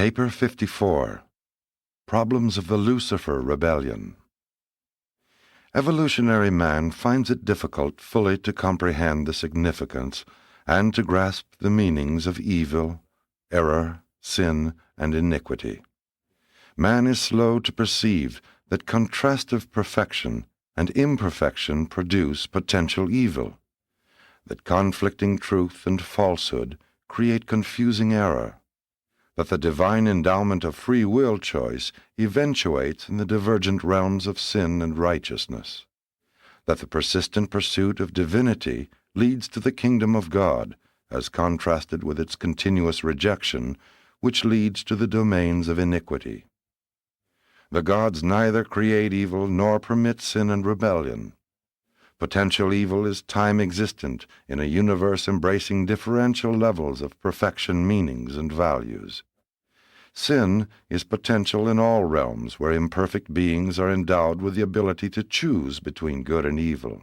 Paper 54. Problems of the Lucifer Rebellion. Evolutionary man finds it difficult fully to comprehend the significance and to grasp the meanings of evil, error, sin, and iniquity. Man is slow to perceive that contrastive perfection and imperfection produce potential evil, that conflicting truth and falsehood create confusing error, that the divine endowment of free will choice eventuates in the divergent realms of sin and righteousness, that the persistent pursuit of divinity leads to the kingdom of God, as contrasted with its continuous rejection, which leads to the domains of iniquity. The gods neither create evil nor permit sin and rebellion. Potential evil is time-existent in a universe embracing differential levels of perfection, meanings, and values. Sin is potential in all realms where imperfect beings are endowed with the ability to choose between good and evil.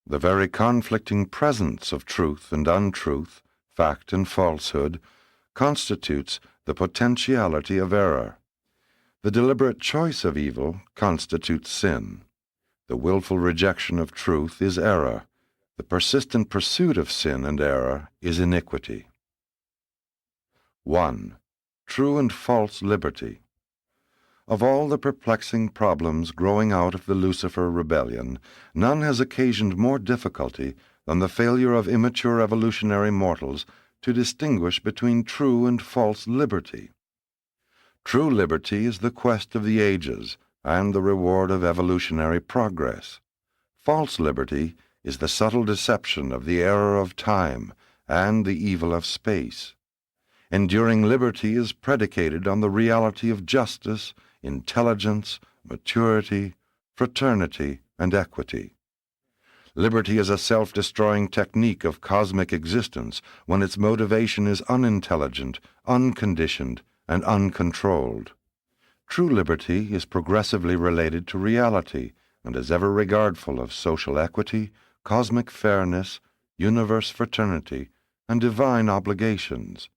The very conflicting presence of truth and untruth, fact and falsehood, constitutes the potentiality of error. The deliberate choice of evil constitutes sin. The willful rejection of truth is error. The persistent pursuit of sin and error is iniquity. 1. True and false liberty. Of all the perplexing problems growing out of the Lucifer rebellion, none has occasioned more difficulty than the failure of immature evolutionary mortals to distinguish between true and false liberty. True liberty is the quest of the ages and the reward of evolutionary progress. False liberty is the subtle deception of the error of time and the evil of space. Enduring liberty is predicated on the reality of justice, intelligence, maturity, fraternity, and equity. Liberty is a self-destroying technique of cosmic existence when its motivation is unintelligent, unconditioned, and uncontrolled. True liberty is progressively related to reality and is ever regardful of social equity, cosmic fairness, universe fraternity, and divine obligations.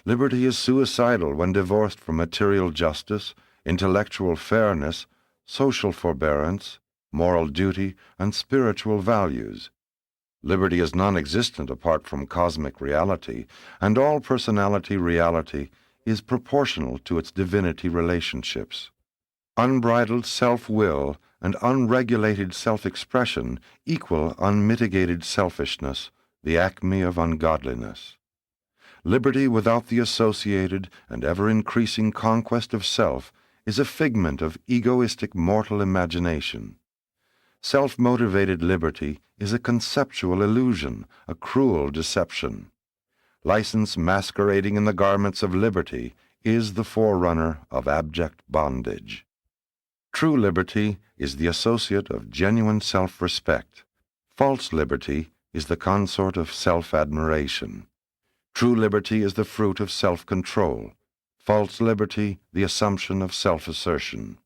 Liberty is suicidal when divorced from material justice, intellectual fairness, social forbearance, moral duty, and spiritual values. Liberty is non-existent apart from cosmic reality, and all personality reality is proportional to its divinity relationships. Unbridled self-will and unregulated self-expression equal unmitigated selfishness, the acme of ungodliness. Liberty without the associated and ever-increasing conquest of self is a figment of egoistic mortal imagination. Self-motivated liberty is a conceptual illusion, a cruel deception. License masquerading in the garments of liberty is the forerunner of abject bondage. True liberty is the associate of genuine self-respect. False liberty is the consort of self-admiration. True liberty is the fruit of self-control. False liberty, the assumption of self-assertion.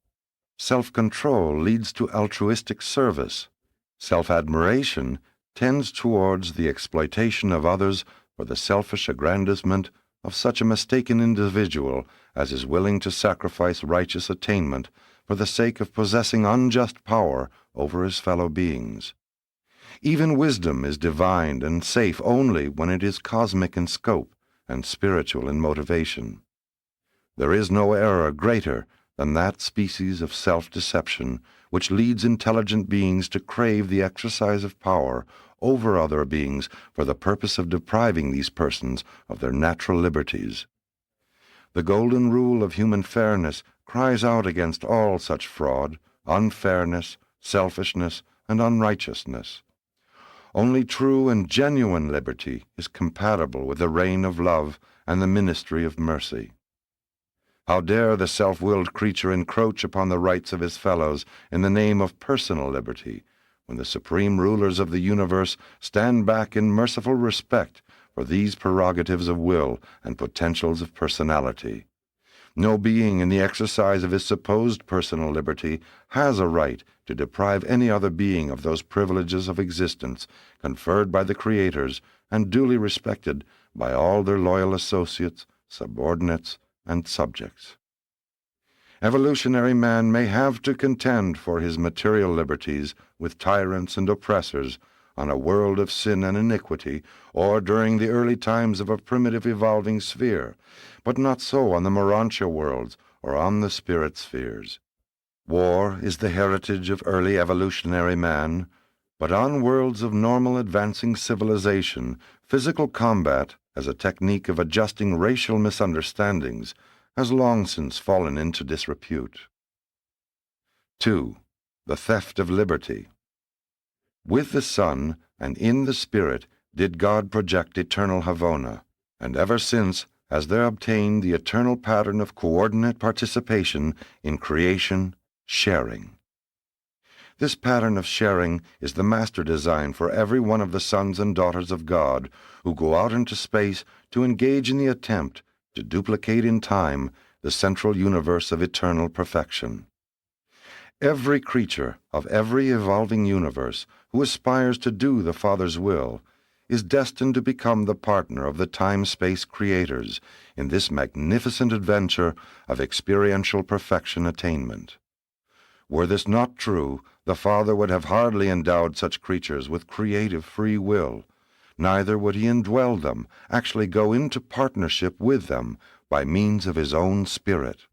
Self-control leads to altruistic service. Self-admiration tends towards the exploitation of others for the selfish aggrandizement of such a mistaken individual as is willing to sacrifice righteous attainment for the sake of possessing unjust power over his fellow beings. Even wisdom is divine and safe only when it is cosmic in scope and spiritual in motivation. There is no error greater than that species of self-deception which leads intelligent beings to crave the exercise of power over other beings for the purpose of depriving these persons of their natural liberties. The golden rule of human fairness cries out against all such fraud, unfairness, selfishness, and unrighteousness. Only true and genuine liberty is compatible with the reign of love and the ministry of mercy. How dare the self-willed creature encroach upon the rights of his fellows in the name of personal liberty, when the supreme rulers of the universe stand back in merciful respect for these prerogatives of will and potentials of personality. No being in the exercise of his supposed personal liberty has a right to deprive any other being of those privileges of existence conferred by the creators and duly respected by all their loyal associates, subordinates, and subjects. Evolutionary man may have to contend for his material liberties with tyrants and oppressors on a world of sin and iniquity, or during the early times of a primitive evolving sphere, but not so on the Urantia worlds or on the spirit spheres. War is the heritage of early evolutionary man, but on worlds of normal advancing civilization, physical combat, as a technique of adjusting racial misunderstandings, has long since fallen into disrepute. 2. The theft of liberty. With the Son and in the Spirit did God project eternal Havona, and ever since has there obtained the eternal pattern of coordinate participation in creation, sharing. This pattern of sharing is the master design for every one of the sons and daughters of God who go out into space to engage in the attempt to duplicate in time the central universe of eternal perfection. Every creature of every evolving universe who aspires to do the Father's will is destined to become the partner of the time-space creators in this magnificent adventure of experiential perfection attainment. Were this not true, the Father would have hardly endowed such creatures with creative free will, neither would he indwell them, actually go into partnership with them by means of his own Spirit.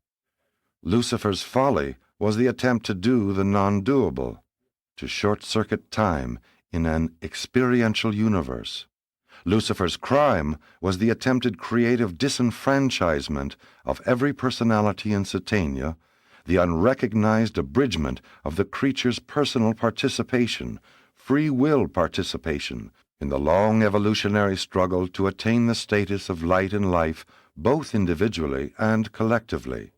Lucifer's folly was the attempt to do the non-doable, to short-circuit time in an experiential universe. Lucifer's crime was the attempted creative disenfranchisement of every personality in Satania, the unrecognized abridgment of the creature's personal participation, free will participation, in the long evolutionary struggle to attain the status of light and life, both individually and collectively.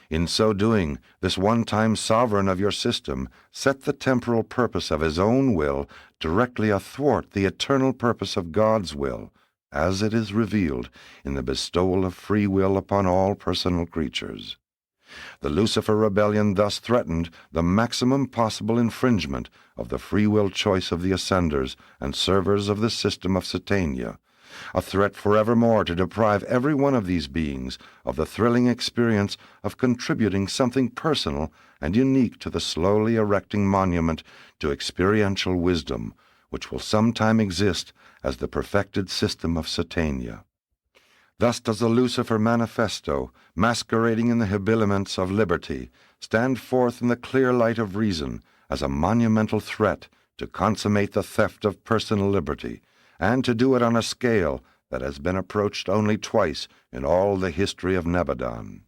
In so doing, this one-time sovereign of your system set the temporal purpose of his own will directly athwart the eternal purpose of God's will, as it is revealed in the bestowal of free will upon all personal creatures. The Lucifer rebellion thus threatened the maximum possible infringement of the free will choice of the ascenders and servers of the system of Satania, a threat forevermore to deprive every one of these beings of the thrilling experience of contributing something personal and unique to the slowly erecting monument to experiential wisdom, which will sometime exist as the perfected system of Satania. Thus does the Lucifer Manifesto, masquerading in the habiliments of liberty, stand forth in the clear light of reason as a monumental threat to consummate the theft of personal liberty, and to do it on a scale that has been approached only twice in all the history of Nebadon.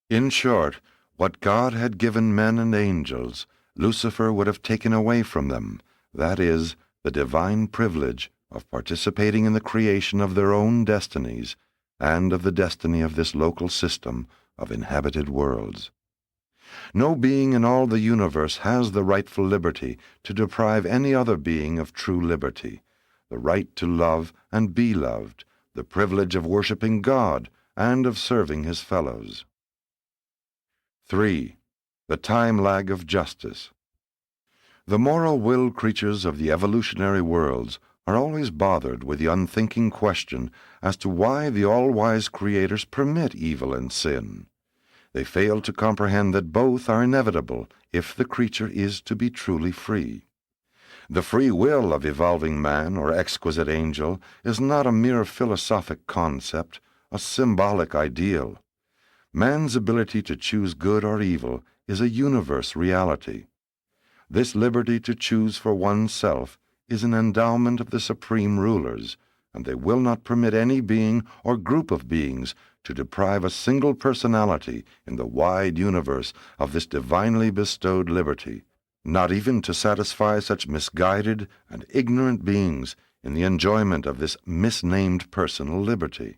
In short, what God had given men and angels, Lucifer would have taken away from them, that is, the divine privilege of participating in the creation of their own destinies, and of the destiny of this local system of inhabited worlds. No being in all the universe has the rightful liberty to deprive any other being of true liberty, the right to love and be loved, the privilege of worshiping God and of serving his fellows. 3. The time lag of justice. The moral-willed creatures of the evolutionary worlds are always bothered with the unthinking question as to why the all-wise creators permit evil and sin. They fail to comprehend that both are inevitable if the creature is to be truly free. The free will of evolving man or exquisite angel is not a mere philosophic concept, a symbolic ideal. Man's ability to choose good or evil is a universe reality. This liberty to choose for oneself is an endowment of the supreme rulers, and they will not permit any being or group of beings to deprive a single personality in the wide universe of this divinely bestowed liberty, not even to satisfy such misguided and ignorant beings in the enjoyment of this misnamed personal liberty.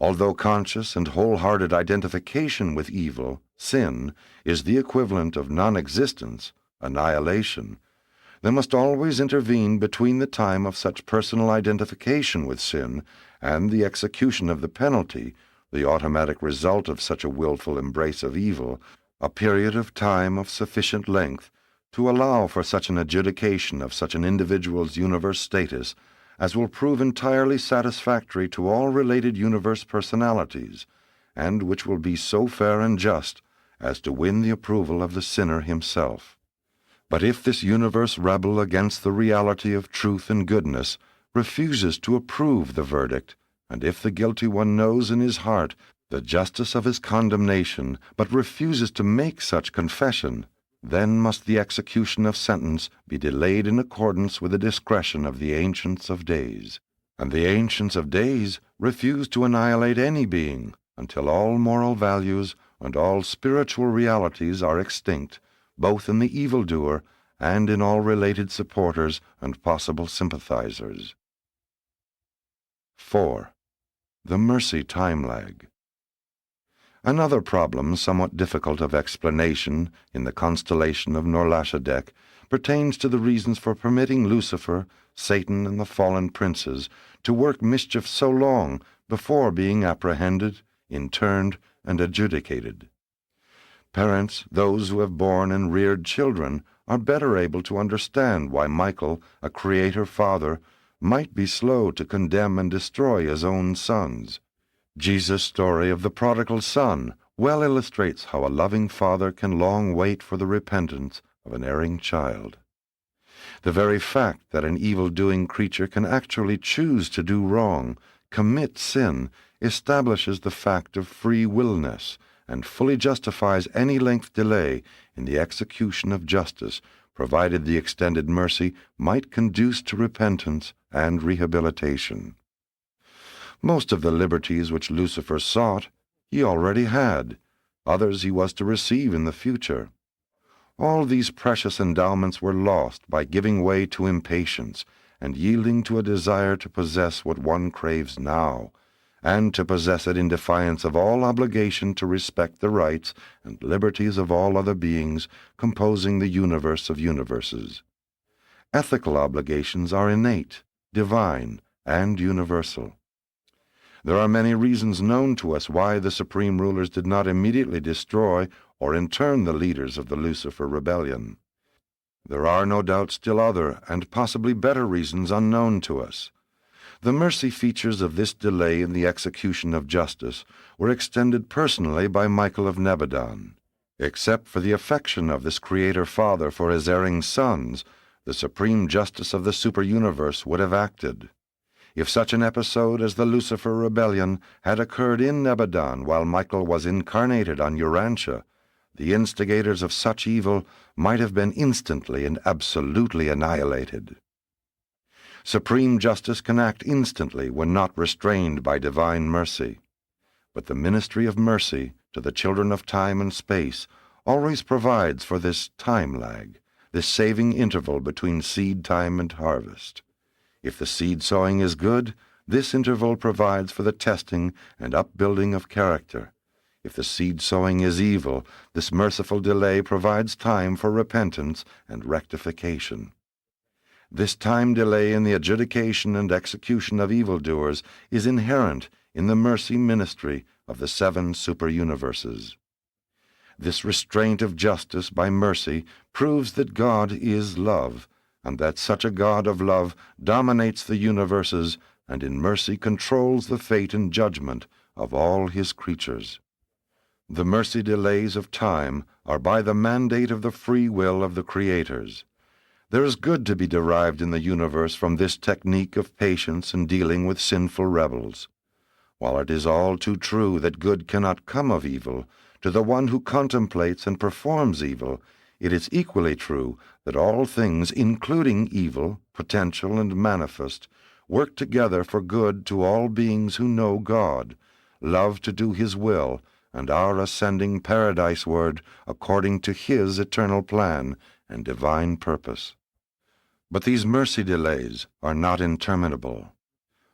Although conscious and wholehearted identification with evil, sin, is the equivalent of non-existence, annihilation, there must always intervene between the time of such personal identification with sin and the execution of the penalty, the automatic result of such a willful embrace of evil, a period of time of sufficient length to allow for such an adjudication of such an individual's universe status as will prove entirely satisfactory to all related universe personalities, and which will be so fair and just as to win the approval of the sinner himself. But if this universe rebel against the reality of truth and goodness refuses to approve the verdict, and if the guilty one knows in his heart the justice of his condemnation, but refuses to make such confession, then must the execution of sentence be delayed in accordance with the discretion of the Ancients of Days. And the Ancients of Days refuse to annihilate any being until all moral values and all spiritual realities are extinct, both in the evildoer and in all related supporters and possible sympathizers. 4. The mercy time lag. Another problem somewhat difficult of explanation in the constellation of Norlashadek pertains to the reasons for permitting Lucifer, Satan, and the fallen princes to work mischief so long before being apprehended, interned, and adjudicated. Parents, those who have borne and reared children, are better able to understand why Michael, a creator father, might be slow to condemn and destroy his own sons. Jesus' story of the prodigal son well illustrates how a loving father can long wait for the repentance of an erring child. The very fact that an evil-doing creature can actually choose to do wrong, commit sin, establishes the fact of free willness, and fully justifies any length delay in the execution of justice, provided the extended mercy might conduce to repentance and rehabilitation. Most of the liberties which Lucifer sought, he already had. Others he was to receive in the future. All these precious endowments were lost by giving way to impatience and yielding to a desire to possess what one craves now, and to possess it in defiance of all obligation to respect the rights and liberties of all other beings composing the universe of universes. Ethical obligations are innate, divine, and universal. There are many reasons known to us why the supreme rulers did not immediately destroy or intern the leaders of the Lucifer rebellion. There are no doubt still other and possibly better reasons unknown to us. The mercy features of this delay in the execution of justice were extended personally by Michael of Nebadon. Except for the affection of this Creator Father for his erring sons, the supreme justice of the super-universe would have acted. If such an episode as the Lucifer rebellion had occurred in Nebadon while Michael was incarnated on Urantia, the instigators of such evil might have been instantly and absolutely annihilated. Supreme justice can act instantly when not restrained by divine mercy. But the ministry of mercy to the children of time and space always provides for this time lag, this saving interval between seed time and harvest. If the seed sowing is good, this interval provides for the testing and upbuilding of character. If the seed sowing is evil, this merciful delay provides time for repentance and rectification. This time delay in the adjudication and execution of evildoers is inherent in the mercy ministry of the 7 super-universes. This restraint of justice by mercy proves that God is love, and that such a God of love dominates the universes and in mercy controls the fate and judgment of all his creatures. The mercy delays of time are by the mandate of the free will of the creators. There is good to be derived in the universe from this technique of patience in dealing with sinful rebels. While it is all too true that good cannot come of evil, to the one who contemplates and performs evil, it is equally true that all things, including evil, potential, and manifest, work together for good to all beings who know God, love to do His will, and are ascending paradise-ward according to His eternal plan and divine purpose. But these mercy delays are not interminable.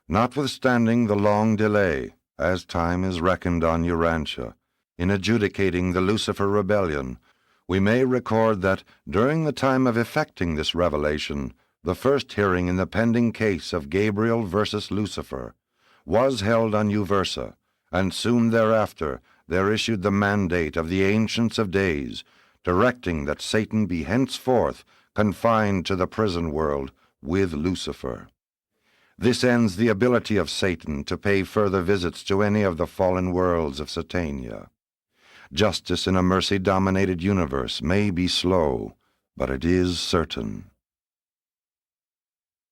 Notwithstanding the long delay, as time is reckoned on Urantia, in adjudicating the Lucifer rebellion, we may record that, during the time of effecting this revelation, the first hearing in the pending case of Gabriel versus Lucifer was held on Uversa, and soon thereafter there issued the mandate of the Ancients of Days, directing that Satan be henceforth confined to the prison world with Lucifer. This ends the ability of Satan to pay further visits to any of the fallen worlds of Satania. Justice in a mercy-dominated universe may be slow, but it is certain.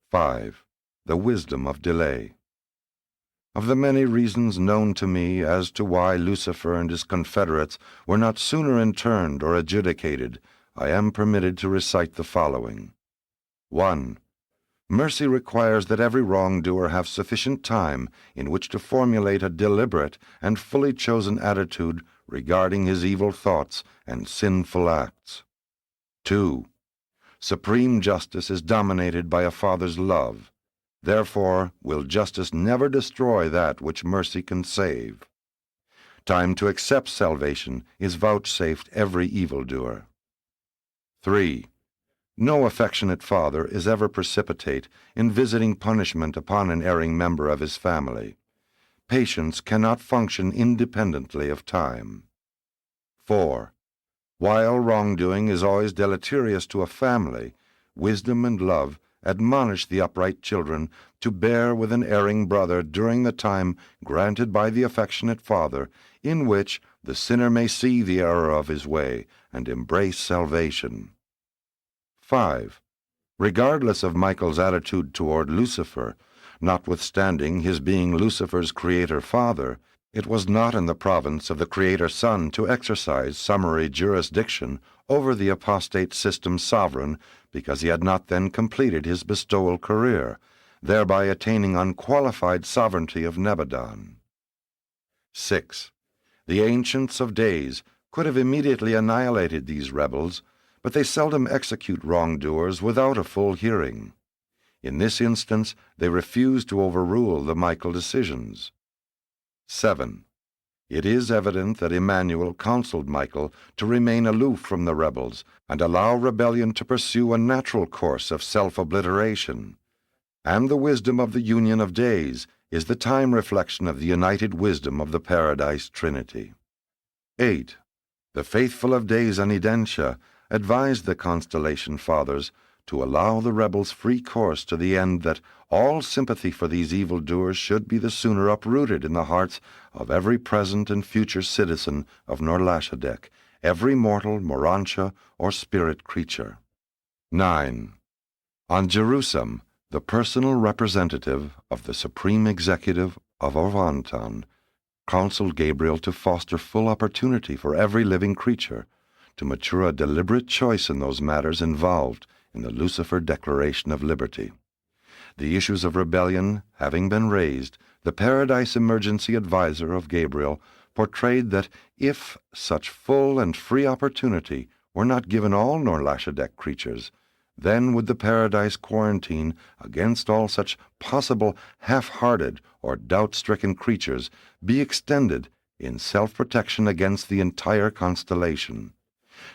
5. The wisdom of delay. Of the many reasons known to me as to why Lucifer and his confederates were not sooner interned or adjudicated, I am permitted to recite the following. 1. Mercy requires that every wrongdoer have sufficient time in which to formulate a deliberate and fully chosen attitude regarding his evil thoughts and sinful acts. 2. Supreme justice is dominated by a Father's love. Therefore will justice never destroy that which mercy can save. Time to accept salvation is vouchsafed every evildoer. 3. No affectionate father is ever precipitate in visiting punishment upon an erring member of his family. Patience cannot function independently of time. 4. While wrongdoing is always deleterious to a family, wisdom and love admonish the upright children to bear with an erring brother during the time granted by the affectionate father, in which the sinner may see the error of his way and embrace salvation. 5. Regardless of Michael's attitude toward Lucifer, notwithstanding his being Lucifer's creator-father, it was not in the province of the creator-son to exercise summary jurisdiction over the apostate system's sovereign, because he had not then completed his bestowal career, thereby attaining unqualified sovereignty of Nebadon. 6. The ancients of days could have immediately annihilated these rebels, but they seldom execute wrongdoers without a full hearing. In this instance, they refuse to overrule the Michael decisions. 7. It is evident that Emmanuel counseled Michael to remain aloof from the rebels and allow rebellion to pursue a natural course of self-obliteration. And the wisdom of the union of days is the time reflection of the united wisdom of the Paradise Trinity. 8. The faithful of days Anidentia advised the Constellation Fathers to allow the rebels free course to the end that all sympathy for these evildoers should be the sooner uprooted in the hearts of every present and future citizen of Norlashadek, every mortal, Urantia, or spirit creature. 9. On Jerusalem, the personal representative of the Supreme Executive of Urantia counseled Gabriel to foster full opportunity for every living creature, to mature a deliberate choice in those matters involved in the Lucifer Declaration of Liberty. The issues of rebellion having been raised, the Paradise Emergency Advisor of Gabriel portrayed that if such full and free opportunity were not given all Norlashadek creatures, then would the Paradise quarantine against all such possible half-hearted or doubt-stricken creatures be extended in self-protection against the entire constellation.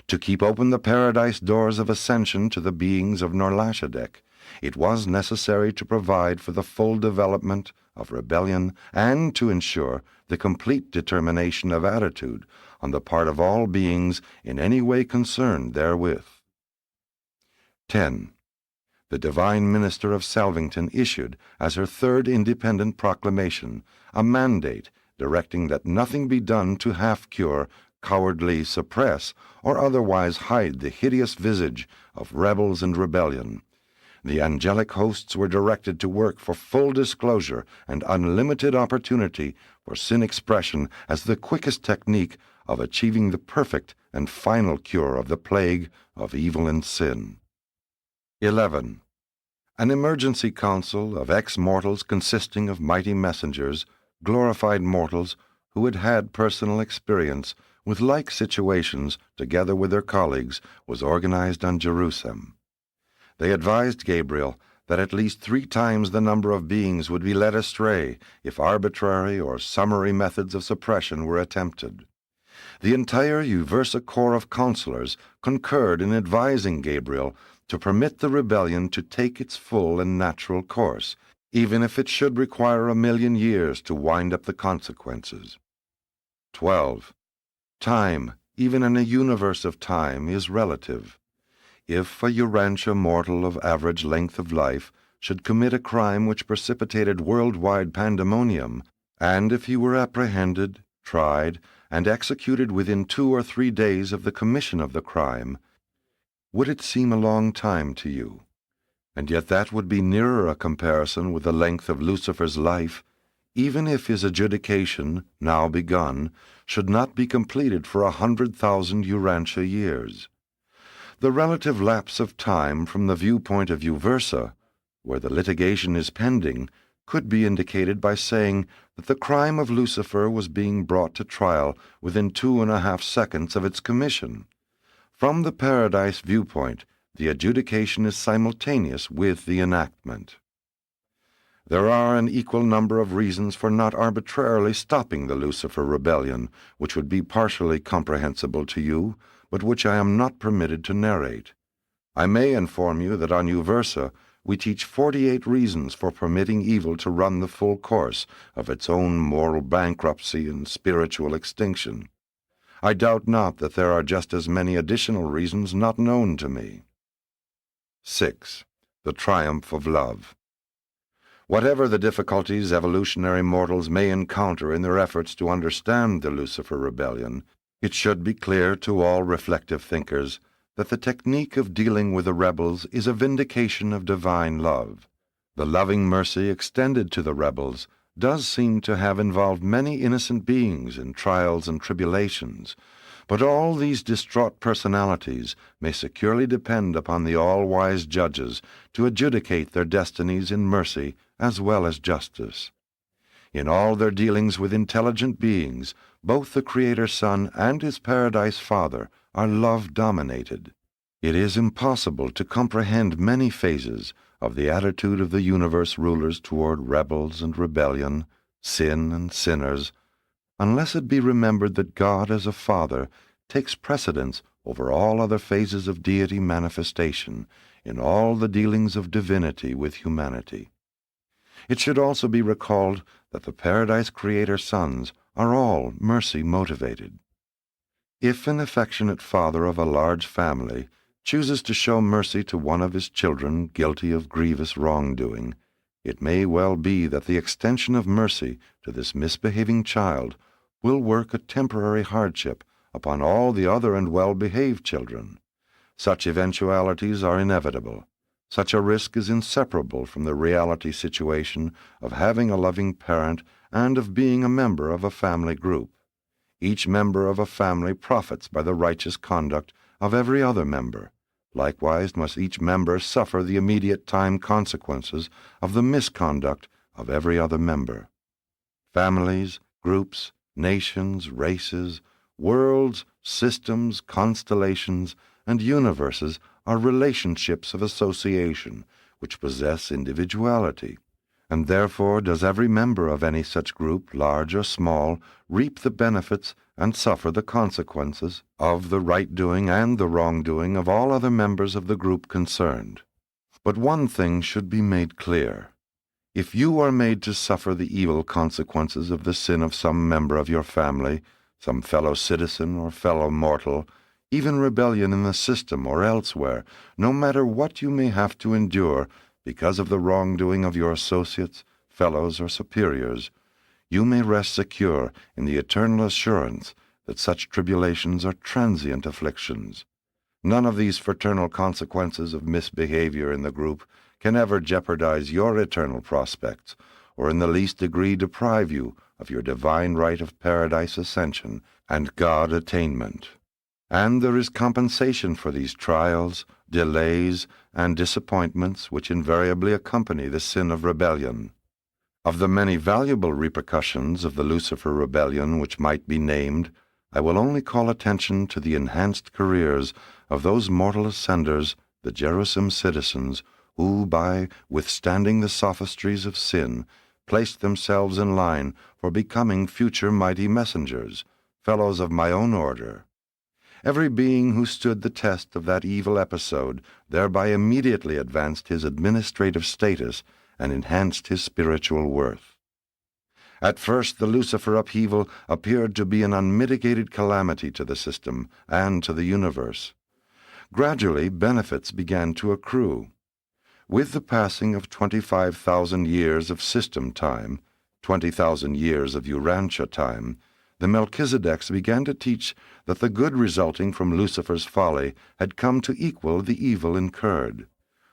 To keep open the Paradise doors of ascension to the beings of Norlashadek, it was necessary to provide for the full development of rebellion and to ensure the complete determination of attitude on the part of all beings in any way concerned therewith. 10. The Divine Minister of Salvington issued, as her third independent proclamation, a mandate directing that nothing be done to half-cure, cowardly suppress, or otherwise hide the hideous visage of rebels and rebellion. The angelic hosts were directed to work for full disclosure and unlimited opportunity for sin expression as the quickest technique of achieving the perfect and final cure of the plague of evil and sin. 11. An emergency council of ex-mortals consisting of mighty messengers, glorified mortals who had had personal experience with like situations together with their colleagues, was organized on Jerusalem. They advised Gabriel that at least 3 times the number of beings would be led astray if arbitrary or summary methods of suppression were attempted. The entire Uversa Corps of counselors concurred in advising Gabriel to permit the rebellion to take its full and natural course, even if it should require 1,000,000 years to wind up the consequences. 12. Time, even in a universe of time, is relative. If a Urantia mortal of average length of life should commit a crime which precipitated worldwide pandemonium, and if he were apprehended, tried, and executed within 2 or 3 days of the commission of the crime, would it seem a long time to you? And yet that would be nearer a comparison with the length of Lucifer's life, even if his adjudication, now begun, should not be completed for 100,000 Urantia years. The relative lapse of time from the viewpoint of Uversa, where the litigation is pending, could be indicated by saying that the crime of Lucifer was being brought to trial within 2.5 seconds of its commission. From the Paradise viewpoint, the adjudication is simultaneous with the enactment. There are an equal number of reasons for not arbitrarily stopping the Lucifer rebellion, which would be partially comprehensible to you, but which I am not permitted to narrate. I may inform you that on Uversa we teach 48 reasons for permitting evil to run the full course of its own moral bankruptcy and spiritual extinction. I doubt not that there are just as many additional reasons not known to me. 6. The triumph of love. Whatever the difficulties evolutionary mortals may encounter in their efforts to understand the Lucifer rebellion, it should be clear to all reflective thinkers that the technique of dealing with the rebels is a vindication of divine love. The loving mercy extended to the rebels does seem to have involved many innocent beings in trials and tribulations, but all these distraught personalities may securely depend upon the all-wise judges to adjudicate their destinies in mercy as well as justice. In all their dealings with intelligent beings, both the Creator Son and his Paradise Father are love-dominated. It is impossible to comprehend many phases of the attitude of the universe rulers toward rebels and rebellion, sin and sinners, unless it be remembered that God as a Father takes precedence over all other phases of deity manifestation in all the dealings of divinity with humanity. It should also be recalled that the Paradise Creator sons are all mercy-motivated. If an affectionate father of a large family chooses to show mercy to one of his children guilty of grievous wrongdoing, it may well be that the extension of mercy to this misbehaving child will work a temporary hardship upon all the other and well-behaved children. Such eventualities are inevitable. Such a risk is inseparable from the reality situation of having a loving parent and of being a member of a family group. Each member of a family profits by the righteous conduct of every other member. Likewise must each member suffer the immediate time consequences of the misconduct of every other member. Families, groups, nations, races, worlds, systems, constellations, and universes are relationships of association which possess individuality, and therefore does every member of any such group, large or small, reap the benefits and suffer the consequences of the right-doing and the wrong-doing of all other members of the group concerned. But one thing should be made clear. If you are made to suffer the evil consequences of the sin of some member of your family, some fellow citizen or fellow mortal, even rebellion in the system or elsewhere, no matter what you may have to endure because of the wrongdoing of your associates, fellows, or superiors, you may rest secure in the eternal assurance that such tribulations are transient afflictions. None of these fraternal consequences of misbehavior in the group can ever jeopardize your eternal prospects, or in the least degree deprive you of your divine right of paradise ascension and God attainment. And there is compensation for these trials, delays, and disappointments which invariably accompany the sin of rebellion. Of the many valuable repercussions of the Lucifer rebellion which might be named, I will only call attention to the enhanced careers of those mortal ascenders, the Jerusalem citizens, who, by withstanding the sophistries of sin, placed themselves in line for becoming future mighty messengers, fellows of my own order. Every being who stood the test of that evil episode thereby immediately advanced his administrative status and enhanced his spiritual worth. At first the Lucifer upheaval appeared to be an unmitigated calamity to the system and to the universe. Gradually benefits began to accrue. With the passing of 25,000 years of system time, 20,000 years of Urantia time, the Melchizedeks began to teach that the good resulting from Lucifer's folly had come to equal the evil incurred.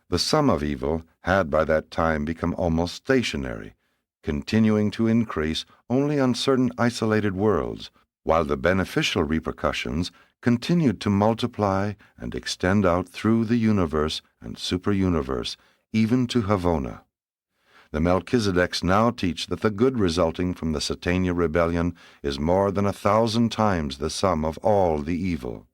The sum of evil had by that time become almost stationary, continuing to increase only on certain isolated worlds, while the beneficial repercussions continued to multiply and extend out through the universe and superuniverse, even to Havona. The Melchizedeks now teach that the good resulting from the Satania rebellion is more than 1,000 times the sum of all the evil.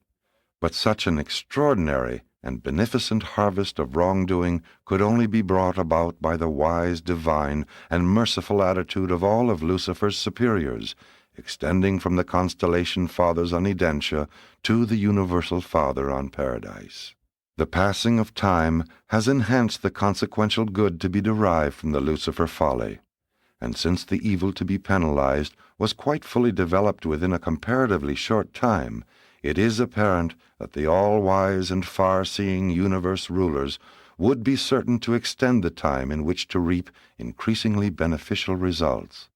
But such an extraordinary and beneficent harvest of wrongdoing could only be brought about by the wise, divine, and merciful attitude of all of Lucifer's superiors, extending from the constellation fathers on Urantia to the universal Father on Paradise. The passing of time has enhanced the consequential good to be derived from the Lucifer folly, and since the evil to be penalized was quite fully developed within a comparatively short time, it is apparent that the all-wise and far-seeing universe rulers would be certain to extend the time in which to reap increasingly beneficial results.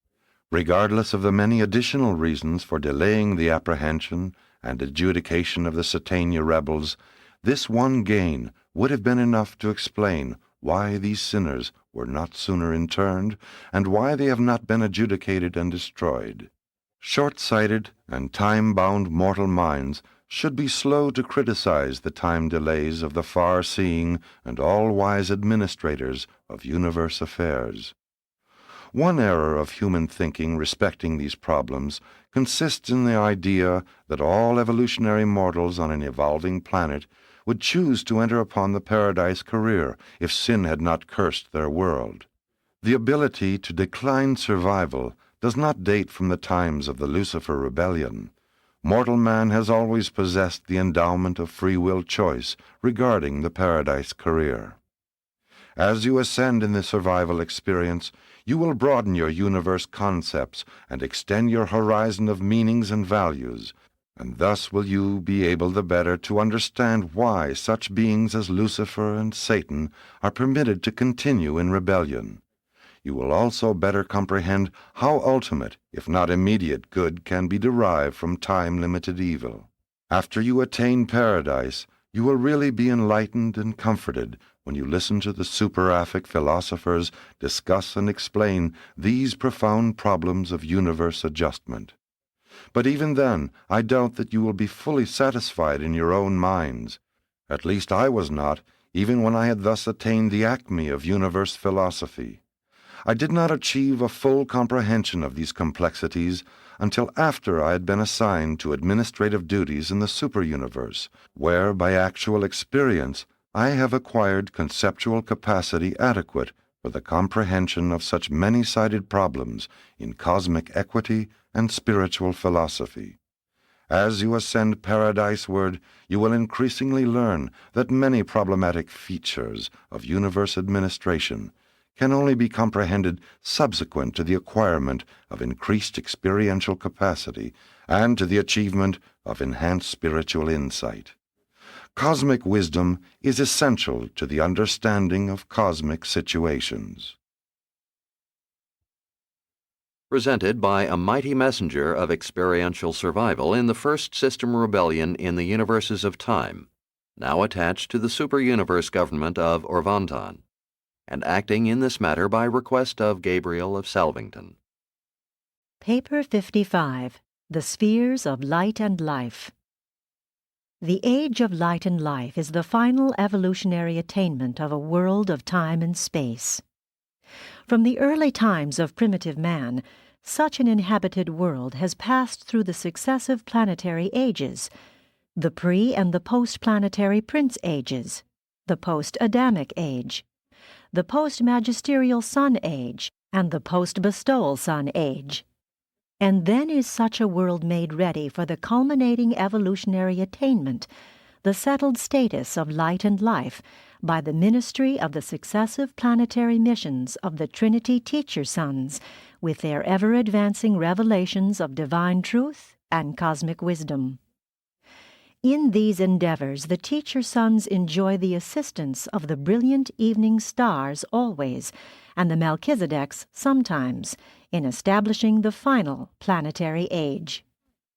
Regardless of the many additional reasons for delaying the apprehension and adjudication of the Satania rebels, this one gain would have been enough to explain why these sinners were not sooner interned, and why they have not been adjudicated and destroyed. Short-sighted and time-bound mortal minds should be slow to criticize the time delays of the far-seeing and all-wise administrators of universe affairs. One error of human thinking respecting these problems consists in the idea that all evolutionary mortals on an evolving planet would choose to enter upon the paradise career if sin had not cursed their world. The ability to decline survival does not date from the times of the Lucifer rebellion. Mortal man has always possessed the endowment of free will choice regarding the paradise career. As you ascend in the survival experience, you will broaden your universe concepts and extend your horizon of meanings and values, and thus will you be able the better to understand why such beings as Lucifer and Satan are permitted to continue in rebellion. You will also better comprehend how ultimate, if not immediate, good can be derived from time-limited evil. After you attain paradise, you will really be enlightened and comforted when you listen to the superaphic philosophers discuss and explain these profound problems of universe adjustment. But even then, I doubt that you will be fully satisfied in your own minds. At least I was not, even when I had thus attained the acme of universe philosophy. I did not achieve a full comprehension of these complexities until after I had been assigned to administrative duties in the superuniverse, where, by actual experience, I have acquired conceptual capacity adequate for the comprehension of such many-sided problems in cosmic equity and spiritual philosophy. As you ascend paradise-ward, you will increasingly learn that many problematic features of universe administration can only be comprehended subsequent to the acquirement of increased experiential capacity and to the achievement of enhanced spiritual insight. Cosmic wisdom is essential to the understanding of cosmic situations. Presented by a mighty messenger of experiential survival in the first system rebellion in the universes of time, now attached to the super-universe government of Orvanton, and acting in this matter by request of Gabriel of Salvington. Paper 55, The Spheres of Light and Life. The age of light and life is the final evolutionary attainment of a world of time and space. From the early times of primitive man, such an inhabited world has passed through the successive planetary ages, the pre- and the post-planetary prince ages, the post-Adamic age, the post-magisterial sun age, and the post-bestowal sun age. And then is such a world made ready for the culminating evolutionary attainment, the settled status of light and life, by the ministry of the successive planetary missions of the Trinity Teacher Sons, with their ever-advancing revelations of divine truth and cosmic wisdom. In these endeavors, the teacher sons enjoy the assistance of the brilliant evening stars always, and the Melchizedeks sometimes, in establishing the final planetary age.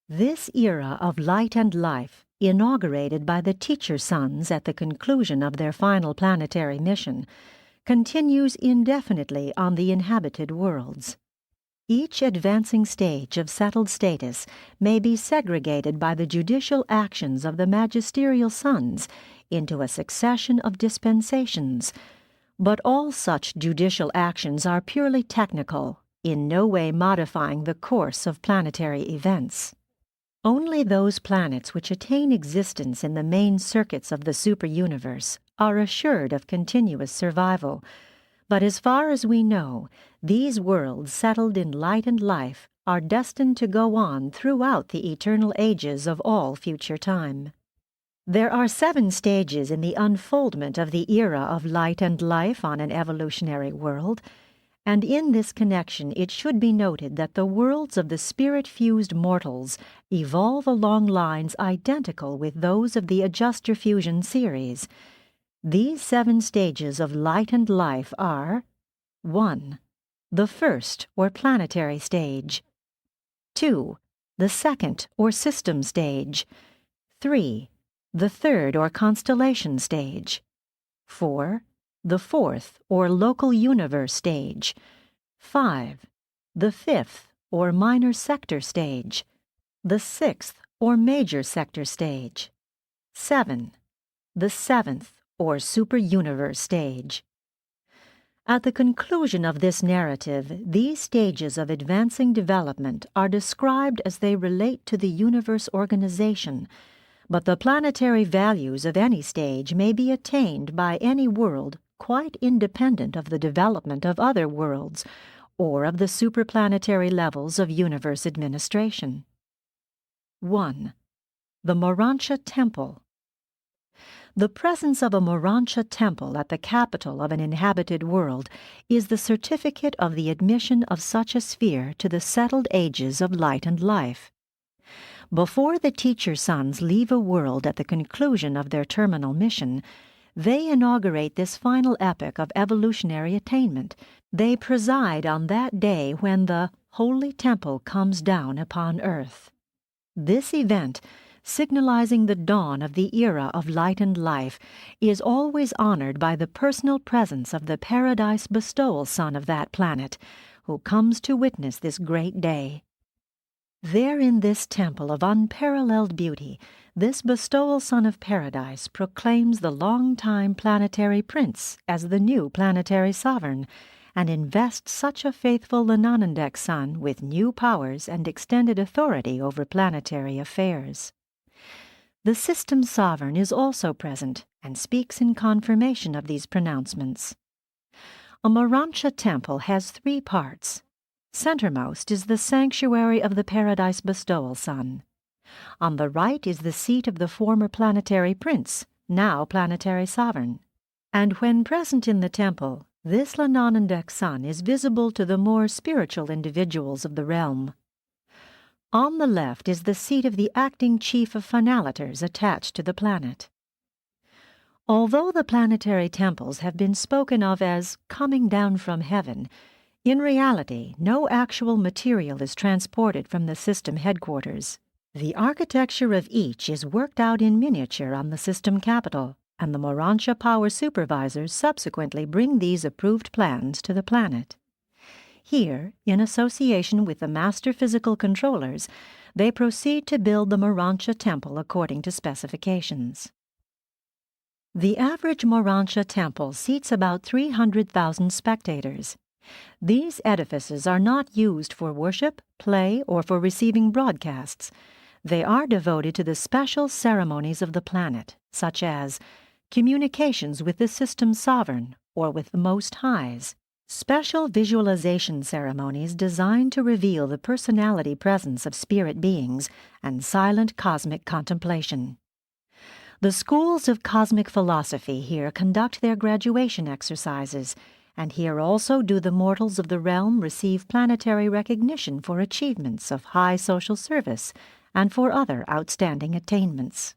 This era of light and life, inaugurated by the teacher sons at the conclusion of their final planetary mission, continues indefinitely on the inhabited worlds. Each advancing stage of settled status may be segregated by the judicial actions of the magisterial sons into a succession of dispensations, but all such judicial actions are purely technical, in no way modifying the course of planetary events. Only those planets which attain existence in the main circuits of the superuniverse are assured of continuous survival, but as far as we know, these worlds settled in light and life are destined to go on throughout the eternal ages of all future time. There are 7 stages in the unfoldment of the era of light and life on an evolutionary world, and in this connection it should be noted that the worlds of the spirit-fused mortals evolve along lines identical with those of the adjuster fusion series. These 7 stages of light and life are: 1. The first, or planetary stage. 2. The second, or system stage. 3. The third, or constellation stage. 4. The fourth, or local universe stage. 5. The fifth, or minor sector stage. The sixth, or major sector stage. 7. The seventh, or super-universe stage. At the conclusion of this narrative, these stages of advancing development are described as they relate to the universe organization, but the planetary values of any stage may be attained by any world quite independent of the development of other worlds or of the superplanetary levels of universe administration. 1. The Urantia Temple. The presence of a Urantia temple at the capital of an inhabited world is the certificate of the admission of such a sphere to the settled ages of light and life. Before the teacher sons leave a world at the conclusion of their terminal mission, they inaugurate this final epoch of evolutionary attainment. They preside on that day when the Holy Temple comes down upon earth. This event, signalizing the dawn of the era of light and life, is always honored by the personal presence of the Paradise Bestowal Son of that planet, who comes to witness this great day. There in this temple of unparalleled beauty, this Bestowal Son of Paradise proclaims the long-time planetary prince as the new planetary sovereign, and invests such a faithful Lenanandek son with new powers and extended authority over planetary affairs. The system sovereign is also present and speaks in confirmation of these pronouncements. A Urantia temple has 3 parts. Centermost is the sanctuary of the Paradise Bestowal Son. On the right is the seat of the former planetary prince, now planetary sovereign. And when present in the temple, this Lenanandek son is visible to the more spiritual individuals of the realm. On the left is the seat of the acting chief of finaliters attached to the planet. Although the planetary temples have been spoken of as coming down from heaven, in reality no actual material is transported from the system headquarters. The architecture of each is worked out in miniature on the system capital, and the Urantia power supervisors subsequently bring these approved plans to the planet. Here, in association with the master physical controllers, they proceed to build the Urantia temple according to specifications. The average Urantia temple seats about 300,000 spectators. These edifices are not used for worship, play, or for receiving broadcasts. They are devoted to the special ceremonies of the planet, such as communications with the system sovereign or with the Most Highs, special visualization ceremonies designed to reveal the personality presence of spirit beings, and silent cosmic contemplation. The schools of cosmic philosophy here conduct their graduation exercises, and here also do the mortals of the realm receive planetary recognition for achievements of high social service and for other outstanding attainments.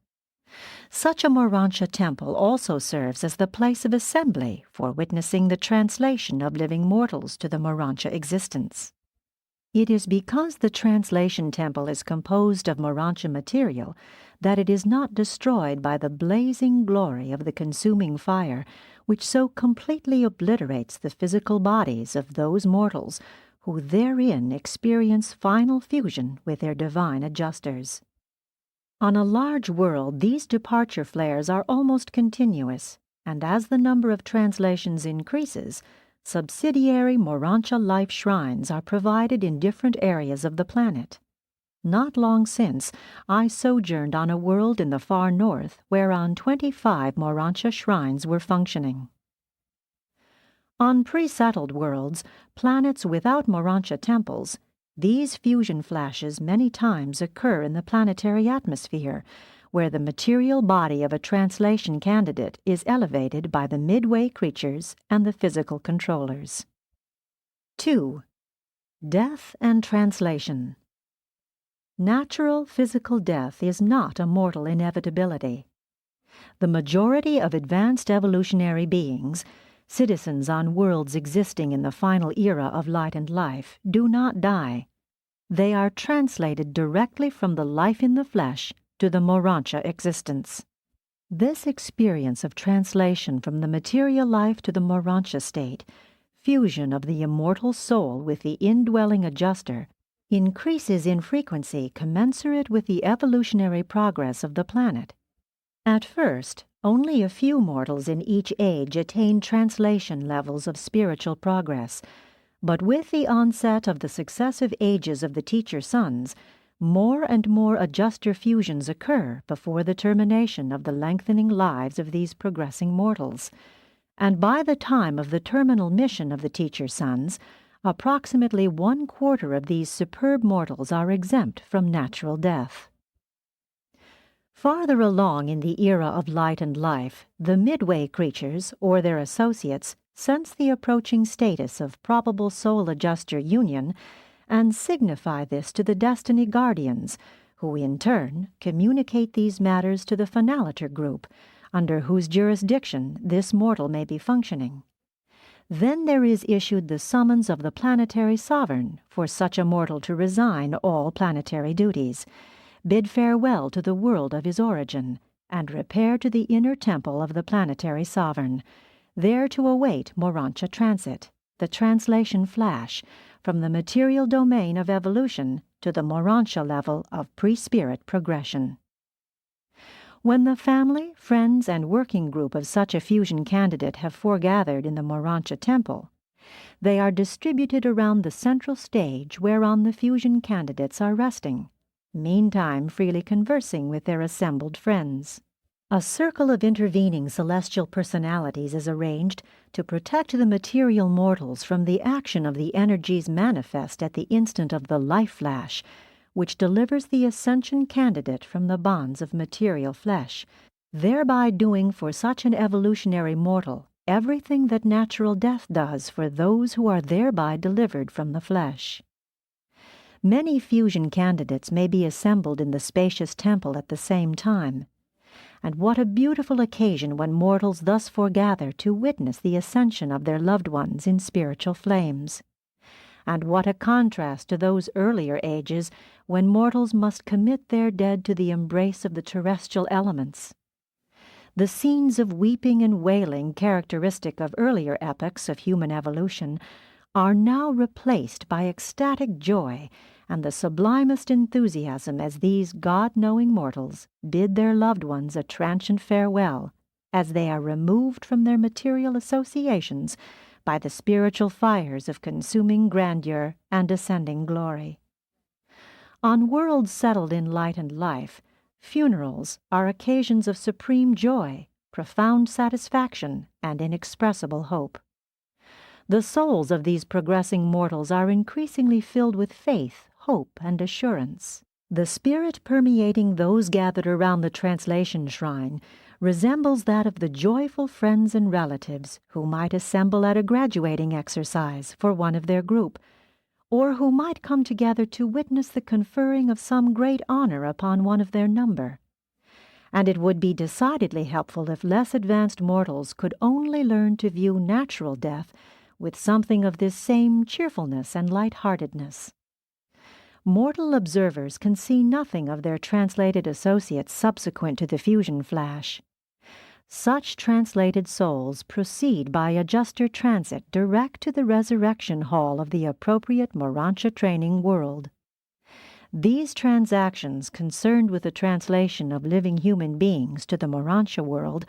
Such a Urantia temple also serves as the place of assembly for witnessing the translation of living mortals to the Urantia existence. It is because the translation temple is composed of Urantia material that it is not destroyed by the blazing glory of the consuming fire, which so completely obliterates the physical bodies of those mortals who therein experience final fusion with their divine adjusters. On a large world, these departure flares are almost continuous, and as the number of translations increases, subsidiary Urantia life shrines are provided in different areas of the planet. Not long since, I sojourned on a world in the far north whereon 25 Urantia shrines were functioning. On pre-settled worlds, planets without Urantia temples, these fusion flashes many times occur in the planetary atmosphere, where the material body of a translation candidate is elevated by the midway creatures and the physical controllers. 2. Death and translation. Natural physical death is not a mortal inevitability. The majority of advanced evolutionary beings, citizens on worlds existing in the final era of light and life, do not die. They are translated directly from the life in the flesh to the Urantia existence. This experience of translation from the material life to the Urantia state, fusion of the immortal soul with the indwelling adjuster, increases in frequency commensurate with the evolutionary progress of the planet. At first, only a few mortals in each age attain translation levels of spiritual progress, but with the onset of the successive ages of the teacher sons, more and more adjuster fusions occur before the termination of the lengthening lives of these progressing mortals, and by the time of the terminal mission of the teacher sons, approximately 1/4 of these superb mortals are exempt from natural death. Farther along in the era of light and life, the midway creatures, or their associates, sense the approaching status of probable soul adjuster union and signify this to the destiny guardians, who in turn communicate these matters to the finaliter group, under whose jurisdiction this mortal may be functioning. Then there is issued the summons of the planetary sovereign for such a mortal to resign all planetary duties, bid farewell to the world of his origin, and repair to the inner temple of the planetary sovereign, there to await Urantia transit, the translation flash, from the material domain of evolution to the Urantia level of pre-spirit progression. When the family, friends, and working group of such a fusion candidate have foregathered in the Urantia temple, they are distributed around the central stage whereon the fusion candidates are resting, meantime freely conversing with their assembled friends. A circle of intervening celestial personalities is arranged to protect the material mortals from the action of the energies manifest at the instant of the life flash, which delivers the ascension candidate from the bonds of material flesh, thereby doing for such an evolutionary mortal everything that natural death does for those who are thereby delivered from the flesh. Many fusion candidates may be assembled in the spacious temple at the same time. And what a beautiful occasion when mortals thus foregather to witness the ascension of their loved ones in spiritual flames. And what a contrast to those earlier ages when mortals must commit their dead to the embrace of the terrestrial elements. The scenes of weeping and wailing characteristic of earlier epochs of human evolution are now replaced by ecstatic joy and the sublimest enthusiasm as these God-knowing mortals bid their loved ones a transient farewell as they are removed from their material associations by the spiritual fires of consuming grandeur and ascending glory. On worlds settled in light and life, funerals are occasions of supreme joy, profound satisfaction, and inexpressible hope. The souls of these progressing mortals are increasingly filled with faith, hope, and assurance. The spirit permeating those gathered around the translation shrine resembles that of the joyful friends and relatives who might assemble at a graduating exercise for one of their group, or who might come together to witness the conferring of some great honor upon one of their number. and it would be decidedly helpful if less advanced mortals could only learn to view natural death with something of this same cheerfulness and light-heartedness. Mortal observers can see nothing of their translated associates subsequent to the fusion flash. Such translated souls proceed by adjuster transit direct to the resurrection hall of the appropriate Urantia training world. These transactions concerned with the translation of living human beings to the Urantia world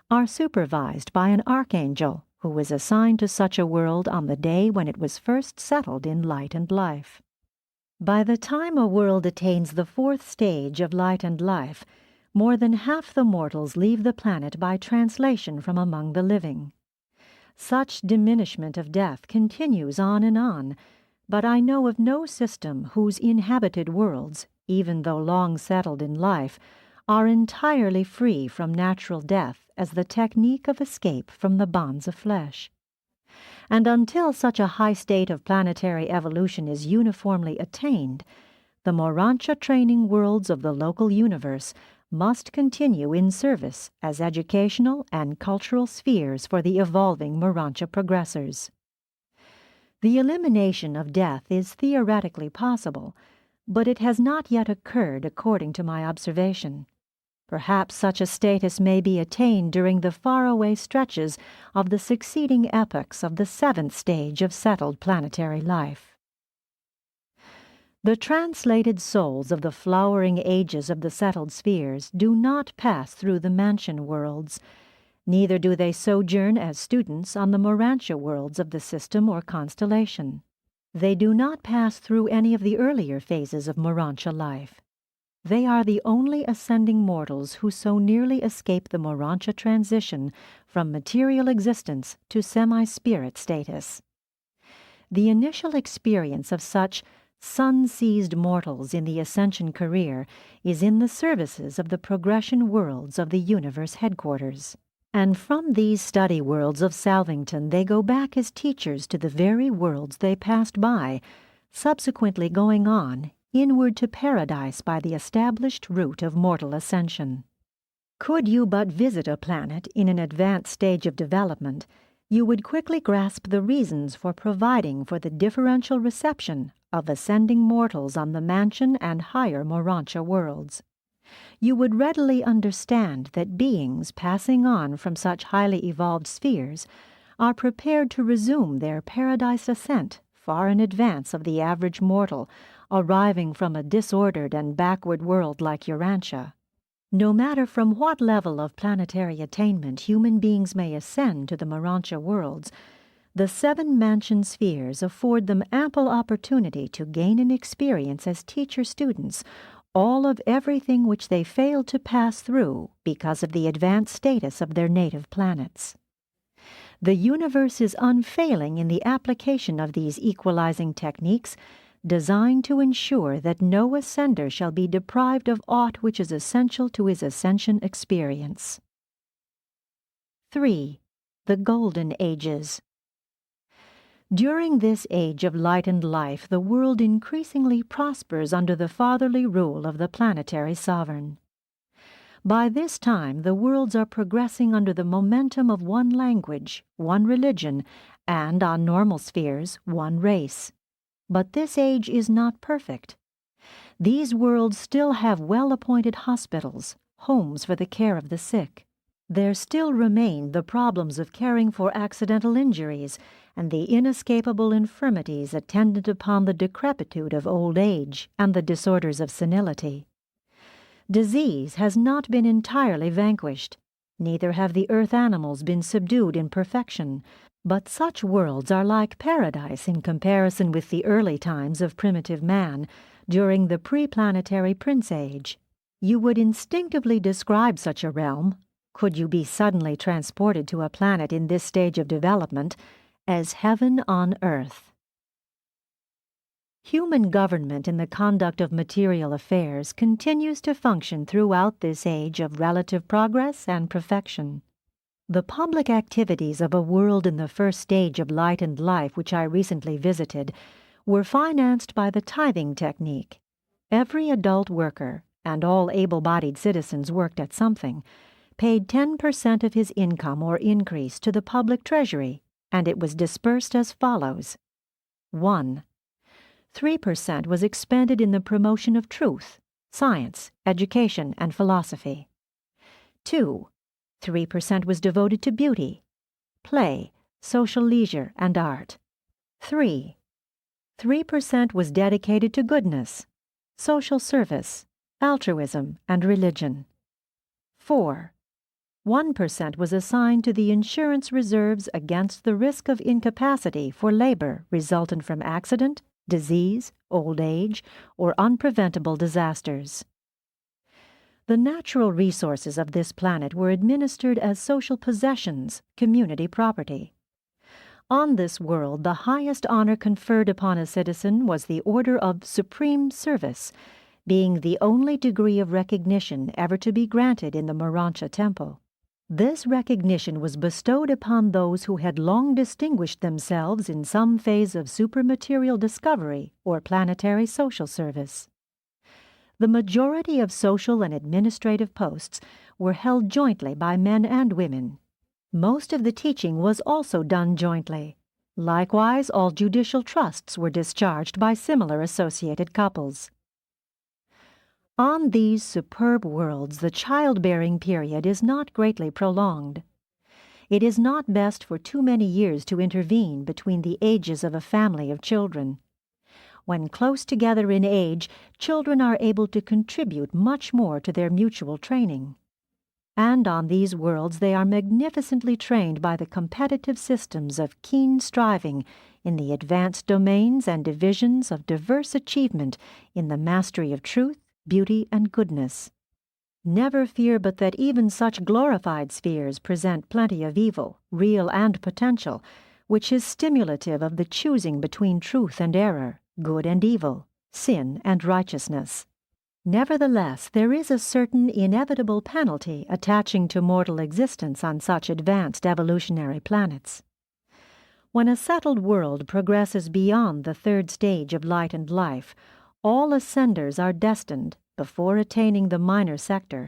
are supervised by an archangel who was assigned to such a world on the day when it was first settled in light and life. By the time a world attains the fourth stage of light and life, more than half the mortals leave the planet by translation from among the living. Such diminishment of death continues on, but I know of no system whose inhabited worlds, even though long settled in life, are entirely free from natural death as the technique of escape from the bonds of flesh. And until such a high state of planetary evolution is uniformly attained, the Urantia training worlds of the local universe must continue in service as educational and cultural spheres for the evolving Urantia progressors. The elimination of death is theoretically possible, but it has not yet occurred according to my observation. Perhaps such a status may be attained during the faraway stretches of the succeeding epochs of the seventh stage of settled planetary life. The translated souls of the flowering ages of the settled spheres do not pass through the mansion worlds, neither do they sojourn as students on the Urantia worlds of the system or constellation. They do not pass through any of the earlier phases of Urantia life. They are the only ascending mortals who so nearly escape the Urantia transition from material existence to semi-spirit status. The initial experience of such sun-seized mortals in the ascension career is in the services of the progression worlds of the universe headquarters. And from these study worlds of Salvington they go back as teachers to the very worlds they passed by, subsequently going on inward to paradise by the established route of mortal ascension. Could you but visit a planet in an advanced stage of development, you would quickly grasp the reasons for providing for the differential reception of ascending mortals on the mansion and higher Urantia worlds. You would readily understand that beings passing on from such highly evolved spheres are prepared to resume their paradise ascent far in advance of the average mortal arriving from a disordered and backward world like Urantia. No matter from what level of planetary attainment human beings may ascend to the Urantia worlds, the seven mansion spheres afford them ample opportunity to gain an experience as teacher-students, all of everything which they failed to pass through because of the advanced status of their native planets. The universe is unfailing in the application of these equalizing techniques, designed to ensure that no ascender shall be deprived of aught which is essential to his ascension experience. 3. The Golden Ages. During this age of light and life, the world increasingly prospers under the fatherly rule of the planetary sovereign. By this time, the worlds are progressing under the momentum of one language, one religion, and, on normal spheres, one race. But this age is not perfect. These worlds still have well-appointed hospitals, homes for the care of the sick. There still remain the problems of caring for accidental injuries and the inescapable infirmities attendant upon the decrepitude of old age and the disorders of senility. Disease has not been entirely vanquished, neither have the earth animals been subdued in perfection, but such worlds are like paradise in comparison with the early times of primitive man during the pre-planetary Prince Age. You would instinctively describe such a realm, could you be suddenly transported to a planet in this stage of development, as heaven on earth. Human government in the conduct of material affairs continues to function throughout this age of relative progress and perfection. The public activities of a world in the first stage of light and life which I recently visited were financed by the tithing technique. Every adult worker, and all able-bodied citizens worked at something, paid 10% of his income or increase to the public treasury, and it was dispersed as follows. 1. 3% was expended in the promotion of truth, science, education, and philosophy. 2. 3% was devoted to beauty, play, social leisure, and art. 3. 3% was dedicated to goodness, social service, altruism, and religion. 4. 1% was assigned to the insurance reserves against the risk of incapacity for labor resultant from accident, disease, old age, or unpreventable disasters. The natural resources of this planet were administered as social possessions, community property. On this world, the highest honor conferred upon a citizen was the Order of Supreme Service, being the only degree of recognition ever to be granted in the Urantia temple. This recognition was bestowed upon those who had long distinguished themselves in some phase of supermaterial discovery or planetary social service. The majority of social and administrative posts were held jointly by men and women. Most of the teaching was also done jointly. Likewise, all judicial trusts were discharged by similar associated couples. On these superb worlds, the childbearing period is not greatly prolonged. It is not best for too many years to intervene between the ages of a family of children. When close together in age, children are able to contribute much more to their mutual training. And on these worlds they are magnificently trained by the competitive systems of keen striving in the advanced domains and divisions of diverse achievement in the mastery of truth, beauty, and goodness. Never fear but that even such glorified spheres present plenty of evil, real and potential, which is stimulative of the choosing between truth and error, good and evil, sin and righteousness. Nevertheless, there is a certain inevitable penalty attaching to mortal existence on such advanced evolutionary planets. When a settled world progresses beyond the third stage of light and life, all ascenders are destined, before attaining the minor sector,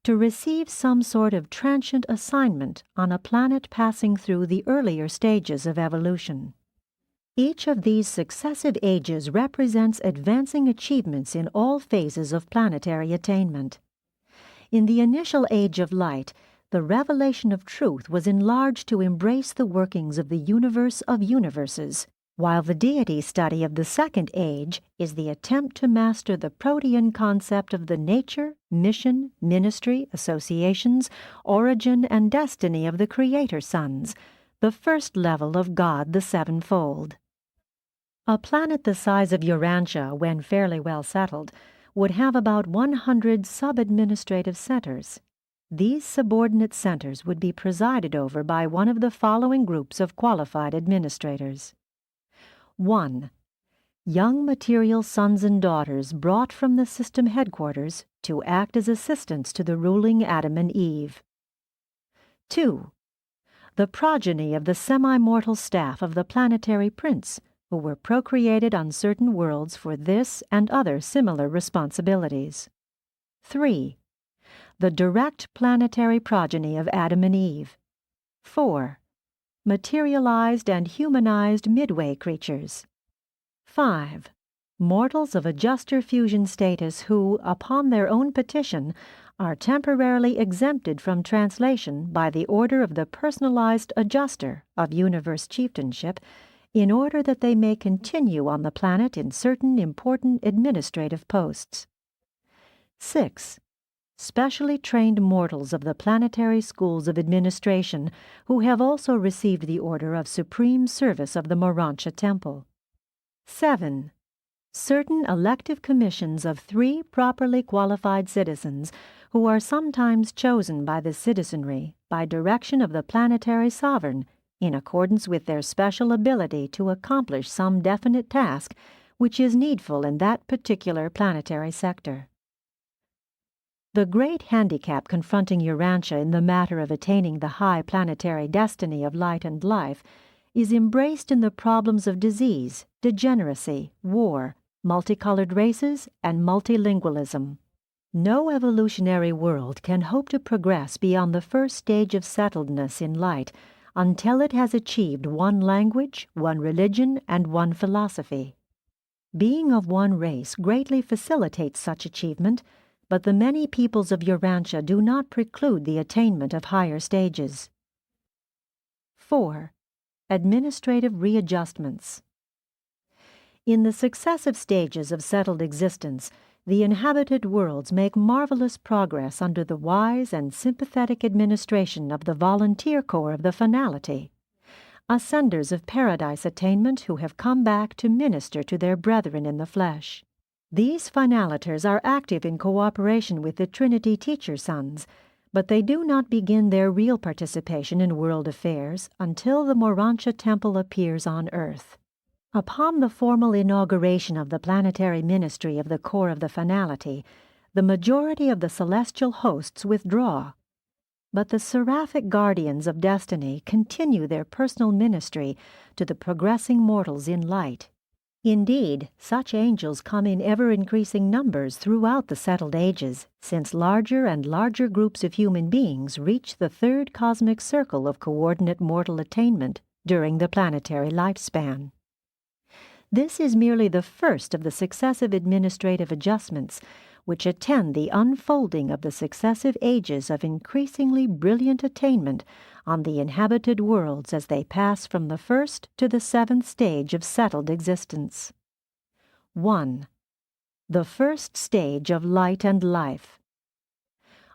to receive some sort of transient assignment on a planet passing through the earlier stages of evolution. Each of these successive ages represents advancing achievements in all phases of planetary attainment. In the initial age of light, the revelation of truth was enlarged to embrace the workings of the universe of universes, while the deity study of the second age is the attempt to master the protean concept of the nature, mission, ministry, associations, origin, and destiny of the Creator Sons, the first level of God the Sevenfold. A planet the size of Urantia, when fairly well settled, would have about 100 sub-administrative centers. These subordinate centers would be presided over by one of the following groups of qualified administrators. 1. Young material sons and daughters brought from the system headquarters to act as assistants to the ruling Adam and Eve. 2. The progeny of the semi-mortal staff of the planetary prince, who were procreated on certain worlds for this and other similar responsibilities. 3. The direct planetary progeny of Adam and Eve. 4. Materialized and humanized midway creatures. 5. Mortals of adjuster fusion status who, upon their own petition, are temporarily exempted from translation by the order of the personalized adjuster of universe chieftainship, in order that they may continue on the planet in certain important administrative posts. 6. Specially trained mortals of the planetary schools of administration who have also received the order of supreme service of the Urantia temple. 7. Certain elective commissions of 3 properly qualified citizens who are sometimes chosen by the citizenry by direction of the planetary sovereign in accordance with their special ability to accomplish some definite task which is needful in that particular planetary sector. The great handicap confronting Urantia in the matter of attaining the high planetary destiny of light and life is embraced in the problems of disease, degeneracy, war, multicolored races, and multilingualism. No evolutionary world can hope to progress beyond the first stage of settledness in light until it has achieved one language, one religion, and one philosophy. Being of one race greatly facilitates such achievement, but the many peoples of Urantia do not preclude the attainment of higher stages. 4. Administrative readjustments. In the successive stages of settled existence, the inhabited worlds make marvelous progress under the wise and sympathetic administration of the volunteer corps of the finality, ascenders of paradise attainment who have come back to minister to their brethren in the flesh. These finalators are active in cooperation with the Trinity teacher sons, but they do not begin their real participation in world affairs until the Urantia temple appears on earth. Upon the formal inauguration of the planetary ministry of the corps of the finality, the majority of the celestial hosts withdraw. But the seraphic guardians of destiny continue their personal ministry to the progressing mortals in light. Indeed, such angels come in ever-increasing numbers throughout the settled ages, since larger and larger groups of human beings reach the third cosmic circle of coordinate mortal attainment during the planetary lifespan. This is merely the first of the successive administrative adjustments which attend the unfolding of the successive ages of increasingly brilliant attainment on the inhabited worlds as they pass from the first to the seventh stage of settled existence. 1. The first stage of light and life.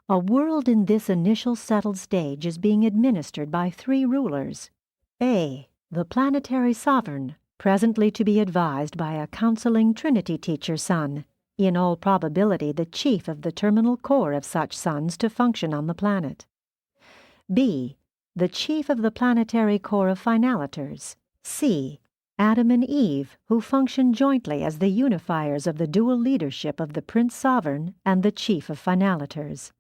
A world in this initial settled stage is being administered by 3 rulers. A. The planetary sovereign, presently to be advised by a counseling Trinity teacher son, in all probability the chief of the terminal corps of such sons to function on the planet. B. The chief of the planetary corps of finalators. C. Adam and Eve, who function jointly as the unifiers of the dual leadership of the Prince Sovereign and the chief of finalators.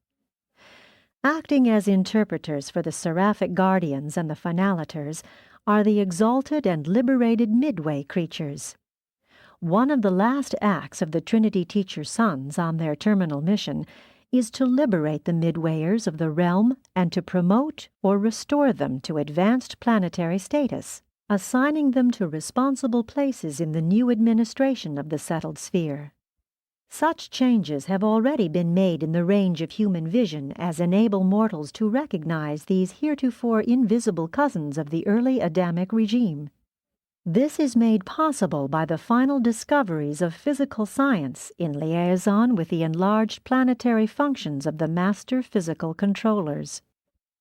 Acting as interpreters for the seraphic guardians and the finalators are the exalted and liberated midway creatures. One of the last acts of the Trinity teacher sons on their terminal mission is to liberate the midwayers of the realm and to promote or restore them to advanced planetary status, assigning them to responsible places in the new administration of the settled sphere. Such changes have already been made in the range of human vision as enable mortals to recognize these heretofore invisible cousins of the early Adamic regime. This is made possible by the final discoveries of physical science in liaison with the enlarged planetary functions of the master physical controllers.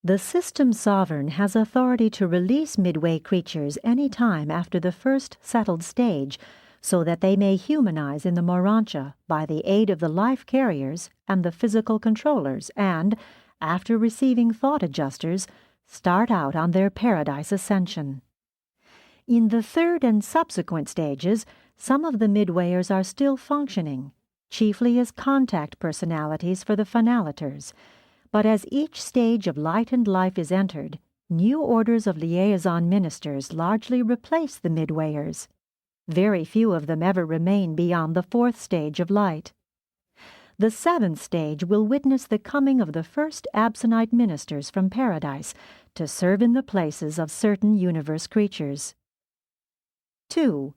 The system sovereign has authority to release midway creatures any time after the first settled stage, so that they may humanize in the Urantia by the aid of the life carriers and the physical controllers and, after receiving thought adjusters, start out on their paradise ascension. In the third and subsequent stages, some of the midwayers are still functioning, chiefly as contact personalities for the finalators, but as each stage of light and life is entered, new orders of liaison ministers largely replace the midwayers. Very few of them ever remain beyond the 4th stage of light. The 7th stage will witness the coming of the first Absonite ministers from paradise to serve in the places of certain universe creatures. 2.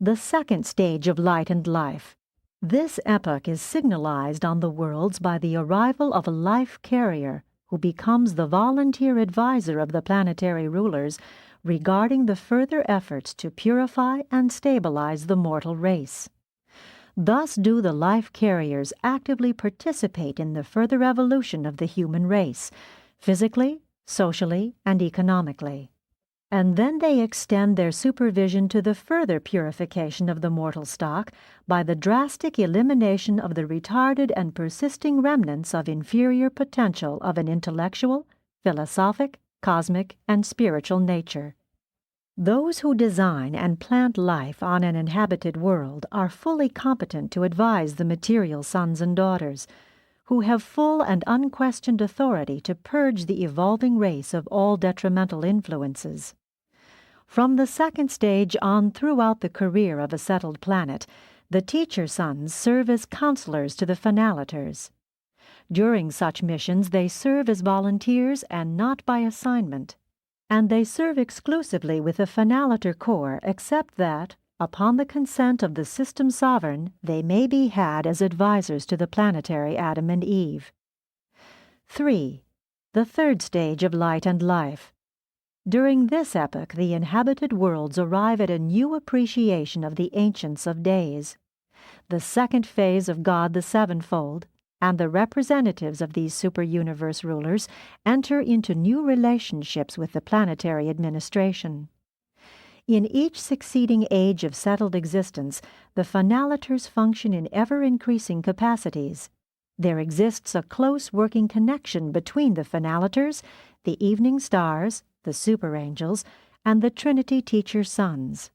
The 2nd stage of light and life. This epoch is signalized on the worlds by the arrival of a life carrier who becomes the volunteer advisor of the planetary rulers regarding the further efforts to purify and stabilize the mortal race. Thus do the life carriers actively participate in the further evolution of the human race, physically, socially, and economically. And then they extend their supervision to the further purification of the mortal stock by the drastic elimination of the retarded and persisting remnants of inferior potential of an intellectual, philosophic, cosmic, and spiritual nature. Those who design and plant life on an inhabited world are fully competent to advise the material sons and daughters, who have full and unquestioned authority to purge the evolving race of all detrimental influences. From the 2nd stage on throughout the career of a settled planet, The teacher sons serve as counselors to the finalators. During such missions, they serve as volunteers and not by assignment, and they serve exclusively with the finalator corps, except that, upon the consent of the system sovereign, they may be had as advisors to the planetary Adam and Eve. 3. The third stage of light and life. During this epoch, the inhabited worlds arrive at a new appreciation of the Ancients of Days. The second phase of God the Sevenfold and the representatives of these super-universe rulers enter into new relationships with the planetary administration. In each succeeding age of settled existence, the finalators function in ever-increasing capacities. There exists a close working connection between the finalators, the evening stars, the super-angels, and the Trinity teacher sons.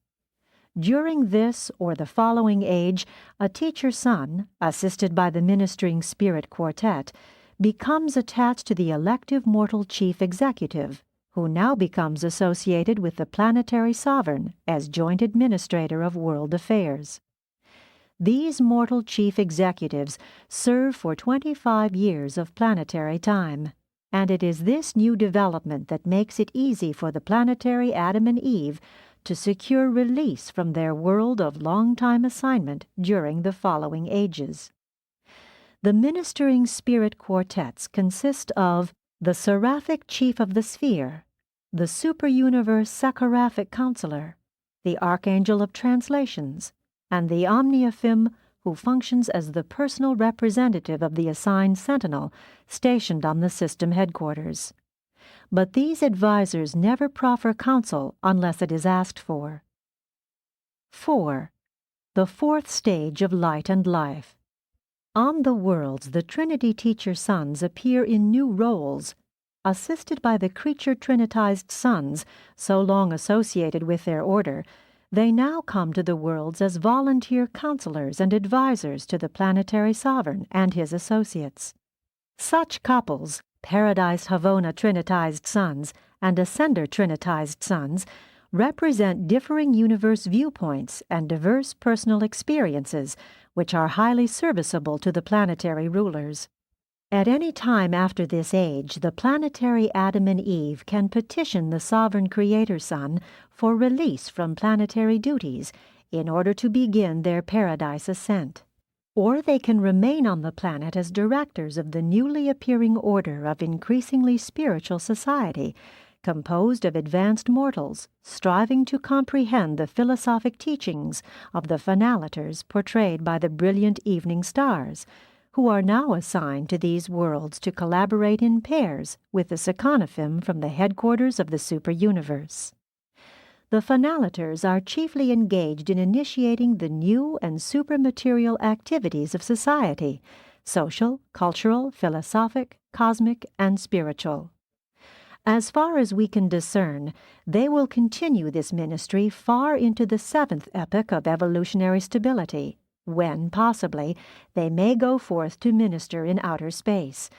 During this or the following age, a teacher son, assisted by the ministering spirit quartet, becomes attached to the elective mortal chief executive, who now becomes associated with the planetary sovereign as joint administrator of world affairs. These mortal chief executives serve for 25 years of planetary time, and it is this new development that makes it easy for the planetary Adam and Eve to secure release from their world of long-time assignment during the following ages. The ministering spirit quartets consist of the seraphic chief of the sphere, the super-universe Sakharaphic counselor, the archangel of translations, and the omniaphim who functions as the personal representative of the assigned sentinel stationed on the system headquarters. But these advisors never proffer counsel unless it is asked for. 4. The fourth stage of light and life. On the worlds, the Trinity teacher sons appear in new roles. Assisted by the creature trinitized sons, so long associated with their order, they now come to the worlds as volunteer counselors and advisors to the planetary sovereign and his associates. Such couples, Paradise Havona trinitized sons and Ascender trinitized sons, represent differing universe viewpoints and diverse personal experiences, which are highly serviceable to the planetary rulers. At any time after this age, the planetary Adam and Eve can petition the sovereign Creator Son for release from planetary duties in order to begin their paradise ascent. Or they can remain on the planet as directors of the newly appearing order of increasingly spiritual society, composed of advanced mortals striving to comprehend the philosophic teachings of the finalators portrayed by the brilliant evening stars, who are now assigned to these worlds to collaborate in pairs with the Seconophim from the headquarters of the super-universe. The finalators are chiefly engaged in initiating the new and supermaterial activities of society, social, cultural, philosophic, cosmic, and spiritual. As far as we can discern, they will continue this ministry far into the seventh epoch of evolutionary stability, when, possibly, they may go forth to minister in outer space,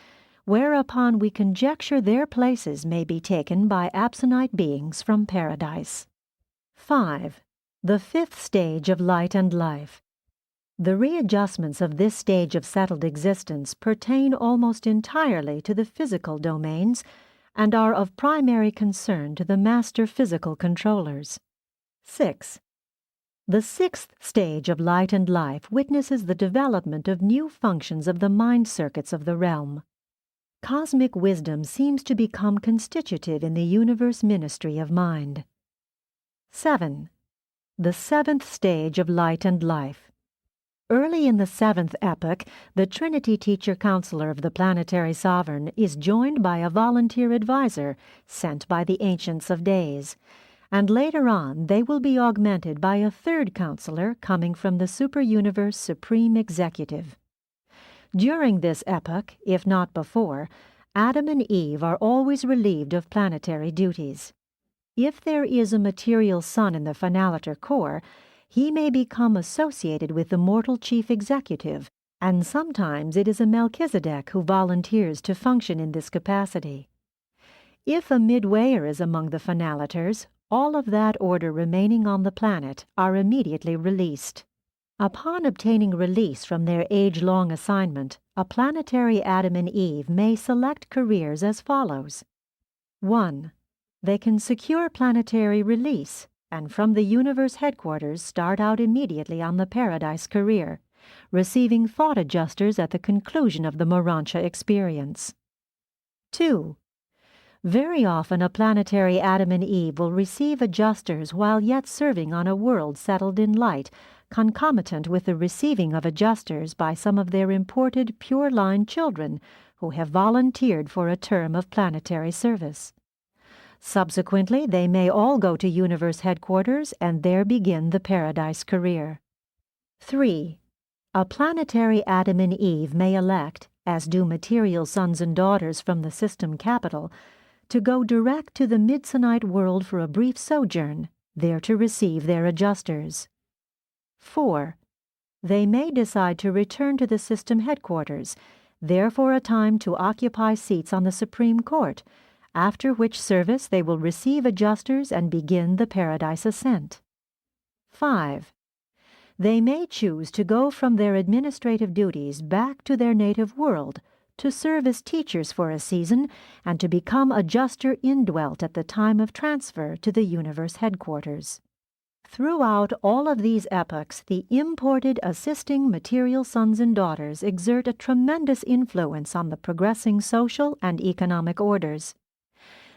whereupon we conjecture their places may be taken by absonite beings from paradise. 5. The fifth stage of light and life. The readjustments of this stage of settled existence pertain almost entirely to the physical domains and are of primary concern to the master physical controllers. 6. The sixth stage of light and life witnesses the development of new functions of the mind circuits of the realm. Cosmic wisdom seems to become constitutive in the universe ministry of mind. 7. The seventh stage of light and life. Early in the seventh epoch, the Trinity teacher counselor of the planetary sovereign is joined by a volunteer advisor sent by the Ancients of Days, and later on they will be augmented by a third counselor coming from the super-universe supreme executive. During this epoch, if not before, Adam and Eve are always relieved of planetary duties. If there is a material son in the finalator corps, he may become associated with the mortal chief executive, and sometimes it is a Melchizedek who volunteers to function in this capacity. If a midwayer is among the finalators, all of that order remaining on the planet are immediately released. Upon obtaining release from their age-long assignment, a planetary Adam and Eve may select careers as follows. 1. They can secure planetary release, and from the universe headquarters start out immediately on the Paradise career, receiving thought adjusters at the conclusion of the Urantia experience. 2. Very often a planetary Adam and Eve will receive adjusters while yet serving on a world settled in light, concomitant with the receiving of adjusters by some of their imported pure-line children who have volunteered for a term of planetary service. Subsequently, they may all go to universe headquarters and there begin the Paradise career. 3. A planetary Adam and Eve may elect, as do material sons and daughters from the system capital, to go direct to the Midsonite world for a brief sojourn, there to receive their adjusters. 4. They may decide to return to the system headquarters, there for a time to occupy seats on the Supreme Court, after which service they will receive adjusters and begin the Paradise ascent. 5. They may choose to go from their administrative duties back to their native world, to serve as teachers for a season, and to become adjuster indwelt at the time of transfer to the universe headquarters. Throughout all of these epochs, the imported assisting material sons and daughters exert a tremendous influence on the progressing social and economic orders.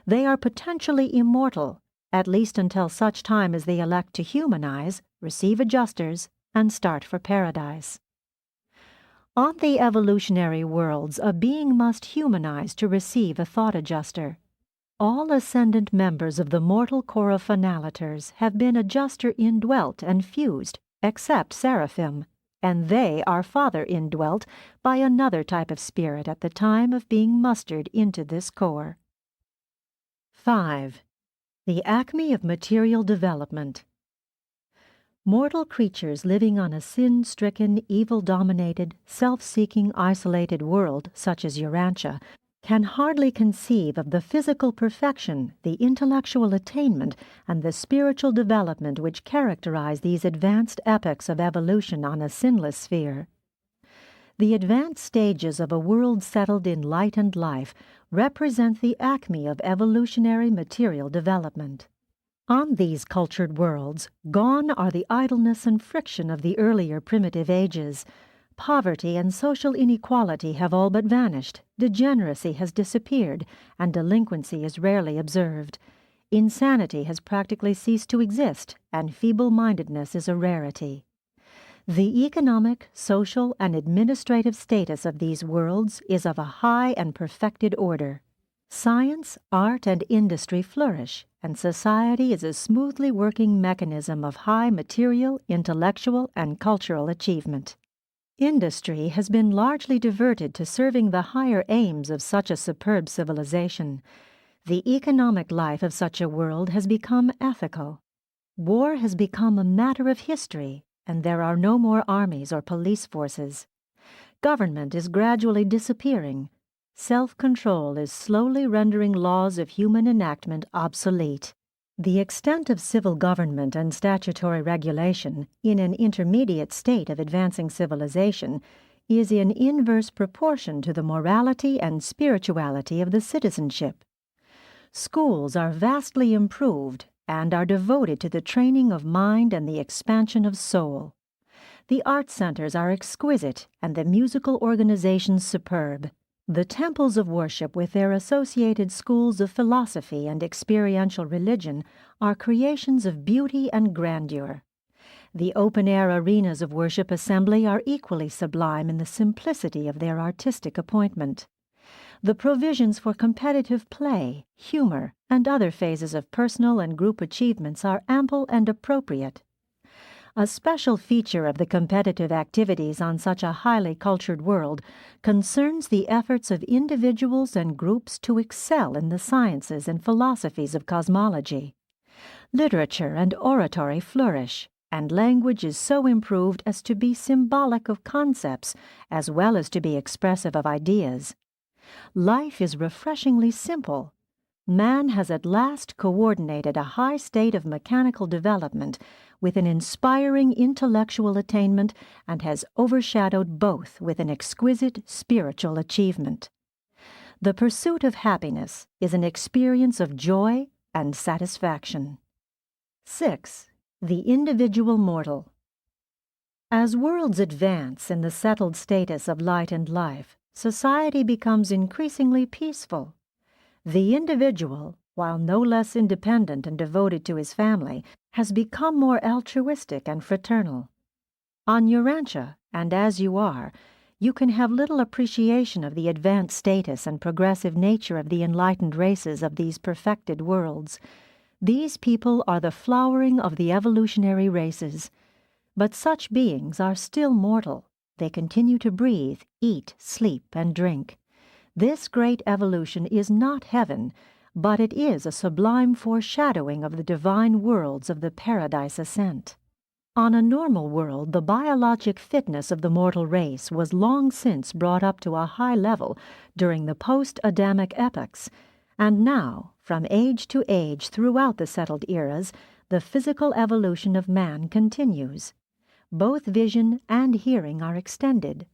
They are potentially immortal, at least until such time as they elect to humanize, receive adjusters, and start for Paradise. On the evolutionary worlds, a being must humanize to receive a thought adjuster. All ascendant members of the mortal Chorophonalators have been adjuster indwelt and fused, except Seraphim, and they are father indwelt by another type of spirit at the time of being mustered into this core. 5. The acme of material development. Mortal creatures living on a sin-stricken, evil-dominated, self-seeking, isolated world, such as Urantia, can hardly conceive of the physical perfection, the intellectual attainment, and the spiritual development which characterize these advanced epochs of evolution on a sinless sphere. The advanced stages of a world settled in light and life represent the acme of evolutionary material development. On these cultured worlds, gone are the idleness and friction of the earlier primitive ages. Poverty and social inequality have all but vanished, degeneracy has disappeared, and delinquency is rarely observed. Insanity has practically ceased to exist, and feeble-mindedness is a rarity. The economic, social, and administrative status of these worlds is of a high and perfected order. Science, art, and industry flourish, and society is a smoothly working mechanism of high material, intellectual, and cultural achievement. Industry has been largely diverted to serving the higher aims of such a superb civilization. The economic life of such a world has become ethical. War has become a matter of history, and there are no more armies or police forces. Government is gradually disappearing. Self-control is slowly rendering laws of human enactment obsolete. The extent of civil government and statutory regulation in an intermediate state of advancing civilization is in inverse proportion to the morality and spirituality of the citizenship. Schools are vastly improved and are devoted to the training of mind and the expansion of soul. The art centers are exquisite and the musical organizations superb. The temples of worship with their associated schools of philosophy and experiential religion are creations of beauty and grandeur. The open-air arenas of worship assembly are equally sublime in the simplicity of their artistic appointment. The provisions for competitive play, humor, and other phases of personal and group achievements are ample and appropriate. A special feature of the competitive activities on such a highly cultured world concerns the efforts of individuals and groups to excel in the sciences and philosophies of cosmology. Literature and oratory flourish, and language is so improved as to be symbolic of concepts as well as to be expressive of ideas. Life is refreshingly simple. man has at last coordinated a high state of mechanical development with an inspiring intellectual attainment and has overshadowed both with an exquisite spiritual achievement. The pursuit of happiness is an experience of joy and satisfaction. 6. The individual mortal. As worlds advance in the settled status of light and life, society becomes increasingly peaceful. The individual, while no less independent and devoted to his family, has become more altruistic and fraternal. On Urantia, and as you are, you can have little appreciation of the advanced status and progressive nature of the enlightened races of these perfected worlds. These people are the flowering of the evolutionary races. But such beings are still mortal. They continue to breathe, eat, sleep, and drink. This great evolution is not heaven, but it is a sublime foreshadowing of the divine worlds of the paradise ascent. On a normal world, the biologic fitness of the mortal race was long since brought up to a high level during the post-Adamic epochs, and now, from age to age throughout the settled eras, the physical evolution of man continues. Both vision and hearing are extended.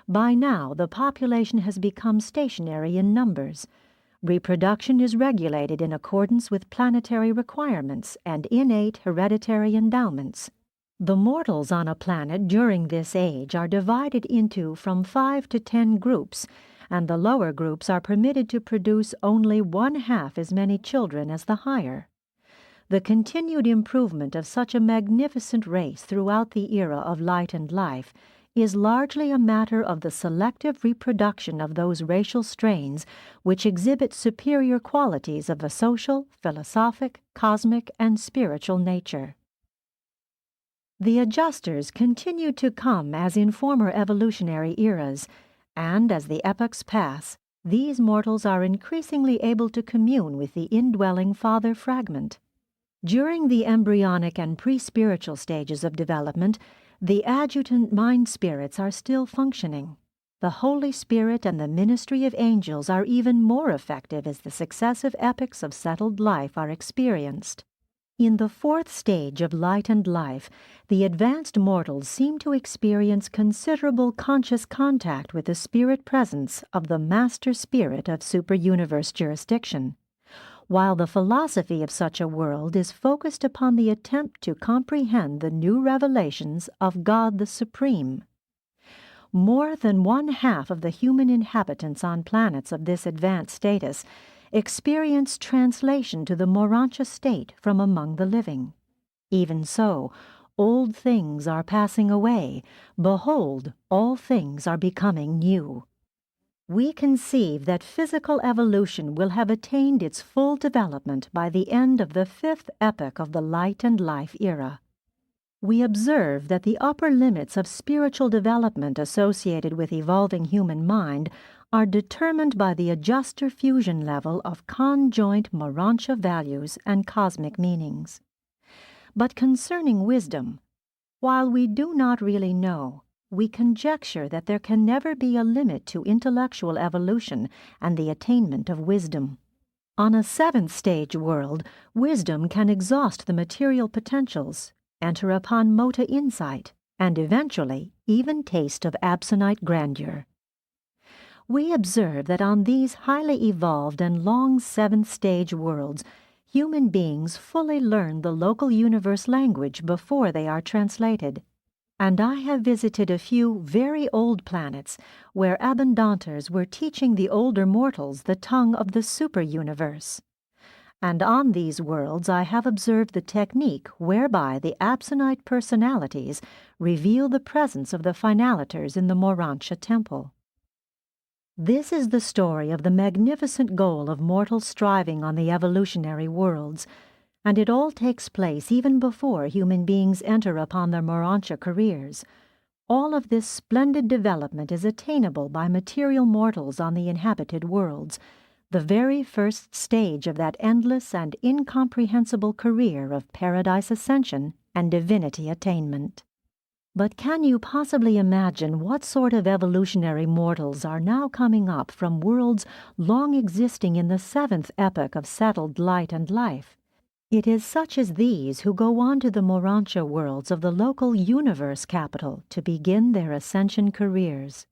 By now, the population has become stationary in numbers. Reproduction is regulated in accordance with planetary requirements and innate hereditary endowments. The mortals on a planet during this age are divided into from 5 to 10 groups, and the lower groups are permitted to produce only 1/2 as many children as the higher. The continued improvement of such a magnificent race throughout the era of light and life is largely a matter of the selective reproduction of those racial strains which exhibit superior qualities of a social, philosophic, cosmic, and spiritual nature. The adjusters continue to come as in former evolutionary eras, and as the epochs pass, these mortals are increasingly able to commune with the indwelling father fragment. During the embryonic and pre-spiritual stages of development, the adjutant mind spirits are still functioning. The Holy Spirit and the ministry of angels are even more effective as the successive epochs of settled life are experienced. In the 4th stage of light and life, the advanced mortals seem to experience considerable conscious contact with the spirit presence of the Master Spirit of super-universe jurisdiction, while the philosophy of such a world is focused upon the attempt to comprehend the new revelations of God the Supreme. More than 1/2 of the human inhabitants on planets of this advanced status experience translation to the Urantia state from among the living. Even so, old things are passing away. Behold, all things are becoming new. We conceive that physical evolution will have attained its full development by the end of the 5th epoch of the light and life era. We observe that the upper limits of spiritual development associated with evolving human mind are determined by the adjuster fusion level of conjoint Urantia values and cosmic meanings. But concerning wisdom, while we do not really know, we conjecture that there can never be a limit to intellectual evolution and the attainment of wisdom. On a 7th stage world, wisdom can exhaust the material potentials, enter upon mota insight, and eventually even taste of absonite grandeur. We observe that on these highly evolved and long 7th stage worlds, human beings fully learn the local universe language before they are translated. And I have visited a few very old planets where abundanters were teaching the older mortals the tongue of the super-universe. And on these worlds I have observed the technique whereby the absonite personalities reveal the presence of the finaliters in the Urantia temple. This is the story of the magnificent goal of mortal striving on the evolutionary worlds, and it all takes place even before human beings enter upon their Urantia careers. All of this splendid development is attainable by material mortals on the inhabited worlds, the very first stage of that endless and incomprehensible career of paradise ascension and divinity attainment. But can you possibly imagine what sort of evolutionary mortals are now coming up from worlds long existing in the seventh epoch of settled light and life? It is such as these who go on to the Urantia worlds of the local universe capital to begin their ascension careers.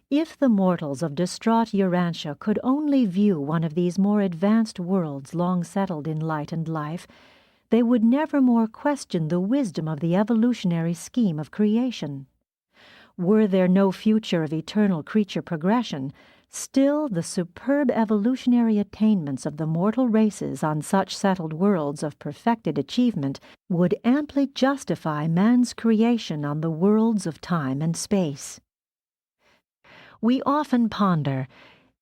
If the mortals of distraught Urantia could only view one of these more advanced worlds long settled in light and life, they would never more question the wisdom of the evolutionary scheme of creation. Were there no future of eternal creature progression, still the superb evolutionary attainments of the mortal races on such settled worlds of perfected achievement would amply justify man's creation on the worlds of time and space. We often ponder,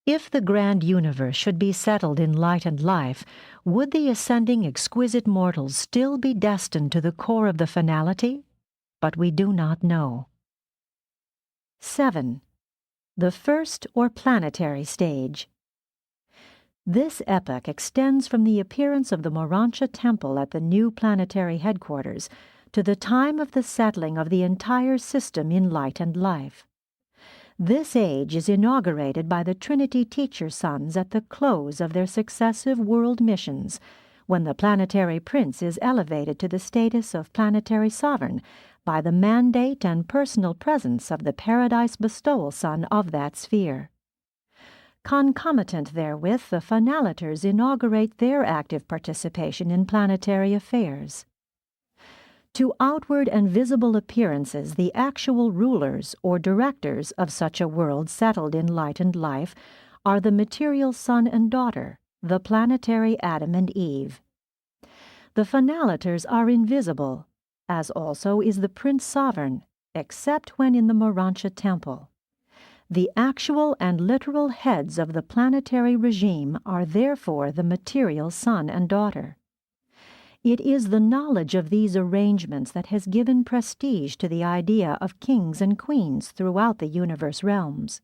if the grand universe should be settled in light and life, would the ascending exquisite mortals still be destined to the core of the finality? But we do not know. 7. The first or planetary stage. This epoch extends from the appearance of the Urantia temple at the new planetary headquarters to the time of the settling of the entire system in light and life. This age is inaugurated by the Trinity teacher sons at the close of their successive world missions, when the planetary prince is elevated to the status of planetary sovereign by the mandate and personal presence of the paradise bestowal son of that sphere. Concomitant therewith, the finaliters inaugurate their active participation in planetary affairs. To outward and visible appearances, the actual rulers or directors of such a world settled in light and life are the material son and daughter, the planetary Adam and Eve. The finaliters are invisible, as also is the Prince Sovereign, except when in the Urantia temple. The actual and literal heads of the planetary regime are therefore the material son and daughter. It is the knowledge of these arrangements that has given prestige to the idea of kings and queens throughout the universe realms.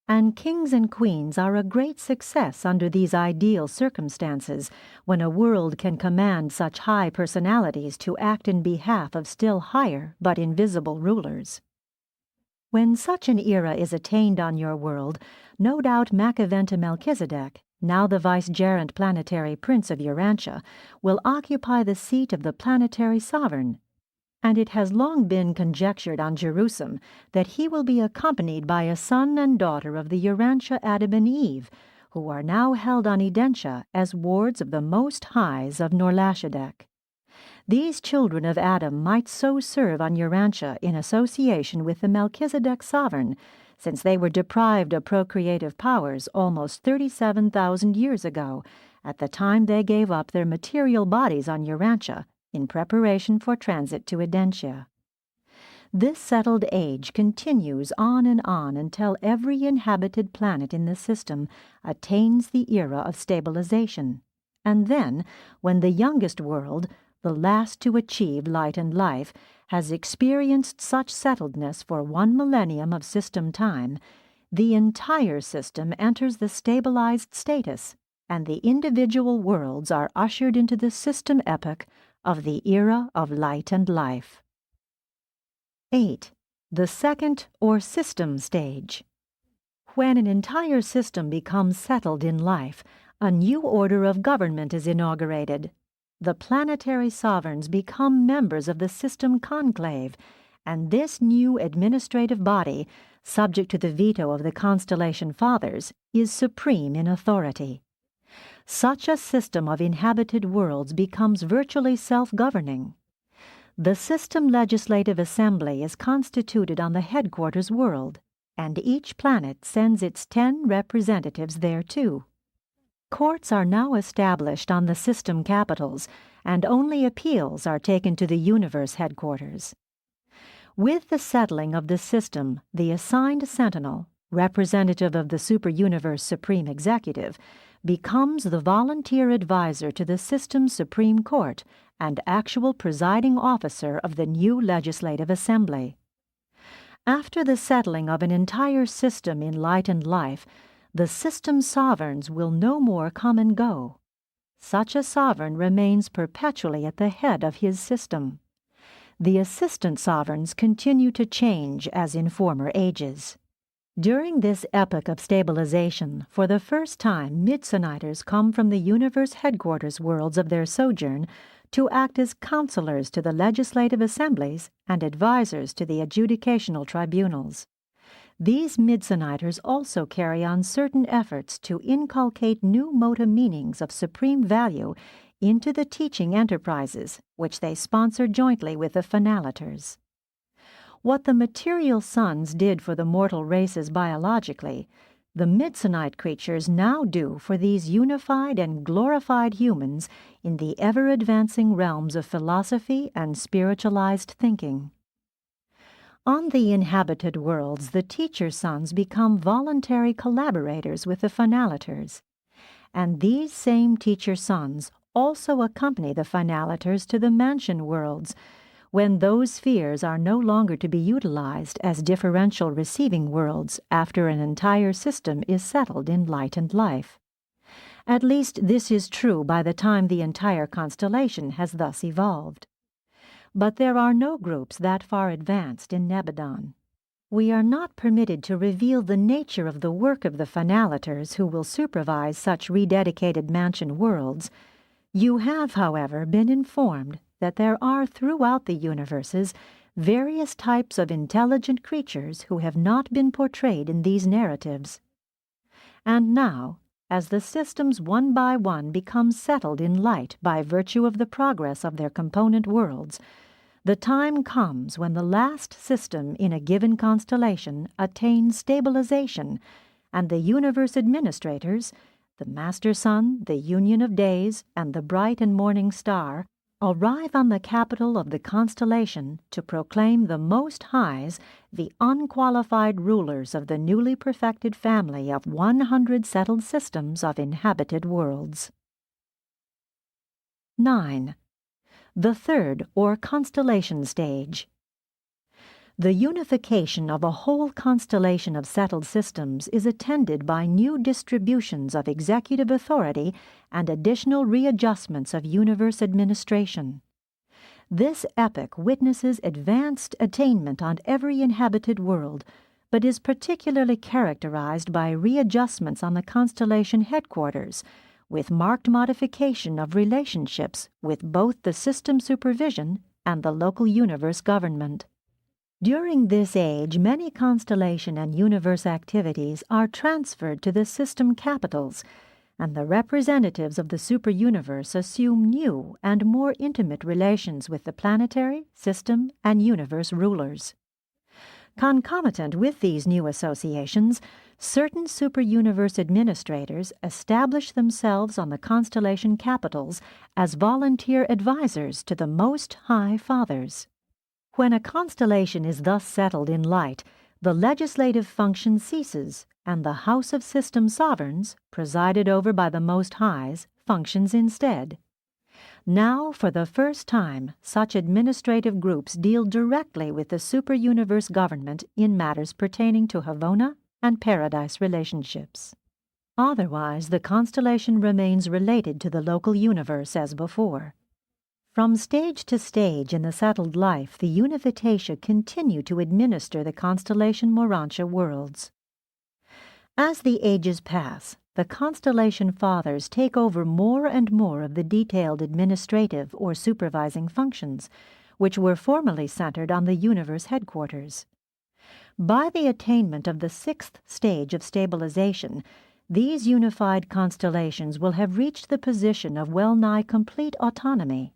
And kings and queens are a great success under these ideal circumstances, when a world can command such high personalities to act in behalf of still higher but invisible rulers. When such an era is attained on your world, no doubt Macaventa Melchizedek, now the vicegerent planetary prince of Urantia, will occupy the seat of the planetary sovereign, and it has long been conjectured on Jerusalem that he will be accompanied by a son and daughter of the Urantia Adam and Eve, who are now held on Edentia as wards of the Most Highs of Norlashadek. These children of Adam might so serve on Urantia in association with the Melchizedek sovereign, since they were deprived of procreative powers almost 37,000 years ago, at the time they gave up their material bodies on Urantia in preparation for transit to Edentia. This settled age continues on and on until every inhabited planet in the system attains the era of stabilization, and then, when the youngest world, the last to achieve light and life, has experienced such settledness for 1 millennium of system time, the entire system enters the stabilized status, and the individual worlds are ushered into the system epoch of the era of light and life. 8. The second or system stage. When an entire system becomes settled in life, a new order of government is inaugurated. The planetary sovereigns become members of the system conclave, and this new administrative body, subject to the veto of the constellation fathers, is supreme in authority. Such a system of inhabited worlds becomes virtually self-governing. The system legislative assembly is constituted on the headquarters world, and each planet sends its 10 representatives thereto. Courts are now established on the system capitals, and only appeals are taken to the universe headquarters. With the settling of the system, the assigned sentinel, representative of the super-universe supreme executive, becomes the volunteer advisor to the system's Supreme Court and actual presiding officer of the new legislative assembly. After the settling of an entire system in light and life, the system's sovereigns will no more come and go. Such a sovereign remains perpetually at the head of his system. the assistant sovereigns continue to change as in former ages. During this epoch of stabilization, for the first time, Midsoniters come from the universe headquarters worlds of their sojourn to act as counselors to the legislative assemblies and advisors to the adjudicational tribunals. These Midsoniters also carry on certain efforts to inculcate new mota meanings of supreme value into the teaching enterprises which they sponsor jointly with the Finaliters. What the material sons did for the mortal races biologically, the Midsonite creatures now do for these unified and glorified humans in the ever-advancing realms of philosophy and spiritualized thinking. On the inhabited worlds, the teacher sons become voluntary collaborators with the Finaliters, and these same teacher sons also accompany the Finaliters to the mansion worlds, when those spheres are no longer to be utilized as differential receiving worlds after an entire system is settled in light and life. At least this is true by the time the entire constellation has thus evolved. But there are no groups that far advanced in Nebadon. We are not permitted to reveal the nature of the work of the Finaliters who will supervise such rededicated mansion worlds. You have, however, been informed that there are throughout the universes various types of intelligent creatures who have not been portrayed in these narratives. And now, as the systems one by one become settled in light by virtue of the progress of their component worlds, the time comes when the last system in a given constellation attains stabilization, and the universe administrators, the Master Sun, the Union of Days, and the Bright and Morning Star, arrive on the capital of the constellation to proclaim the Most Highs the unqualified rulers of the newly perfected family of 100 settled systems of inhabited worlds. 9. The third, or constellation stage. The unification of a whole constellation of settled systems is attended by new distributions of executive authority and additional readjustments of universe administration. This epoch witnesses advanced attainment on every inhabited world, but is particularly characterized by readjustments on the constellation headquarters, with marked modification of relationships with both the system supervision and the local universe government. During this age, many constellation and universe activities are transferred to the system capitals, and the representatives of the superuniverse assume new and more intimate relations with the planetary, system, and universe rulers. Concomitant with these new associations, certain superuniverse administrators establish themselves on the constellation capitals as volunteer advisors to the Most High Fathers. When a constellation is thus settled in light, the legislative function ceases, and the House of System Sovereigns, presided over by the Most Highs, functions instead. Now, for the first time, such administrative groups deal directly with the superuniverse government in matters pertaining to Havona and Paradise relationships. Otherwise, the constellation remains related to the local universe as before. From stage to stage in the settled life, the Univitatia continue to administer the constellation Urantia worlds. As the ages pass, the constellation fathers take over more and more of the detailed administrative or supervising functions, which were formerly centered on the universe headquarters. By the attainment of the 6th stage of stabilization, these unified constellations will have reached the position of well-nigh complete autonomy.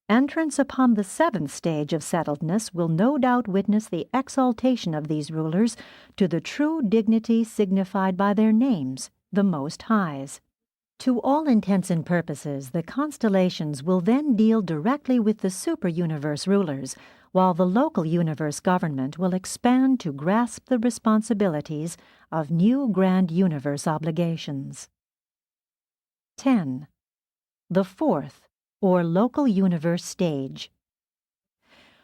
Entrance upon the 7th stage of settledness will no doubt witness the exaltation of these rulers to the true dignity signified by their names, the Most Highs. To all intents and purposes, the constellations will then deal directly with the superuniverse rulers, while the local universe government will expand to grasp the responsibilities of new grand universe obligations. 10. The fourth, or local universe stage.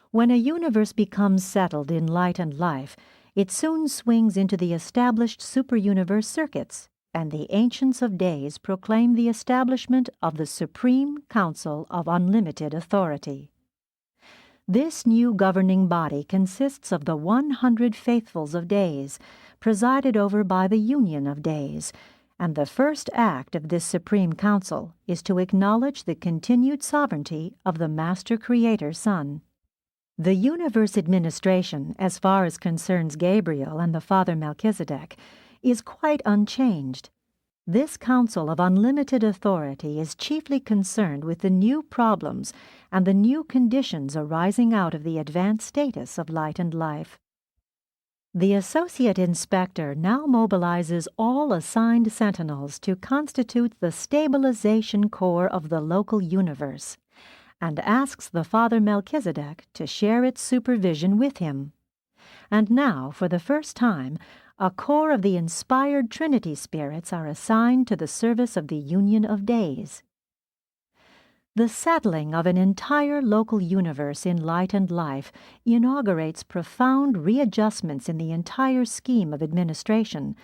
When a universe becomes settled in light and life, it soon swings into the established superuniverse circuits, and the Ancients of Days proclaim the establishment of the Supreme Council of Unlimited Authority. This new governing body consists of the 100 faithfuls of days, presided over by the Union of Days, and the first act of this Supreme Council is to acknowledge the continued sovereignty of the Master Creator Son. The universe administration, as far as concerns Gabriel and the Father Melchizedek, is quite unchanged. This council of unlimited authority is chiefly concerned with the new problems and the new conditions arising out of the advanced status of light and life. The Associate Inspector now mobilizes all assigned sentinels to constitute the stabilization corps of the local universe, and asks the Father Melchizedek to share its supervision with him. And now, for the first time, a corps of the inspired Trinity spirits are assigned to the service of the Union of Days. The settling of an entire local universe in light and life inaugurates profound readjustments in the entire scheme of administration,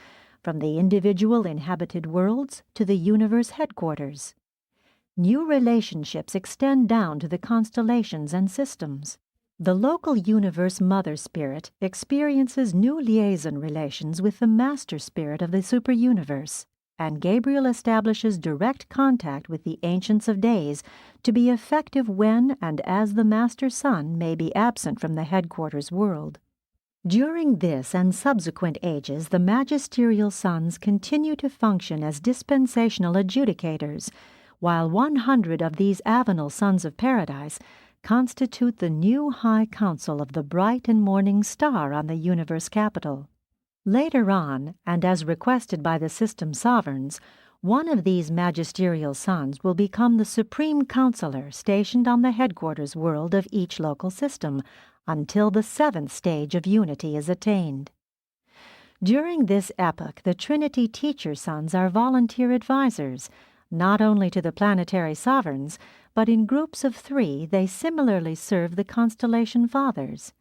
from the individual inhabited worlds to the universe headquarters. New relationships extend down to the constellations and systems. The local universe Mother Spirit experiences new liaison relations with the Master Spirit of the superuniverse, and Gabriel establishes direct contact with the Ancients of Days to be effective when and as the Master Son may be absent from the headquarters world. During this and subsequent ages, the magisterial sons continue to function as dispensational adjudicators, while 100 of these avenal sons of paradise constitute the new high council of the bright and morning star on the universe capital. Later on, and as requested by the system sovereigns, one of these magisterial sons will become the supreme counselor stationed on the headquarters world of each local system until the 7th stage of unity is attained. During this epoch, the Trinity teacher sons are volunteer advisors, not only to the planetary sovereigns, but in groups of 3 they similarly serve the constellation fathers.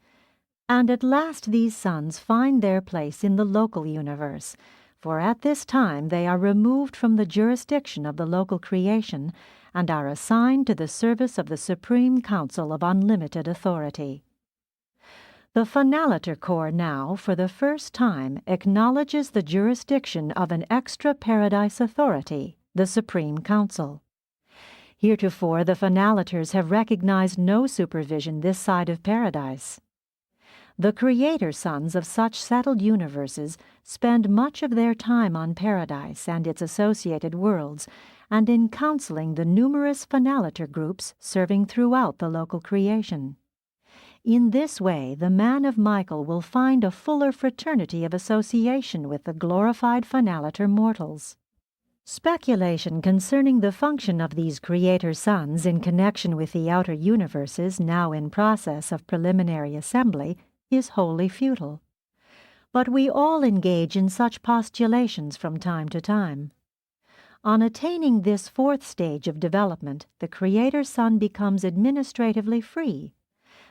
And at last these sons find their place in the local universe, for at this time they are removed from the jurisdiction of the local creation and are assigned to the service of the Supreme Council of Unlimited Authority. The Finaliter Corps now, for the first time, acknowledges the jurisdiction of an extra paradise authority, the Supreme Council. Heretofore, the Finaliters have recognized no supervision this side of paradise. The Creator sons of such settled universes spend much of their time on paradise and its associated worlds, and in counseling the numerous Finaliter groups serving throughout the local creation. In this way, the man of Michael will find a fuller fraternity of association with the glorified Finaliter mortals. Speculation concerning the function of these Creator sons in connection with the outer universes now in process of preliminary assembly is wholly futile. But we all engage in such postulations from time to time. On attaining this 4th stage of development, the Creator Son becomes administratively free.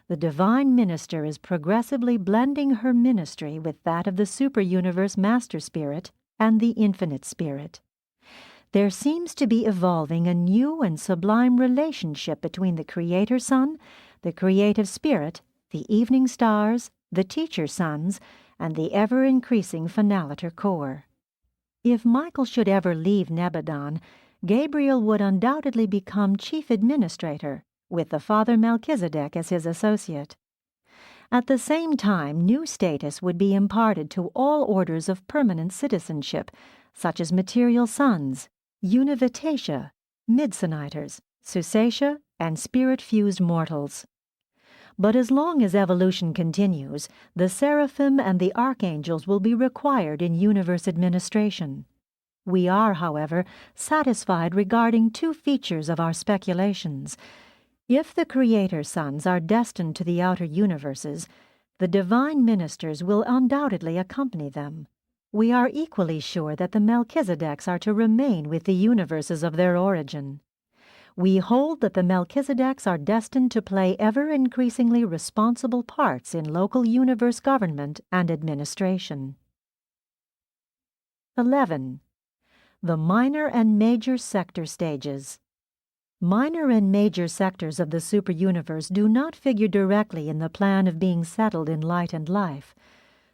The Divine Minister is progressively blending her ministry with that of the Super-Universe Master Spirit and the Infinite Spirit. There seems to be evolving a new and sublime relationship between the Creator Son, the Creative Spirit, the Evening Stars, the Teacher Sons, and the ever-increasing Finaliter Corps. If Michael should ever leave Nebadon, Gabriel would undoubtedly become Chief Administrator, with the Father Melchizedek as his associate. At the same time, new status would be imparted to all orders of permanent citizenship, such as Material Sons, Univitatia, Midsoniters, Susatia, and Spirit-fused mortals. But as long as evolution continues, the Seraphim and the Archangels will be required in universe administration. We are, however, satisfied regarding 2 features of our speculations. If the Creator Sons are destined to the outer universes, the Divine Ministers will undoubtedly accompany them. We are equally sure that the Melchizedeks are to remain with the universes of their origin. We hold that the Melchizedeks are destined to play ever-increasingly responsible parts in local universe government and administration. 11. The minor and major sector stages. Minor and major sectors of the superuniverse do not figure directly in the plan of being settled in light and life.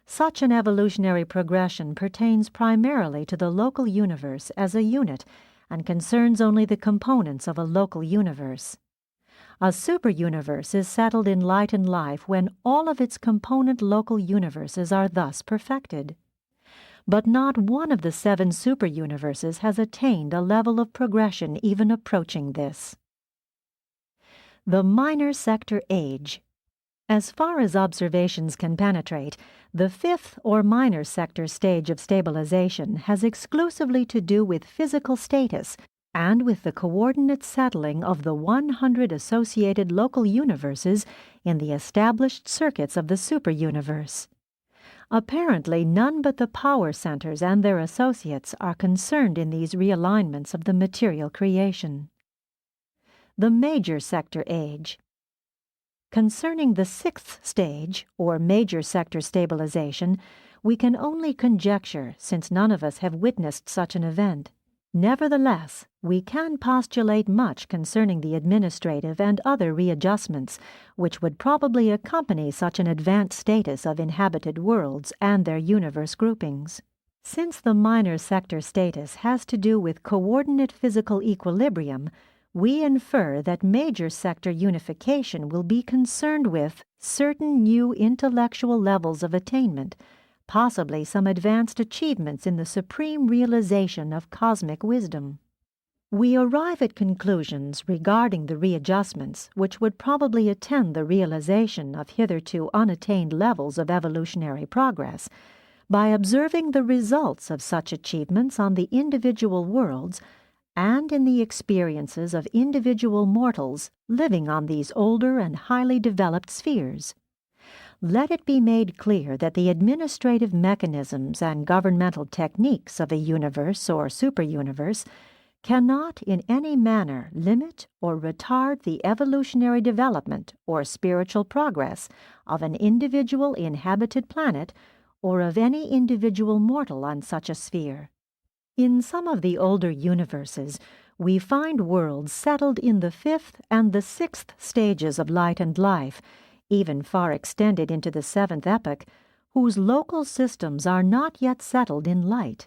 Such an evolutionary progression pertains primarily to the local universe as a unit and concerns only the components of a local universe. A superuniverse is settled in light and life when all of its component local universes are thus perfected. But not one of the 7 superuniverses has attained a level of progression even approaching this. The minor sector age. As far as observations can penetrate, the 5th or minor sector stage of stabilization has exclusively to do with physical status and with the coordinate settling of the 100 associated local universes in the established circuits of the superuniverse. Apparently, none but the power centers and their associates are concerned in these realignments of the material creation. The major sector age. Concerning the 6th stage, or major sector stabilization, we can only conjecture, since none of us have witnessed such an event. Nevertheless, we can postulate much concerning the administrative and other readjustments which would probably accompany such an advanced status of inhabited worlds and their universe groupings. Since the minor sector status has to do with coordinate physical equilibrium, we infer that major sector unification will be concerned with certain new intellectual levels of attainment, possibly some advanced achievements in the supreme realization of cosmic wisdom. We arrive at conclusions regarding the readjustments which would probably attend the realization of hitherto unattained levels of evolutionary progress by observing the results of such achievements on the individual worlds and in the experiences of individual mortals living on these older and highly developed spheres. Let it be made clear that the administrative mechanisms and governmental techniques of a universe or superuniverse cannot in any manner limit or retard the evolutionary development or spiritual progress of an individual inhabited planet or of any individual mortal on such a sphere. In some of the older universes, we find worlds settled in the 5th and the 6th stages of light and life, even far extended into the 7th epoch, whose local systems are not yet settled in light.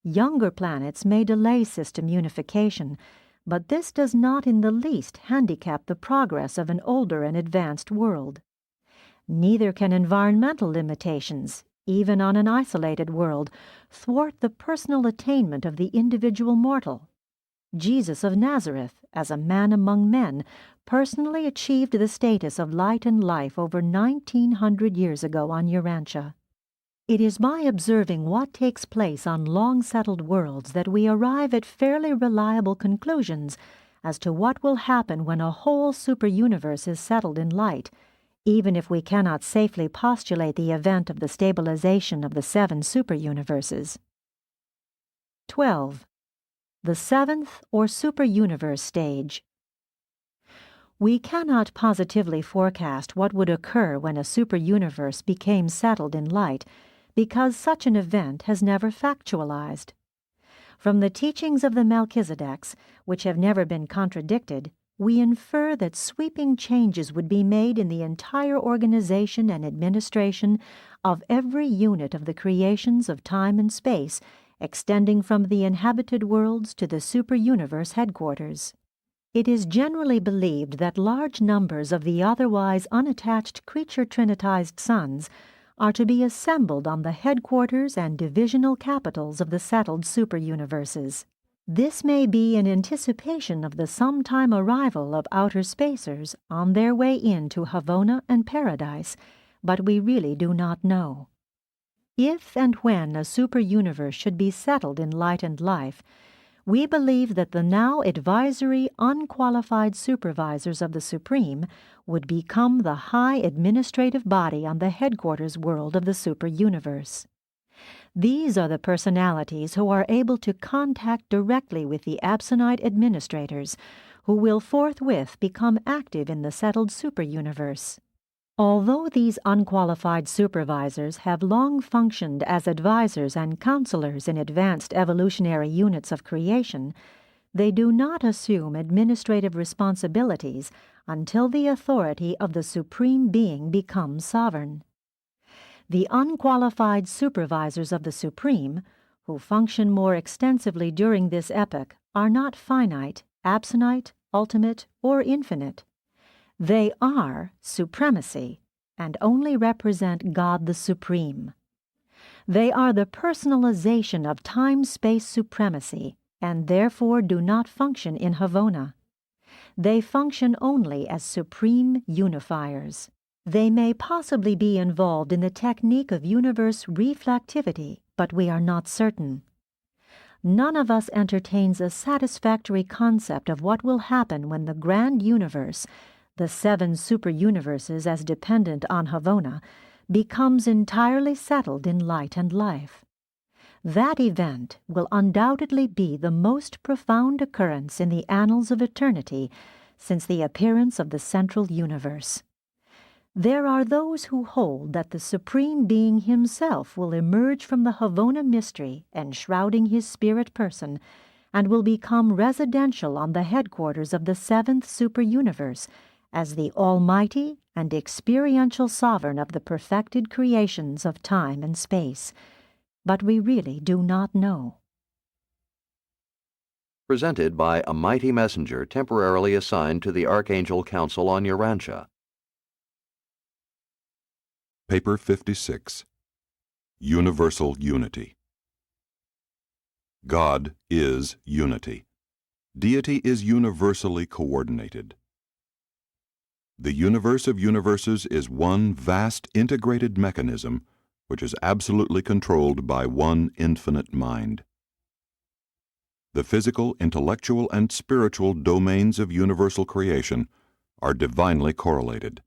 Younger planets may delay system unification, but this does not in the least handicap the progress of an older and advanced world. Neither can environmental limitations, even on an isolated world, thwart the personal attainment of the individual mortal. Jesus of Nazareth, as a man among men, personally achieved the status of light and life over 1900 years ago on Urantia. It is by observing what takes place on long-settled worlds that we arrive at fairly reliable conclusions as to what will happen when a whole superuniverse is settled in light, even if we cannot safely postulate the event of the stabilization of the 7 superuniverses. 12. The 7th or superuniverse stage. We cannot positively forecast what would occur when a superuniverse became settled in light, because such an event has never factualized. From the teachings of the Melchizedeks, which have never been contradicted, we infer that sweeping changes would be made in the entire organization and administration of every unit of the creations of time and space, extending from the inhabited worlds to the superuniverse headquarters. It is generally believed that large numbers of the otherwise unattached creature trinitized suns are to be assembled on the headquarters and divisional capitals of the settled superuniverses. This may be in anticipation of the sometime arrival of outer spacers on their way into Havona and Paradise, but we really do not know. If and when a superuniverse should be settled in light and life, we believe that the now advisory, unqualified supervisors of the Supreme would become the high administrative body on the headquarters world of the superuniverse. These are the personalities who are able to contact directly with the Absonite administrators, who will forthwith become active in the settled superuniverse. Although these unqualified supervisors have long functioned as advisors and counselors in advanced evolutionary units of creation, They do not assume administrative responsibilities until the authority of the Supreme Being becomes sovereign. The unqualified supervisors of the Supreme, who function more extensively during this epoch, are not finite, absonite, ultimate, or infinite. They are supremacy and only represent God the Supreme. They are the personalization of time-space supremacy and therefore do not function in Havona. They function only as supreme unifiers. They may possibly be involved in the technique of universe reflectivity, but we are not certain. None of us entertains a satisfactory concept of what will happen when the grand universe, the 7 super-universes as dependent on Havona, becomes entirely settled in light and life. That event will undoubtedly be the most profound occurrence in the annals of eternity since the appearance of the central universe. There are those who hold that the Supreme Being himself will emerge from the Havona mystery enshrouding his spirit person and will become residential on the headquarters of the 7th super-universe as the almighty and experiential sovereign of the perfected creations of time and space. But we really do not know. Presented by a mighty messenger temporarily assigned to the Archangel Council on Urantia. Paper 56. Universal Unity. God is unity. Deity is universally coordinated. The universe of universes is one vast integrated mechanism which is absolutely controlled by one infinite mind. The physical, intellectual, and spiritual domains of universal creation are divinely correlated.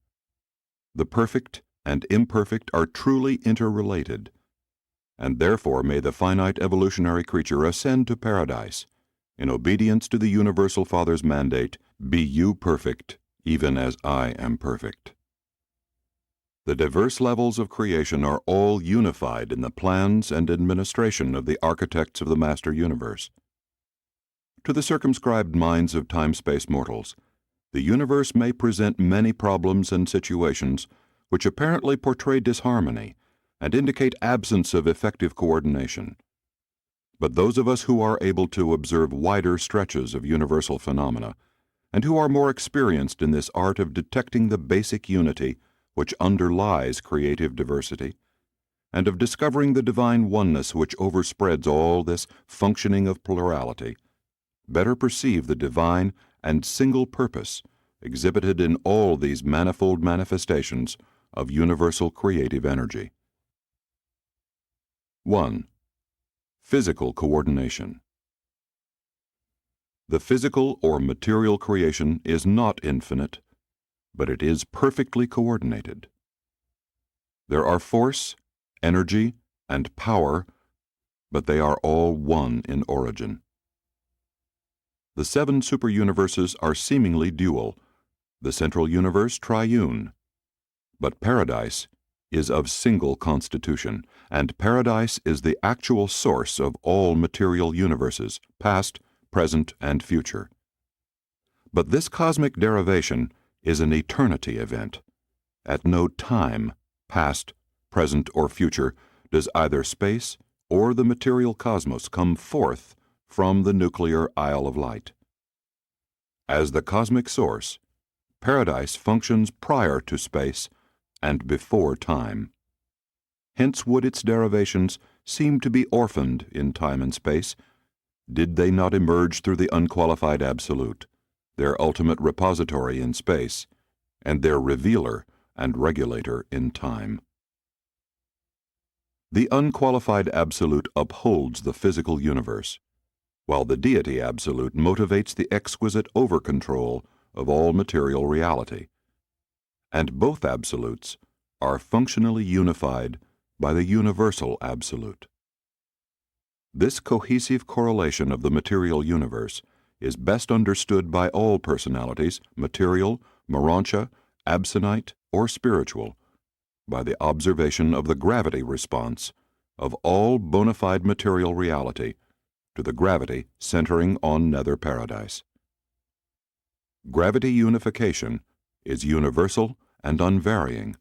The perfect and imperfect are truly interrelated, and therefore may the finite evolutionary creature ascend to paradise, in obedience to the Universal Father's mandate, "Be you perfect, even as I am perfect." The diverse levels of creation are all unified in the plans and administration of the architects of the Master Universe. To the circumscribed minds of time-space mortals, the universe may present many problems and situations which apparently portray disharmony and indicate absence of effective coordination. But those of us who are able to observe wider stretches of universal phenomena, and who are more experienced in this art of detecting the basic unity which underlies creative diversity, and of discovering the divine oneness which overspreads all this functioning of plurality, better perceive the divine and single purpose exhibited in all these manifold manifestations of universal creative energy. 1. Physical coordination. The physical or material creation is not infinite, but it is perfectly coordinated. There are force, energy, and power, but they are all one in origin. The 7 super-universes are seemingly dual, the central universe triune. But paradise is of single constitution, and paradise is the actual source of all material universes, past, present, and future. But this cosmic derivation is an eternity event. At no time, past, present, or future, does either space or the material cosmos come forth from the nuclear Isle of Light. As the cosmic source, paradise functions prior to space and before time. Hence would its derivations seem to be orphaned in time and space, did they not emerge through the unqualified absolute, their ultimate repository in space, and their revealer and regulator in time. The unqualified absolute upholds the physical universe, while the deity absolute motivates the exquisite over-control of all material reality. And both absolutes are functionally unified by the universal absolute. This cohesive correlation of the material universe is best understood by all personalities, material, Urantia, absonite, or spiritual, by the observation of the gravity response of all bona fide material reality to the gravity centering on nether paradise. Gravity unification is universal and unvarying.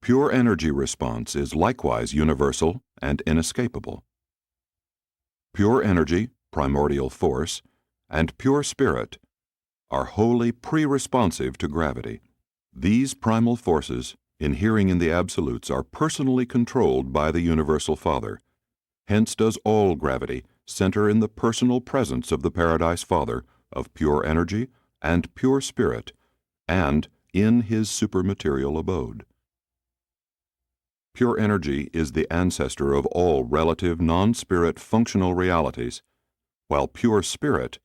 Pure energy response is likewise universal and inescapable. Pure energy, primordial force, and pure spirit are wholly pre-responsive to gravity. These primal forces, inhering in the absolutes, are personally controlled by the Universal Father. Hence does all gravity center in the personal presence of the Paradise Father of pure energy and pure spirit, and in his supermaterial abode. Pure energy is the ancestor of all relative non-spirit functional realities, while pure spirit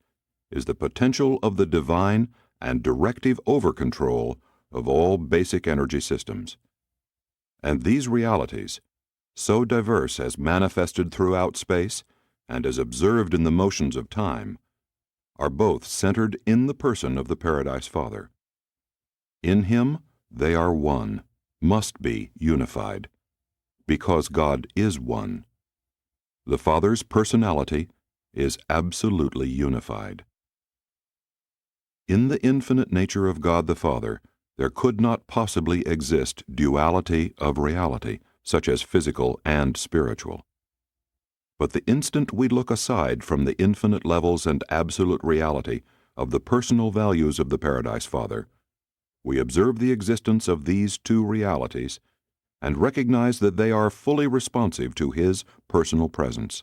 is the potential of the divine and directive over-control of all basic energy systems. And these realities, so diverse as manifested throughout space and as observed in the motions of time, are both centered in the person of the Paradise Father. In him they are one, must be unified, because God is one. The Father's personality is absolutely unified. In the infinite nature of God the Father, there could not possibly exist duality of reality, such as physical and spiritual. But the instant we look aside from the infinite levels and absolute reality of the personal values of the Paradise Father, we observe the existence of these two realities and recognize that they are fully responsive to his personal presence.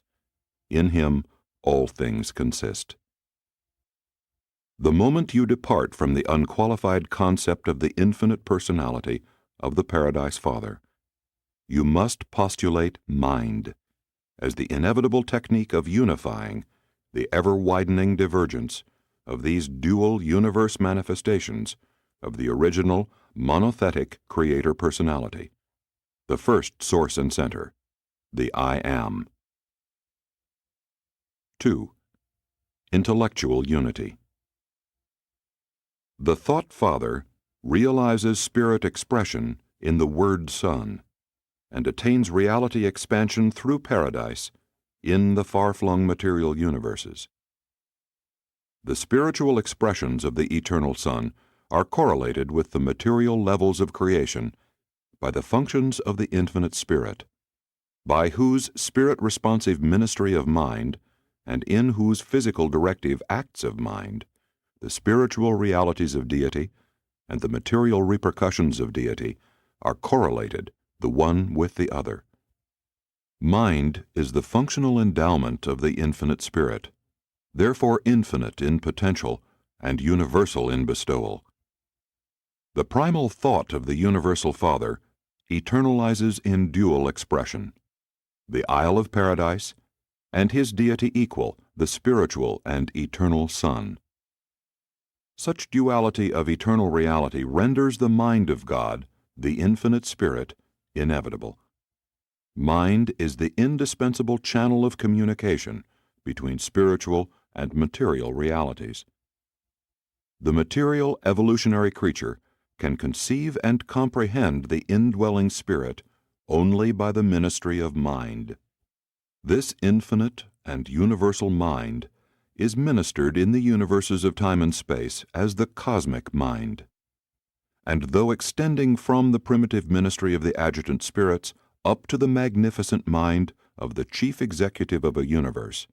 In him all things consist. The moment you depart from the unqualified concept of the infinite personality of the Paradise Father, you must postulate mind as the inevitable technique of unifying the ever-widening divergence of these dual universe manifestations of the original monothetic creator personality, the first source and center, the I Am. 2. Intellectual unity. The Thought Father realizes spirit expression in the Word Son, and attains reality expansion through paradise in the far-flung material universes. The spiritual expressions of the Eternal Son are correlated with the material levels of creation by the functions of the Infinite Spirit, by whose spirit-responsive ministry of mind and in whose physical directive acts of mind the spiritual realities of deity and the material repercussions of deity are correlated, the one with the other. Mind is the functional endowment of the Infinite Spirit, therefore infinite in potential and universal in bestowal. The primal thought of the Universal Father eternalizes in dual expression, the Isle of Paradise and his deity equal, the spiritual and eternal Son. Such duality of eternal reality renders the mind of God, the Infinite Spirit, inevitable. Mind is the indispensable channel of communication between spiritual and material realities. The material evolutionary creature can conceive and comprehend the indwelling spirit only by the ministry of mind. This infinite and universal mind is ministered in the universes of time and space as the cosmic mind. And though extending from the primitive ministry of the adjutant spirits up to the magnificent mind of the chief executive of a universe,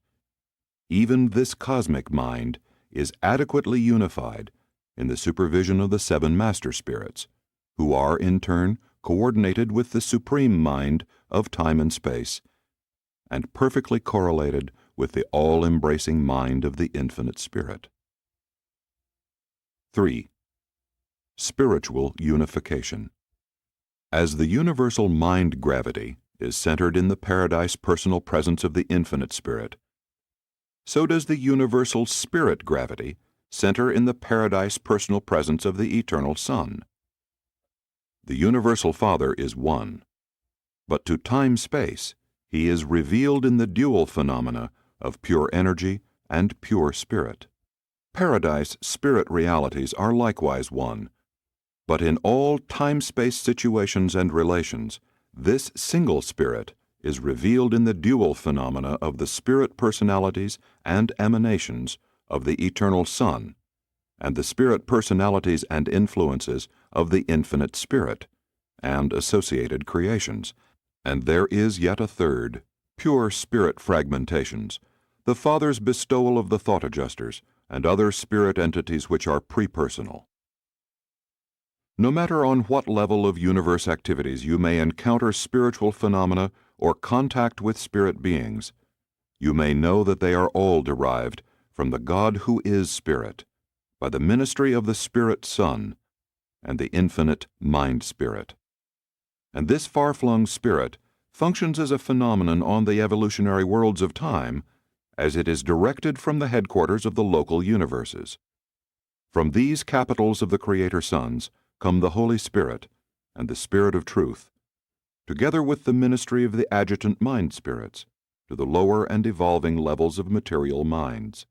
even this cosmic mind is adequately unified in the supervision of the seven master spirits, who are in turn coordinated with the supreme mind of time and space, and perfectly correlated with the all-embracing mind of the Infinite Spirit. 3. Spiritual unification. As the universal mind gravity is centered in the paradise personal presence of the Infinite Spirit, so does the universal spirit gravity center in the paradise personal presence of the Eternal Son. The Universal Father is one, but to time-space he is revealed in the dual phenomena of pure energy and pure spirit. Paradise spirit realities are likewise one, but in all time-space situations and relations, this single spirit is revealed in the dual phenomena of the spirit personalities and emanations of the Eternal Son, and the spirit personalities and influences of the Infinite Spirit, and associated creations. And there is yet a third, pure spirit fragmentations, the Father's bestowal of the thought adjusters, and other spirit entities which are prepersonal. No matter on what level of universe activities you may encounter spiritual phenomena or contact with spirit beings, you may know that they are all derived from the God who is Spirit, by the ministry of the Spirit Son and the infinite Mind Spirit. And this far-flung spirit functions as a phenomenon on the evolutionary worlds of time as it is directed from the headquarters of the local universes. From these capitals of the Creator Sons come the Holy Spirit and the Spirit of Truth, together with the ministry of the adjutant mind spirits, to the lower and evolving levels of material minds.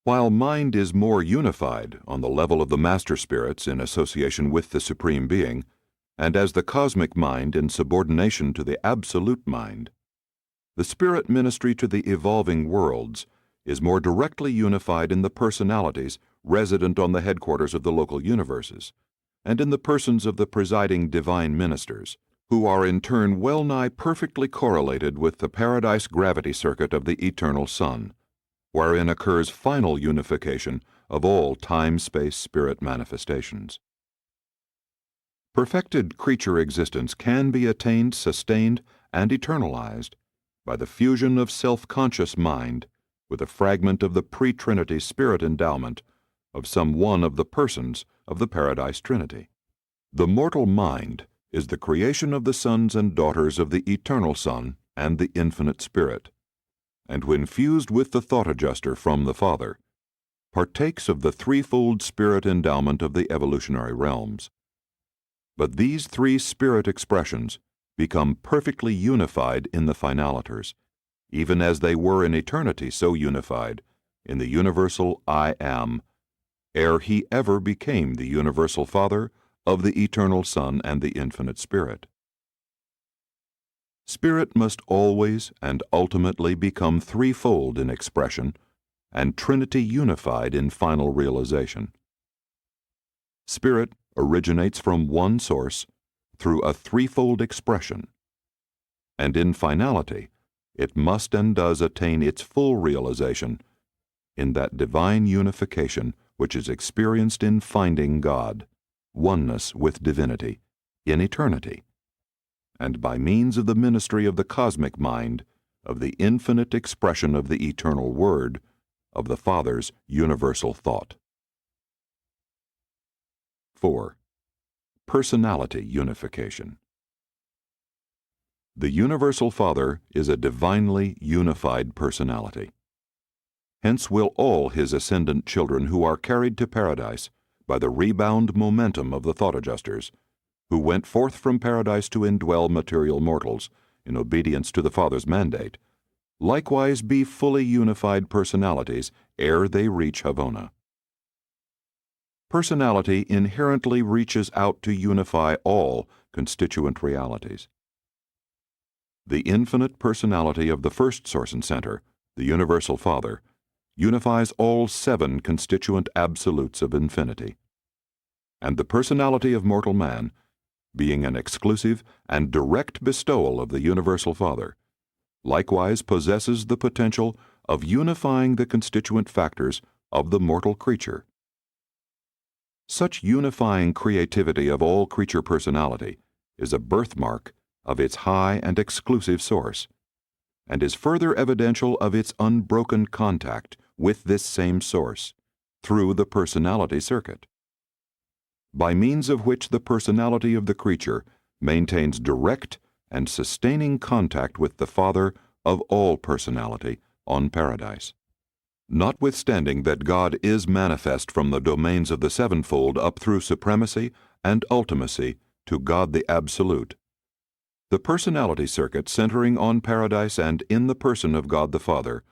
While mind is more unified on the level of the master spirits in association with the Supreme Being, and as the cosmic mind in subordination to the absolute mind, the spirit ministry to the evolving worlds is more directly unified in the personalities resident on the headquarters of the local universes, and in the persons of the presiding divine ministers, who are in turn well-nigh perfectly correlated with the paradise gravity circuit of the Eternal Son, wherein occurs final unification of all time-space spirit manifestations. Perfected creature existence can be attained, sustained, and eternalized by the fusion of self-conscious mind with a fragment of the pre-Trinity spirit endowment of some one of the persons of the Paradise Trinity. The mortal mind is the creation of the sons and daughters of the Eternal Son and the Infinite Spirit, and when fused with the thought adjuster from the Father, partakes of the threefold spirit endowment of the evolutionary realms. But these three spirit expressions become perfectly unified in the finaliters, even as they were in eternity so unified in the universal I Am, ere he ever became the universal Father of the Eternal Son and the Infinite Spirit. Spirit must always and ultimately become threefold in expression, and Trinity unified in final realization. Spirit originates from one source through a threefold expression, and in finality it must and does attain its full realization in that divine unification which is experienced in finding God, oneness with divinity, in eternity, and by means of the ministry of the cosmic mind, of the infinite expression of the eternal Word, of the Father's universal thought. 4. Personality unification. The universal Father is a divinely unified personality. Hence will all his ascendant children who are carried to paradise by the rebound momentum of the thought adjusters, who went forth from paradise to indwell material mortals in obedience to the Father's mandate, likewise be fully unified personalities ere they reach Havona. Personality inherently reaches out to unify all constituent realities. The infinite personality of the first source and center, the universal Father, unifies all 7 constituent absolutes of infinity. And the personality of mortal man, being an exclusive and direct bestowal of the universal Father, likewise possesses the potential of unifying the constituent factors of the mortal creature. Such unifying creativity of all creature personality is a birthmark of its high and exclusive source, and is further evidential of its unbroken contact with this same source through the personality circuit, by means of which the personality of the creature maintains direct and sustaining contact with the Father of all personality on paradise. Notwithstanding that God is manifest from the domains of the sevenfold up through supremacy and ultimacy to God the Absolute, the personality circuit centering on paradise and in the person of God the Father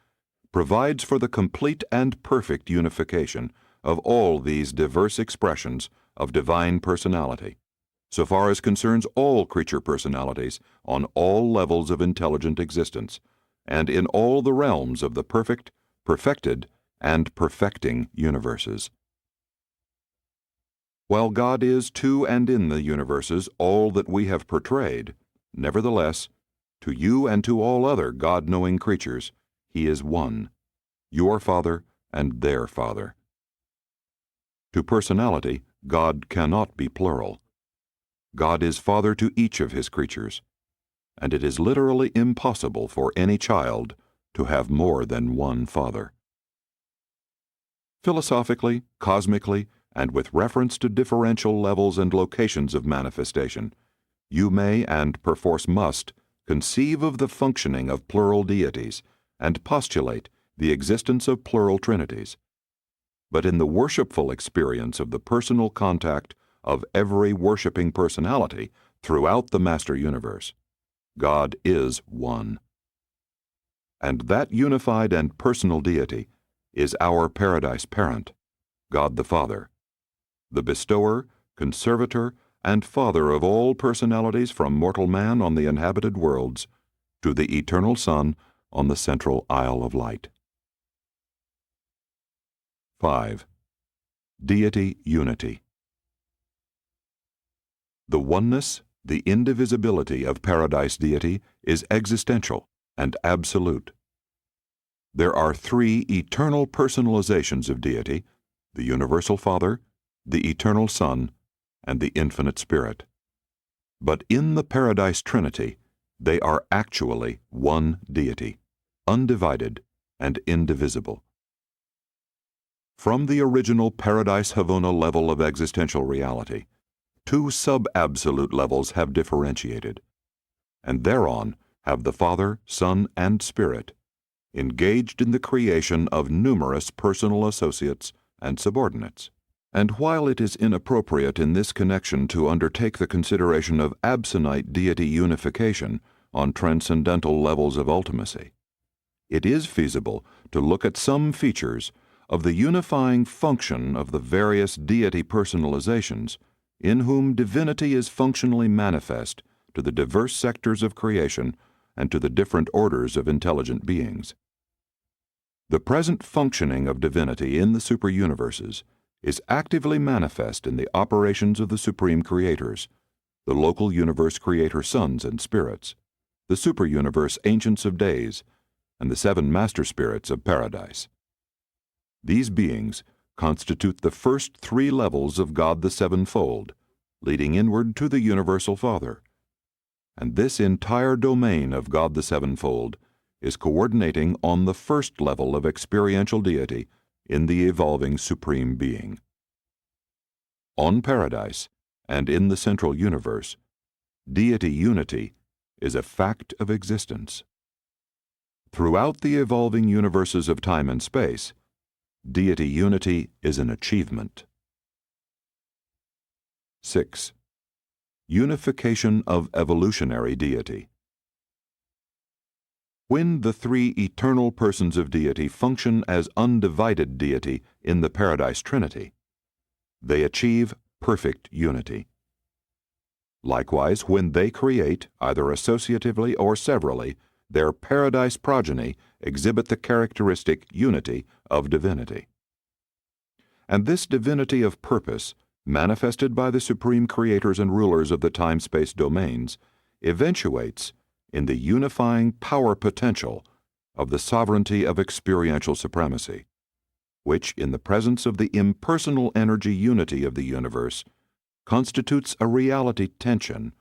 provides for the complete and perfect unification of all these diverse expressions of divine personality, so far as concerns all creature personalities on all levels of intelligent existence, and in all the realms of the perfect, perfected, and perfecting universes. While God is to and in the universes all that we have portrayed, nevertheless, to you and to all other God-knowing creatures, He is one, your Father and their Father. To personality, God cannot be plural. God is Father to each of His creatures, and it is literally impossible for any child to have more than one father. Philosophically, cosmically, and with reference to differential levels and locations of manifestation, you may and perforce must conceive of the functioning of plural deities and postulate the existence of plural trinities. But in the worshipful experience of the personal contact of every worshiping personality throughout the Master Universe, God is one. And that unified and personal deity is our Paradise Parent, God the Father, the bestower, conservator, and Father of all personalities from mortal man on the inhabited worlds to the eternal Son on the central Isle of Light. 5. Deity Unity. The oneness, the indivisibility of Paradise Deity is existential and absolute. There are three eternal personalizations of deity: the Universal Father, the Eternal Son, and the Infinite Spirit. But in the Paradise Trinity, they are actually one deity, undivided and indivisible. From the original Paradise Havona level of existential reality, two sub-absolute levels have differentiated, and thereon have the Father, Son, and Spirit engaged in the creation of numerous personal associates and subordinates. And while it is inappropriate in this connection to undertake the consideration of absonite deity unification on transcendental levels of ultimacy, it is feasible to look at some features of the unifying function of the various deity personalizations in whom divinity is functionally manifest to the diverse sectors of creation and to the different orders of intelligent beings. The present functioning of divinity in the superuniverses is actively manifest in the operations of the supreme creators, the local universe creator sons and spirits, the superuniverse ancients of days, and the seven master spirits of paradise. These beings constitute the first three levels of God the Sevenfold, leading inward to the Universal Father. And this entire domain of God the Sevenfold is coordinating on the first level of experiential deity in the evolving Supreme Being. On Paradise, and in the central universe, deity unity is a fact of existence. Throughout the evolving universes of time and space, deity unity is an achievement. 6. Unification of evolutionary deity. When the three eternal persons of deity function as undivided deity in the Paradise Trinity, they achieve perfect unity. Likewise, when they create, either associatively or severally, their paradise progeny exhibit the characteristic unity of divinity. And this divinity of purpose, manifested by the supreme creators and rulers of the time-space domains, eventuates in the unifying power potential of the sovereignty of experiential supremacy, which, in the presence of the impersonal energy unity of the universe, constitutes a reality tension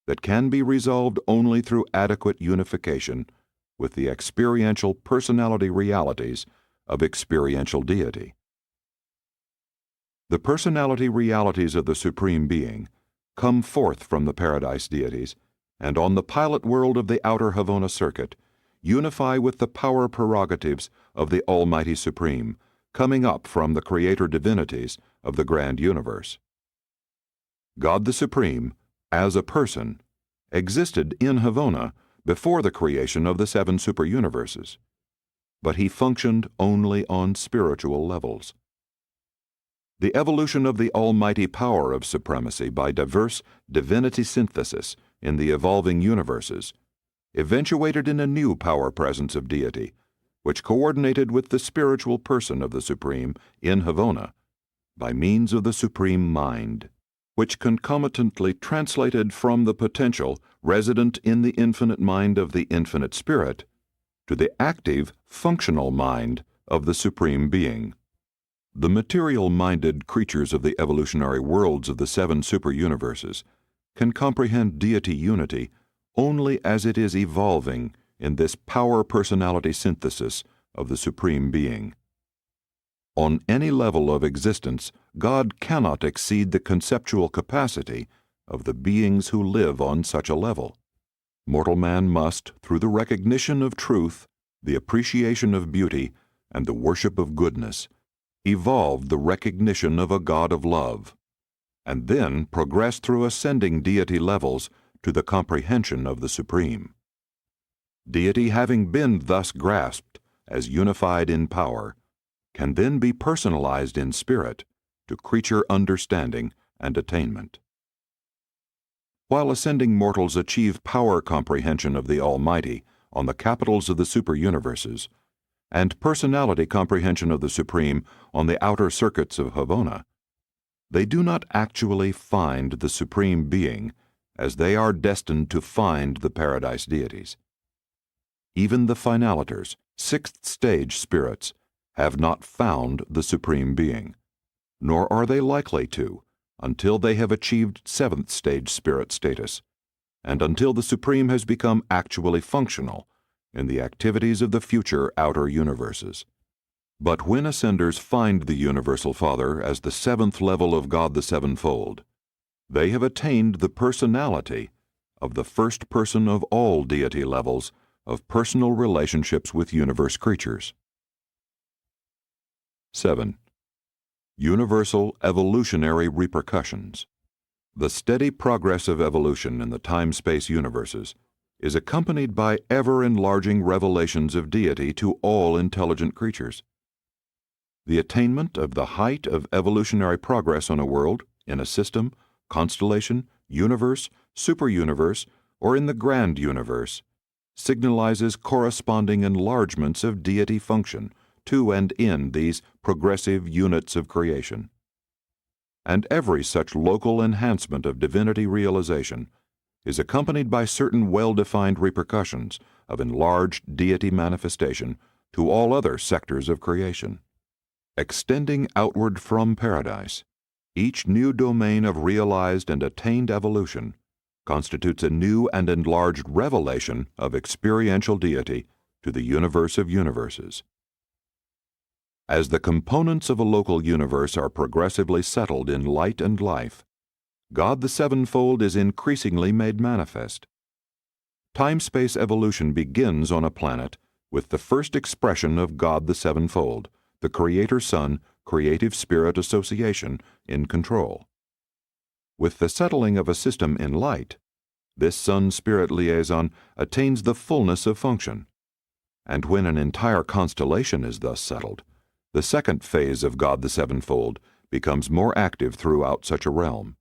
that can be resolved only through adequate unification with the experiential personality realities of experiential deity. The personality realities of the Supreme Being come forth from the Paradise deities, and on the pilot world of the outer Havona circuit, unify with the power prerogatives of the Almighty Supreme, coming up from the creator divinities of the grand universe. God the Supreme, as a person, existed in Havona before the creation of the seven superuniverses, but he functioned only on spiritual levels. The evolution of the almighty power of supremacy by diverse divinity synthesis in the evolving universes eventuated in a new power presence of deity, which coordinated with the spiritual person of the Supreme in Havona by means of the Supreme Mind, which concomitantly translated from the potential resident in the infinite mind of the infinite Spirit to the active, functional mind of the Supreme Being. The material-minded creatures of the evolutionary worlds of the 7 super-universes can comprehend deity unity only as it is evolving in this power-personality synthesis of the Supreme Being. On any level of existence, God cannot exceed the conceptual capacity of the beings who live on such a level. Mortal man must, through the recognition of truth, the appreciation of beauty, and the worship of goodness, evolve the recognition of a God of love, and then progress through ascending deity levels to the comprehension of the Supreme. Deity, having been thus grasped as unified in power, can then be personalized in spirit to creature understanding and attainment. While ascending mortals achieve power comprehension of the Almighty on the capitals of the super-universes, and personality comprehension of the Supreme on the outer circuits of Havona, they do not actually find the Supreme Being as they are destined to find the paradise deities. Even the finaliters, 6th stage spirits, have not found the Supreme Being, nor are they likely to until they have achieved 7th stage spirit status, and until the Supreme has become actually functional in the activities of the future outer universes. But when ascenders find the Universal Father as the 7th level of God the Sevenfold, they have attained the personality of the first person of all deity levels of personal relationships with universe creatures. 7. Universal evolutionary repercussions. The steady progress of evolution in the time-space universes is accompanied by ever-enlarging revelations of deity to all intelligent creatures. The attainment of the height of evolutionary progress on a world, in a system, constellation, universe, superuniverse, or in the grand universe, signalizes corresponding enlargements of deity function to and in these progressive units of creation. And every such local enhancement of divinity realization is accompanied by certain well-defined repercussions of enlarged deity manifestation to all other sectors of creation. Extending outward from paradise, each new domain of realized and attained evolution constitutes a new and enlarged revelation of experiential deity to the universe of universes. As the components of a local universe are progressively settled in light and life, God the Sevenfold is increasingly made manifest. Time-space evolution begins on a planet with the first expression of God the Sevenfold, the Creator-Son, Creative Spirit Association, in control. With the settling of a system in light, this Sun-Spirit liaison attains the fullness of function, and when an entire constellation is thus settled, the second phase of God the Sevenfold becomes more active throughout such a realm.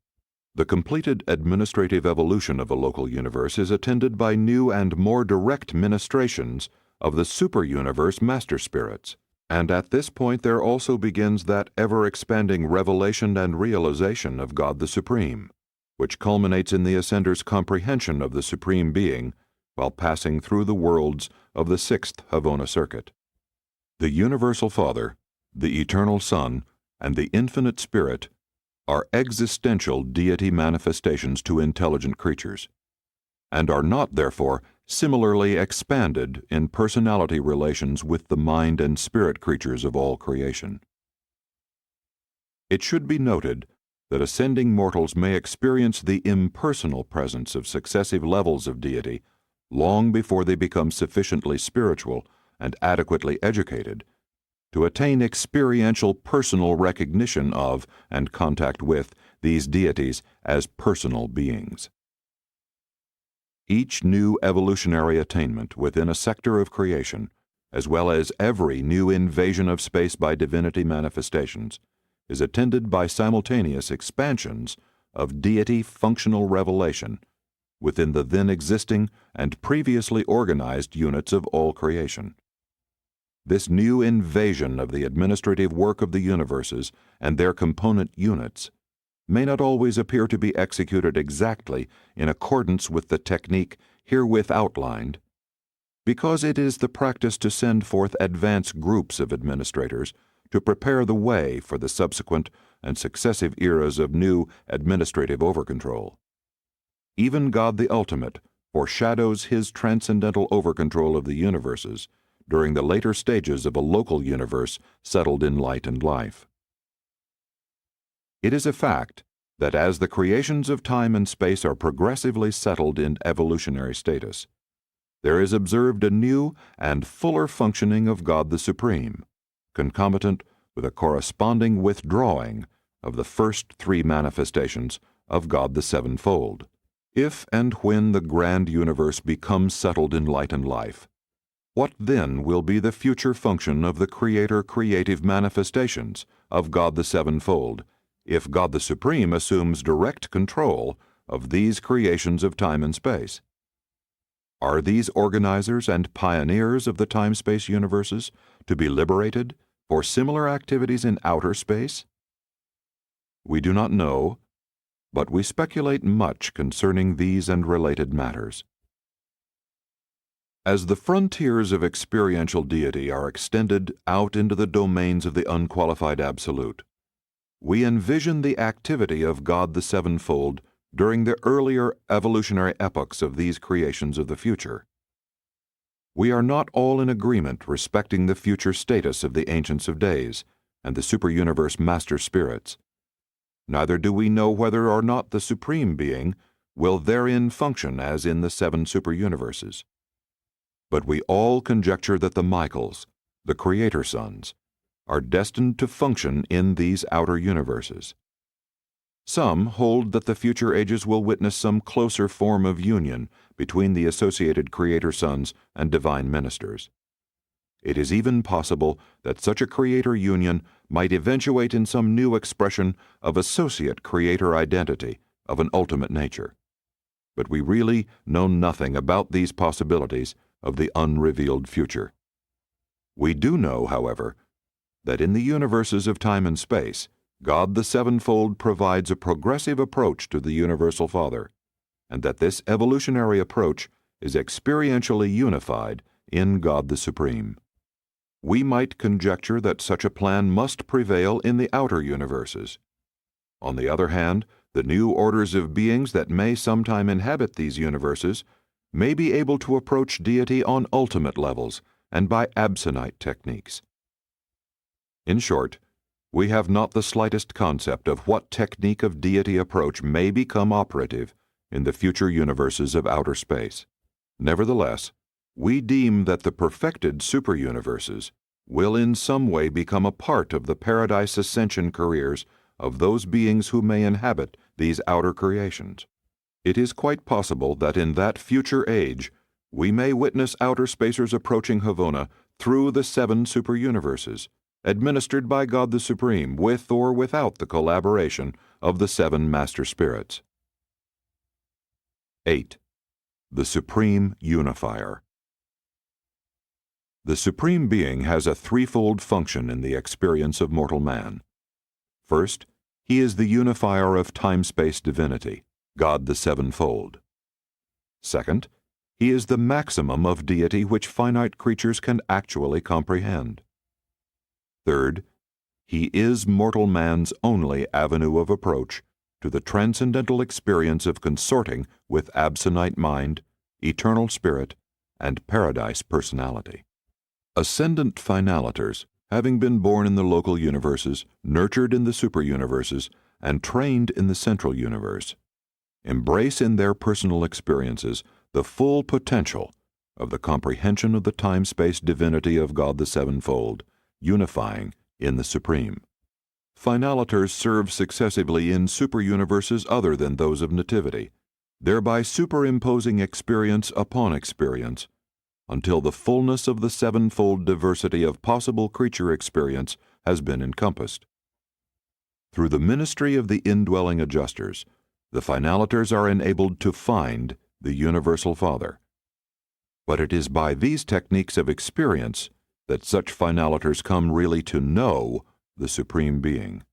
The completed administrative evolution of a local universe is attended by new and more direct ministrations of the super-universe master spirits, and at this point there also begins that ever-expanding revelation and realization of God the Supreme, which culminates in the ascender's comprehension of the Supreme Being while passing through the worlds of the 6th Havona Circuit. The Universal Father, the Eternal Son, and the Infinite Spirit are existential deity manifestations to intelligent creatures, and are not, therefore, similarly expanded in personality relations with the mind and spirit creatures of all creation. It should be noted that ascending mortals may experience the impersonal presence of successive levels of deity long before they become sufficiently spiritual and adequately educated to attain experiential personal recognition of and contact with these deities as personal beings. Each new evolutionary attainment within a sector of creation, as well as every new invasion of space by divinity manifestations, is attended by simultaneous expansions of deity functional revelation within the then existing and previously organized units of all creation. This new invasion of the administrative work of the universes and their component units may not always appear to be executed exactly in accordance with the technique herewith outlined, because it is the practice to send forth advance groups of administrators to prepare the way for the subsequent and successive eras of new administrative overcontrol. Even God the Ultimate foreshadows his transcendental overcontrol of the universes during the later stages of a local universe settled in light and life. It is a fact that as the creations of time and space are progressively settled in evolutionary status, there is observed a new and fuller functioning of God the Supreme, concomitant with a corresponding withdrawing of the first three manifestations of God the Sevenfold. If and when the grand universe becomes settled in light and life, what then will be the future function of the creative manifestations of God the Sevenfold, if God the Supreme assumes direct control of these creations of time and space? Are these organizers and pioneers of the time-space universes to be liberated for similar activities in outer space? We do not know, but we speculate much concerning these and related matters. As the frontiers of experiential deity are extended out into the domains of the unqualified absolute, we envision the activity of God the Sevenfold during the earlier evolutionary epochs of these creations of the future. We are not all in agreement respecting the future status of the Ancients of Days and the super-universe master spirits. Neither do we know whether or not the Supreme Being will therein function as in the seven super-universes. But we all conjecture that the Michaels, the Creator Sons, are destined to function in these outer universes. Some hold that the future ages will witness some closer form of union between the associated Creator Sons and divine ministers. It is even possible that such a creator union might eventuate in some new expression of associate creator identity of an ultimate nature. But we really know nothing about these possibilities of the unrevealed future. We do know, however, that in the universes of time and space, God the Sevenfold provides a progressive approach to the Universal Father, and that this evolutionary approach is experientially unified in God the Supreme. We might conjecture that such a plan must prevail in the outer universes. On the other hand, the new orders of beings that may sometime inhabit these universes may be able to approach deity on ultimate levels and by absonite techniques. In short, we have not the slightest concept of what technique of deity approach may become operative in the future universes of outer space. Nevertheless, we deem that the perfected super-universes will in some way become a part of the paradise ascension careers of those beings who may inhabit these outer creations. It is quite possible that in that future age we may witness outer spacers approaching Havona through the seven super-universes, administered by God the Supreme with or without the collaboration of the seven master spirits. 8. The Supreme Unifier. The Supreme Being has a threefold function in the experience of mortal man. First, he is the unifier of time-space divinity, God the Sevenfold. Second, he is the maximum of deity which finite creatures can actually comprehend. Third, he is mortal man's only avenue of approach to the transcendental experience of consorting with absonite mind, eternal spirit, and paradise personality. Ascendant finaliters, having been born in the local universes, nurtured in the super-universes, and trained in the central universe, embrace in their personal experiences the full potential of the comprehension of the time-space divinity of God the Sevenfold, unifying in the Supreme. Finaliters serve successively in super-universes other than those of nativity, thereby superimposing experience upon experience, until the fullness of the sevenfold diversity of possible creature experience has been encompassed. Through the ministry of the indwelling adjusters, the finalators are enabled to find the Universal Father. But it is by these techniques of experience that such finalators come really to know the Supreme Being.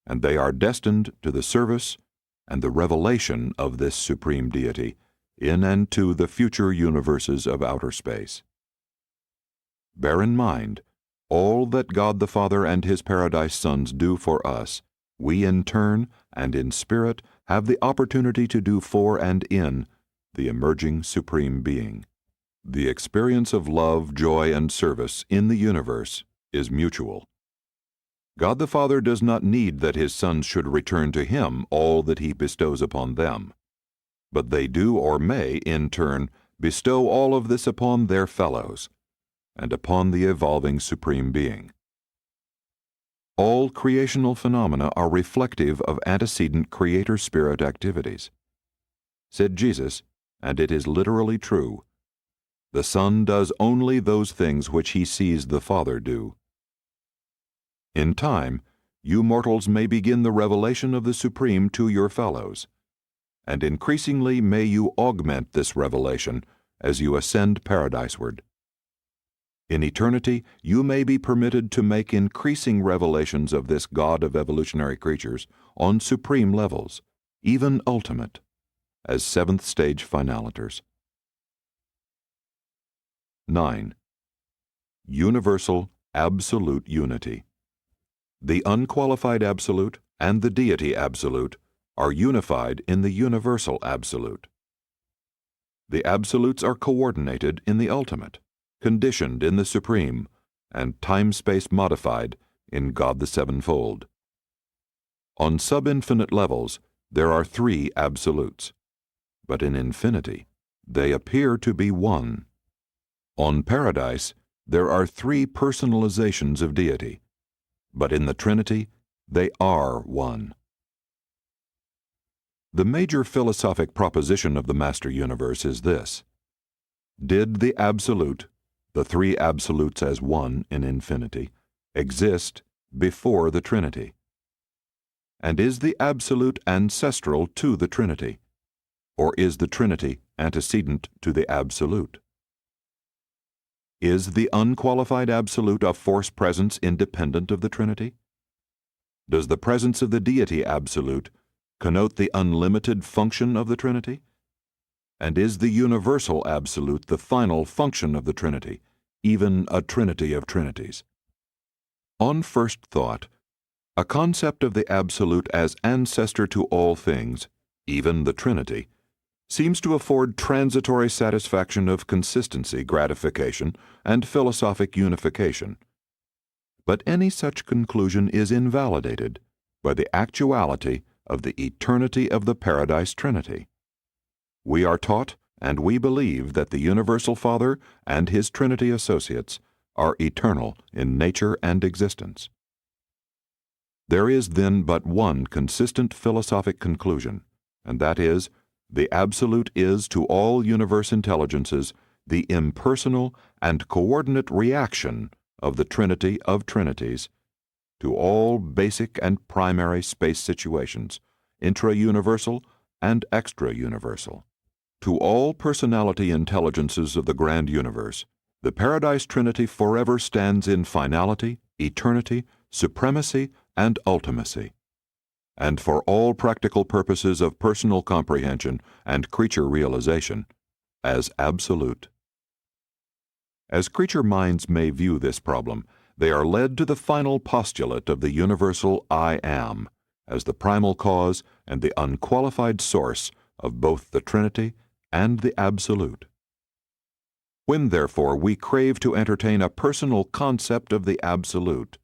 And they are destined to the service and the revelation of this Supreme Deity in and to the future universes of outer space. Bear in mind, all that God the Father and His Paradise Sons do for us, we in turn and in spirit have the opportunity to do for and in the emerging Supreme Being. The experience of love, joy, and service in the universe is mutual. God the Father does not need that His sons should return to Him all that He bestows upon them, but they do or may, in turn, bestow all of this upon their fellows and upon the evolving Supreme Being. All creational phenomena are reflective of antecedent Creator Spirit activities. Said Jesus, and it is literally true, "The Son does only those things which He sees the Father do." In time, you mortals may begin the revelation of the Supreme to your fellows, and increasingly may you augment this revelation as you ascend paradiseward. In eternity, you may be permitted to make increasing revelations of this God of evolutionary creatures on supreme levels, even ultimate, as seventh-stage finalators. 9. Universal, absolute unity. The unqualified absolute and the deity absolute are unified in the universal absolute. The absolutes are coordinated in the ultimate, conditioned in the supreme, and time-space modified in God the Sevenfold. On sub-infinite levels, there are three absolutes, but in infinity, they appear to be one. On paradise, there are three personalizations of deity, but in the Trinity, they are one. The major philosophic proposition of the Master Universe is this: did the Absolute, the three absolutes as one in infinity, exist before the Trinity? And is the Absolute ancestral to the Trinity, or is the Trinity antecedent to the Absolute? Is the unqualified Absolute a force presence independent of the Trinity? Does the presence of the Deity Absolute connote the unlimited function of the Trinity? And is the universal Absolute the final function of the Trinity, even a Trinity of Trinities? On first thought, a concept of the Absolute as ancestor to all things, even the Trinity, seems to afford transitory satisfaction of consistency, gratification, and philosophic unification. But any such conclusion is invalidated by the actuality of the eternity of the Paradise Trinity. We are taught and we believe that the Universal Father and His Trinity associates are eternal in nature and existence. There is then but one consistent philosophic conclusion, and that is, the Absolute is to all universe intelligences the impersonal and coordinate reaction of the Trinity of Trinities to all basic and primary space situations, intra-universal and extra-universal. To all personality intelligences of the grand universe, the Paradise Trinity forever stands in finality, eternity, supremacy, and ultimacy, and for all practical purposes of personal comprehension and creature realization, as absolute. As creature minds may view this problem, they are led to the final postulate of the universal I Am, as the primal cause and the unqualified source of both the Trinity and the Absolute. When, therefore, we crave to entertain a personal concept of the Absolute,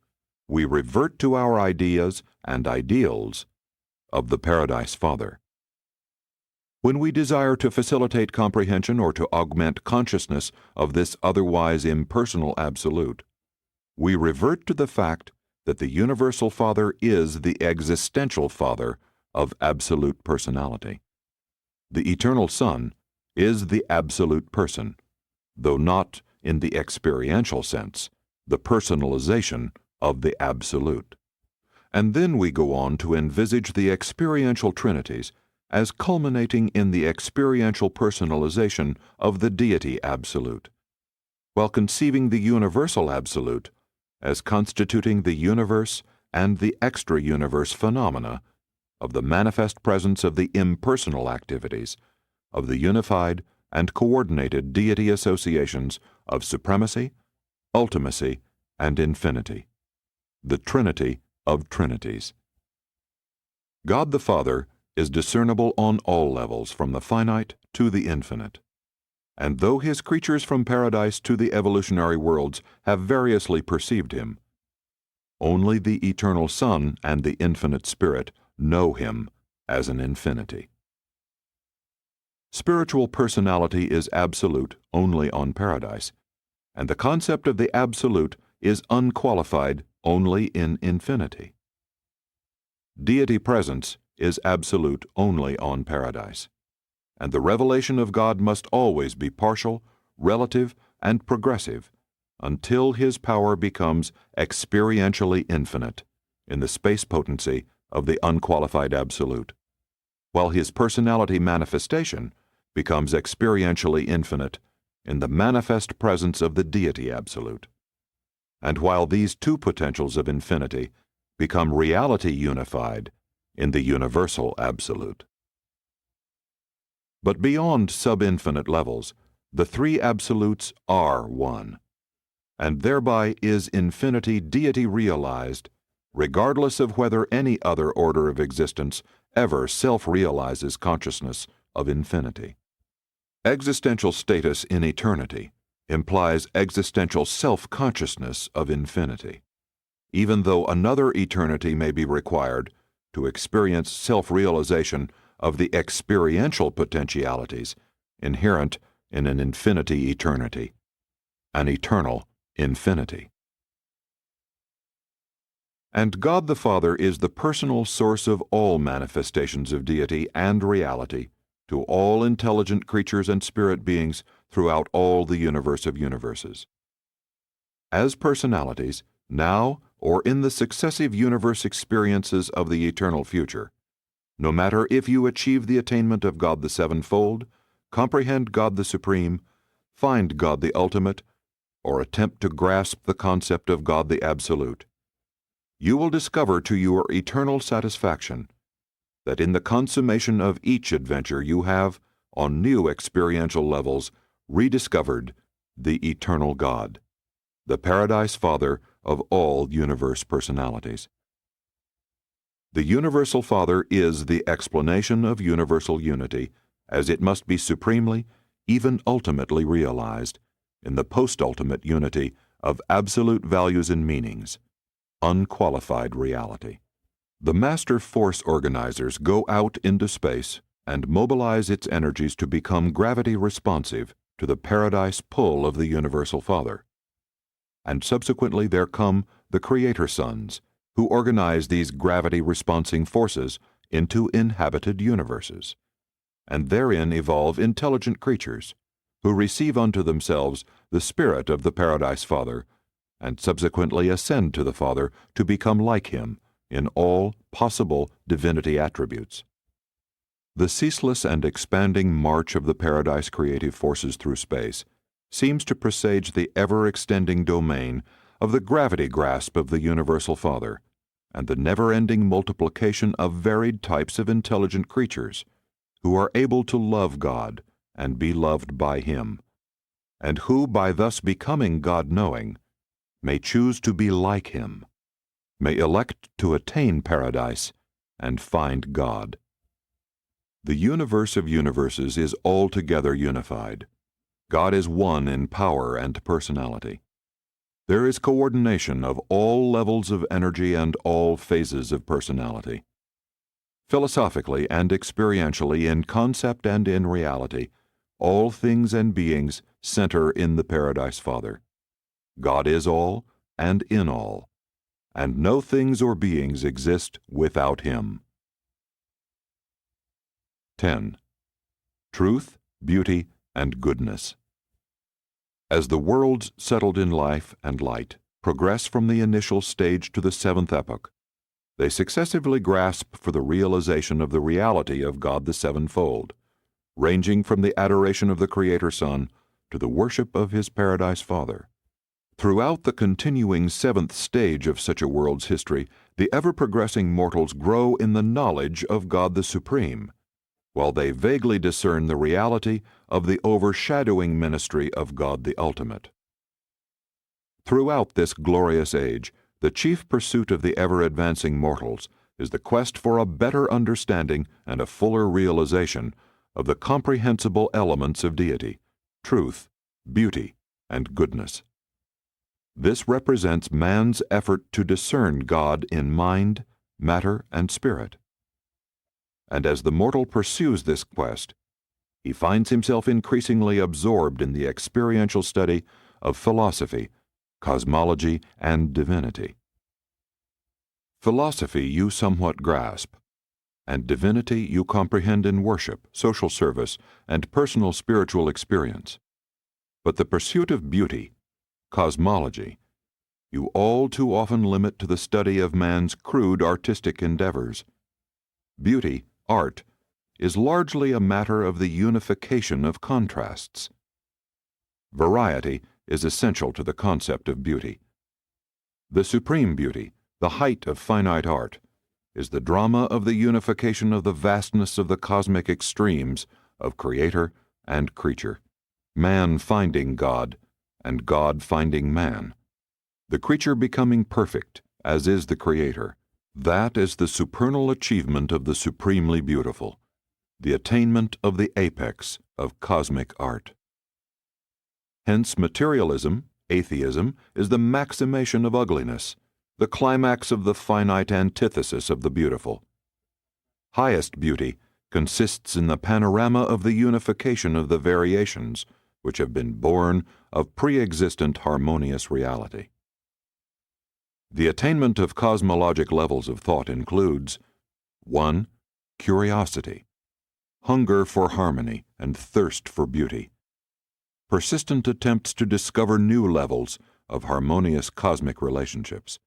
we revert to our ideas and ideals of the Paradise Father. When we desire to facilitate comprehension or to augment consciousness of this otherwise impersonal Absolute, we revert to the fact that the Universal Father is the existential Father of absolute personality. The Eternal Son is the absolute person, though not, in the experiential sense, the personalization of the Absolute. And then we go on to envisage the experiential trinities as culminating in the experiential personalization of the deity absolute, while conceiving the universal absolute as constituting the universe and the extra-universe phenomena of the manifest presence of the impersonal activities of the unified and coordinated deity associations of supremacy, ultimacy, and infinity, the Trinity of Trinities. God the Father is discernible on all levels from the finite to the infinite. And though his creatures from paradise to the evolutionary worlds have variously perceived him, only the eternal Son and the infinite Spirit know him as an infinity. Spiritual personality is absolute only on paradise, and the concept of the absolute is unqualified only in infinity. Deity presence is absolute only on paradise, and the revelation of God must always be partial, relative, and progressive until his power becomes experientially infinite in the space potency of the unqualified absolute, while his personality manifestation becomes experientially infinite in the manifest presence of the deity absolute, and while these two potentials of infinity become reality unified in the universal absolute. But beyond sub-infinite levels, the three absolutes are one, and thereby is infinity deity realized, regardless of whether any other order of existence ever self-realizes consciousness of infinity. Existential status in eternity implies existential self-consciousness of infinity, even though another eternity may be required to experience self-realization of the experiential potentialities inherent in an infinity eternity, an eternal infinity. And God the Father is the personal source of all manifestations of deity and reality to all intelligent creatures and spirit beings throughout all the universe of universes. As personalities, now or in the successive universe experiences of the eternal future, no matter if you achieve the attainment of God the Sevenfold, comprehend God the Supreme, find God the Ultimate, or attempt to grasp the concept of God the Absolute, you will discover to your eternal satisfaction that in the consummation of each adventure you have, on new experiential levels, rediscovered the eternal God, the Paradise Father of all universe personalities. The Universal Father is the explanation of universal unity, as it must be supremely, even ultimately realized, in the post-ultimate unity of absolute values and meanings, unqualified reality. The master force organizers go out into space and mobilize its energies to become gravity responsive to the paradise pull of the Universal Father. And subsequently there come the Creator Sons, who organize these gravity-responsing forces into inhabited universes, and therein evolve intelligent creatures, who receive unto themselves the spirit of the Paradise Father, and subsequently ascend to the Father to become like him in all possible divinity attributes. The ceaseless and expanding march of the Paradise creative forces through space seems to presage the ever-extending domain of the gravity grasp of the Universal Father, and the never-ending multiplication of varied types of intelligent creatures who are able to love God and be loved by him, and who, by thus becoming God-knowing, may choose to be like him, may elect to attain paradise and find God. The universe of universes is altogether unified. God is one in power and personality. There is coordination of all levels of energy and all phases of personality. Philosophically and experientially, in concept and in reality, all things and beings center in the Paradise Father. God is all and in all, and no things or beings exist without him. 10. Truth, beauty, and goodness. As the worlds settled in life and light progress from the initial stage to the seventh epoch, they successively grasp for the realization of the reality of God the Sevenfold, ranging from the adoration of the Creator Son to the worship of His Paradise Father. Throughout the continuing seventh stage of such a world's history, the ever-progressing mortals grow in the knowledge of God the Supreme, while they vaguely discern the reality of the overshadowing ministry of God the Ultimate. Throughout this glorious age, the chief pursuit of the ever-advancing mortals is the quest for a better understanding and a fuller realization of the comprehensible elements of deity, truth, beauty, and goodness. This represents man's effort to discern God in mind, matter, and spirit. And as the mortal pursues this quest, he finds himself increasingly absorbed in the experiential study of philosophy, cosmology, and divinity. Philosophy you somewhat grasp, and divinity you comprehend in worship, social service, and personal spiritual experience. But the pursuit of beauty, cosmology, you all too often limit to the study of man's crude artistic endeavors. Beauty, art, is largely a matter of the unification of contrasts. Variety is essential to the concept of beauty. The supreme beauty, the height of finite art, is the drama of the unification of the vastness of the cosmic extremes of creator and creature, man finding God, and God finding man, the creature becoming perfect, as is the Creator. That is the supernal achievement of the supremely beautiful, the attainment of the apex of cosmic art. Hence, materialism, atheism, is the maximation of ugliness, the climax of the finite antithesis of the beautiful. Highest beauty consists in the panorama of the unification of the variations which have been born of pre-existent harmonious reality. The attainment of cosmologic levels of thought includes 1. Curiosity, hunger for harmony and thirst for beauty, persistent attempts to discover new levels of harmonious cosmic relationships.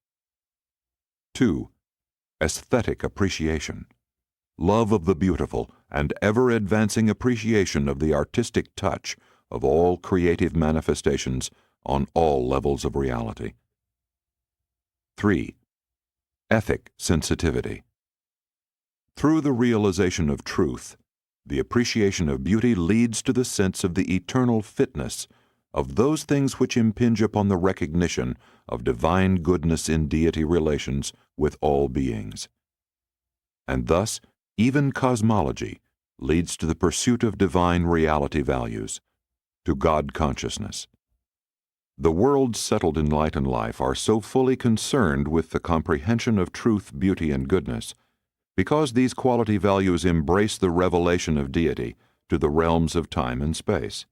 2. Aesthetic appreciation, love of the beautiful and ever-advancing appreciation of the artistic touch of all creative manifestations on all levels of reality. 3. Ethic sensitivity. Through the realization of truth, the appreciation of beauty leads to the sense of the eternal fitness of those things which impinge upon the recognition of divine goodness in deity relations with all beings. And thus, even cosmology leads to the pursuit of divine reality values, to God consciousness. The worlds settled in light and life are so fully concerned with the comprehension of truth, beauty, and goodness, because these quality values embrace the revelation of deity to the realms of time and space.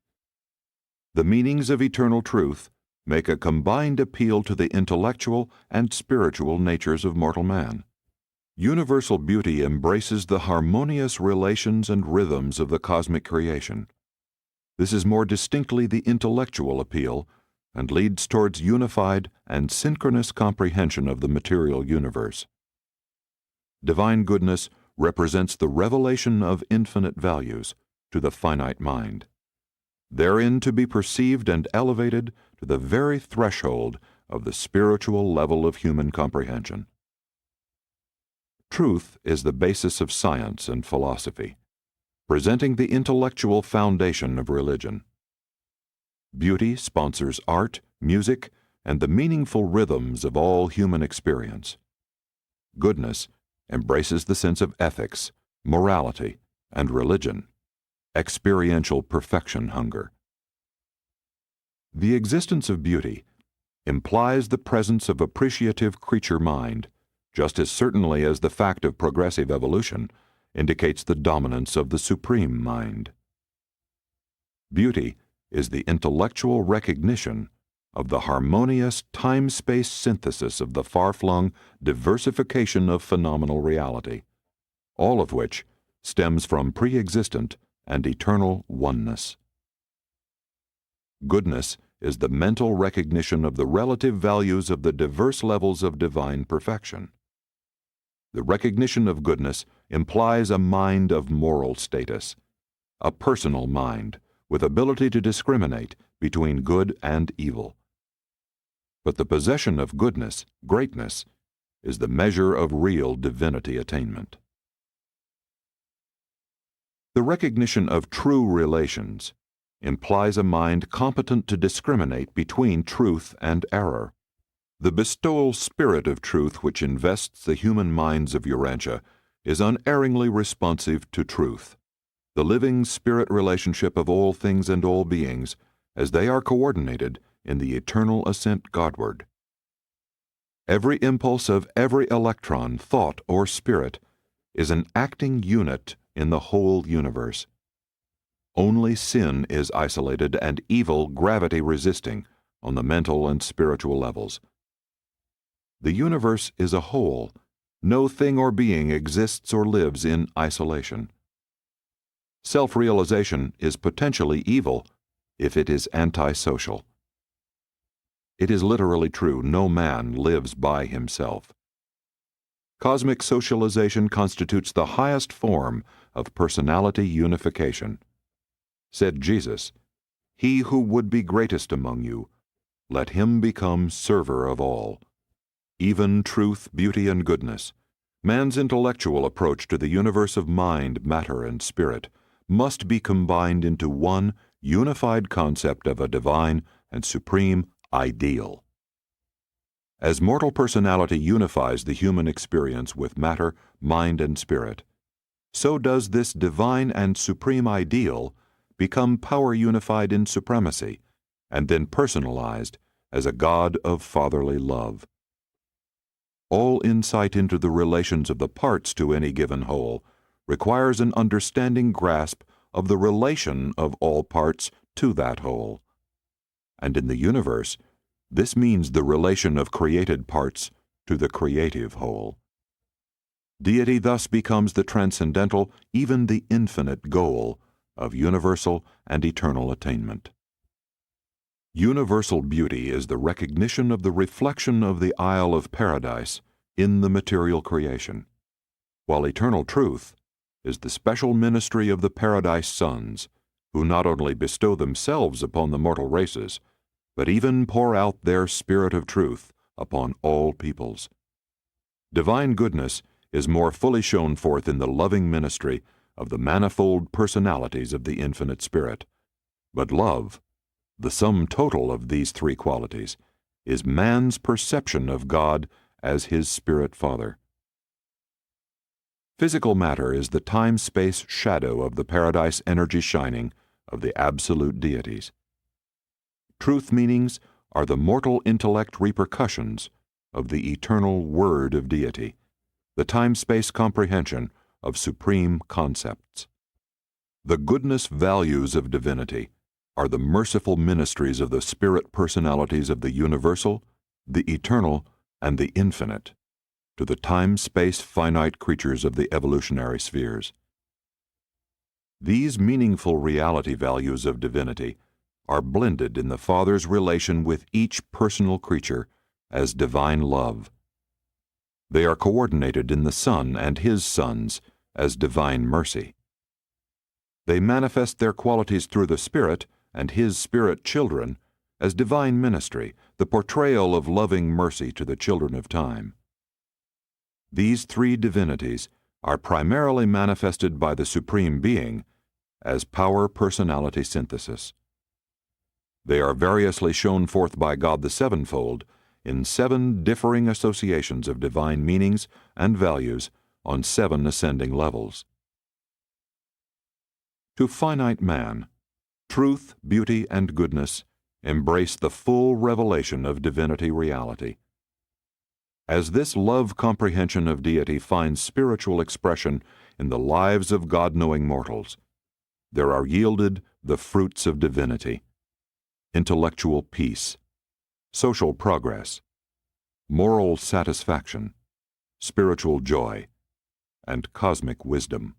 The meanings of eternal truth make a combined appeal to the intellectual and spiritual natures of mortal man. Universal beauty embraces the harmonious relations and rhythms of the cosmic creation. This is more distinctly the intellectual appeal and leads towards unified and synchronous comprehension of the material universe. Divine goodness represents the revelation of infinite values to the finite mind, therein to be perceived and elevated to the very threshold of the spiritual level of human comprehension. Truth is the basis of science and philosophy, presenting the intellectual foundation of religion. Beauty sponsors art, music, and the meaningful rhythms of all human experience. Goodness embraces the sense of ethics, morality, and religion, experiential perfection hunger. The existence of beauty implies the presence of appreciative creature mind, just as certainly as the fact of progressive evolution indicates the dominance of the supreme mind. Beauty is the intellectual recognition of the harmonious time-space synthesis of the far-flung diversification of phenomenal reality, all of which stems from pre-existent and eternal oneness. Goodness is the mental recognition of the relative values of the diverse levels of divine perfection. The recognition of goodness implies a mind of moral status, a personal mind with ability to discriminate between good and evil. But the possession of goodness, greatness, is the measure of real divinity attainment. The recognition of true relations implies a mind competent to discriminate between truth and error. The bestowal spirit of truth which invests the human minds of Urantia is unerringly responsive to truth, the living spirit relationship of all things and all beings, as they are coordinated in the eternal ascent Godward. Every impulse of every electron, thought, or spirit is an acting unit in the whole universe. Only sin is isolated and evil gravity-resisting on the mental and spiritual levels. The universe is a whole. No thing or being exists or lives in isolation. Self-realization is potentially evil if it is antisocial. It is literally true, no man lives by himself. Cosmic socialization constitutes the highest form of personality unification. Said Jesus, "He who would be greatest among you, let him become server of all." Even truth, beauty, and goodness, man's intellectual approach to the universe of mind, matter, and spirit, must be combined into one unified concept of a divine and supreme ideal. As mortal personality unifies the human experience with matter, mind, and spirit, so does this divine and supreme ideal become power unified in supremacy, and then personalized as a God of fatherly love. All insight into the relations of the parts to any given whole requires an understanding grasp of the relation of all parts to that whole. And in the universe, this means the relation of created parts to the creative whole. Deity thus becomes the transcendental, even the infinite goal of universal and eternal attainment. Universal beauty is the recognition of the reflection of the Isle of Paradise in the material creation, while eternal truth is the special ministry of the Paradise Sons, who not only bestow themselves upon the mortal races, but even pour out their spirit of truth upon all peoples. Divine goodness is more fully shown forth in the loving ministry of the manifold personalities of the infinite spirit, but love, the sum total of these three qualities, is man's perception of God as his Spirit Father. Physical matter is the time-space shadow of the paradise energy shining of the absolute deities. Truth meanings are the mortal intellect repercussions of the eternal word of deity, the time-space comprehension of supreme concepts. The goodness values of divinity are the merciful ministries of the spirit personalities of the universal, the eternal, and the infinite, to the time-space finite creatures of the evolutionary spheres. These meaningful reality values of divinity are blended in the Father's relation with each personal creature as divine love. They are coordinated in the Son and His sons as divine mercy. They manifest their qualities through the Spirit and His Spirit children as divine ministry, the portrayal of loving mercy to the children of time. These three divinities are primarily manifested by the Supreme Being as power-personality synthesis. They are variously shown forth by God the Sevenfold in 7 differing associations of divine meanings and values on 7 ascending levels. To finite man, truth, beauty, and goodness embrace the full revelation of divinity reality. As this love comprehension of deity finds spiritual expression in the lives of God-knowing mortals, there are yielded the fruits of divinity: intellectual peace, social progress, moral satisfaction, spiritual joy, and cosmic wisdom.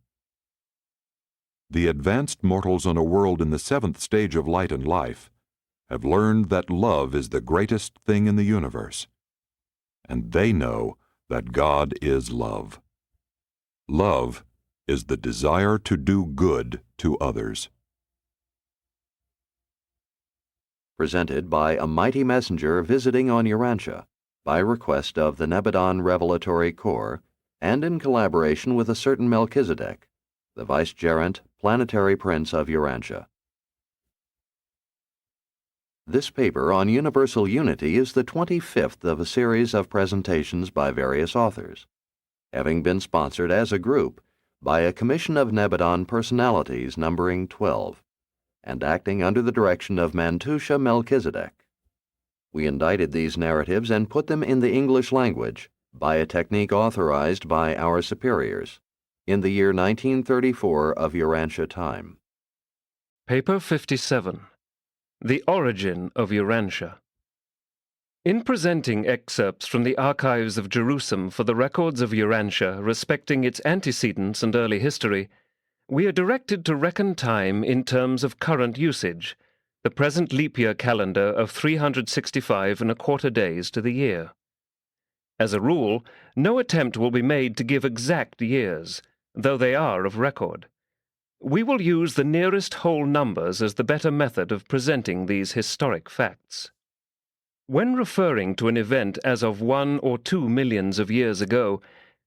The advanced mortals on a world in the 7th stage of light and life have learned that love is the greatest thing in the universe, and they know that God is love. Love is the desire to do good to others. Presented by a mighty messenger visiting on Urantia, by request of the Nebadon Revelatory Corps, and in collaboration with a certain Melchizedek, the Vicegerent, Planetary Prince of Urantia. This paper on universal unity is the 25th of a series of presentations by various authors, having been sponsored as a group by a commission of Nebadon personalities numbering 12, and acting under the direction of Mantusha Melchizedek. We indited these narratives and put them in the English language by a technique authorized by our superiors in the year 1934 of Urantia time. Paper 57. The Origin of Urantia. In presenting excerpts from the archives of Jerusalem for the records of Urantia respecting its antecedents and early history, we are directed to reckon time in terms of current usage, the present leap year calendar of 365 1/4 days to the year. As a rule, no attempt will be made to give exact years, though they are of record. We will use the nearest whole numbers as the better method of presenting these historic facts. When referring to an event as of 1 or 2 millions of years ago,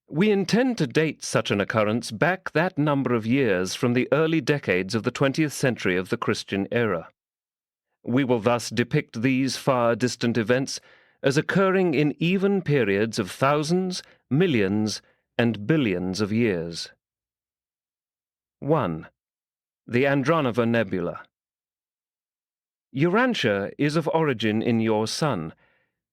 we intend to date such an occurrence back that number of years from the early decades of the 20th century of the Christian era. We will thus depict these far distant events as occurring in even periods of thousands, millions, and billions of years. 1. The Andronova Nebula. Urantia is of origin in your Sun,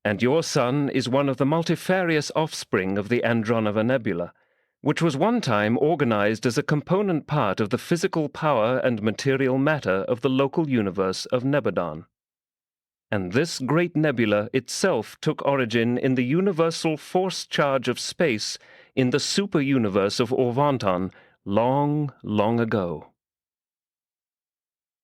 and your Sun is one of the multifarious offspring of the Andronova Nebula, which was one time organized as a component part of the physical power and material matter of the local universe of Nebadon. And this great nebula itself took origin in the universal force charge of space in the super-universe of Orvanton long, long ago.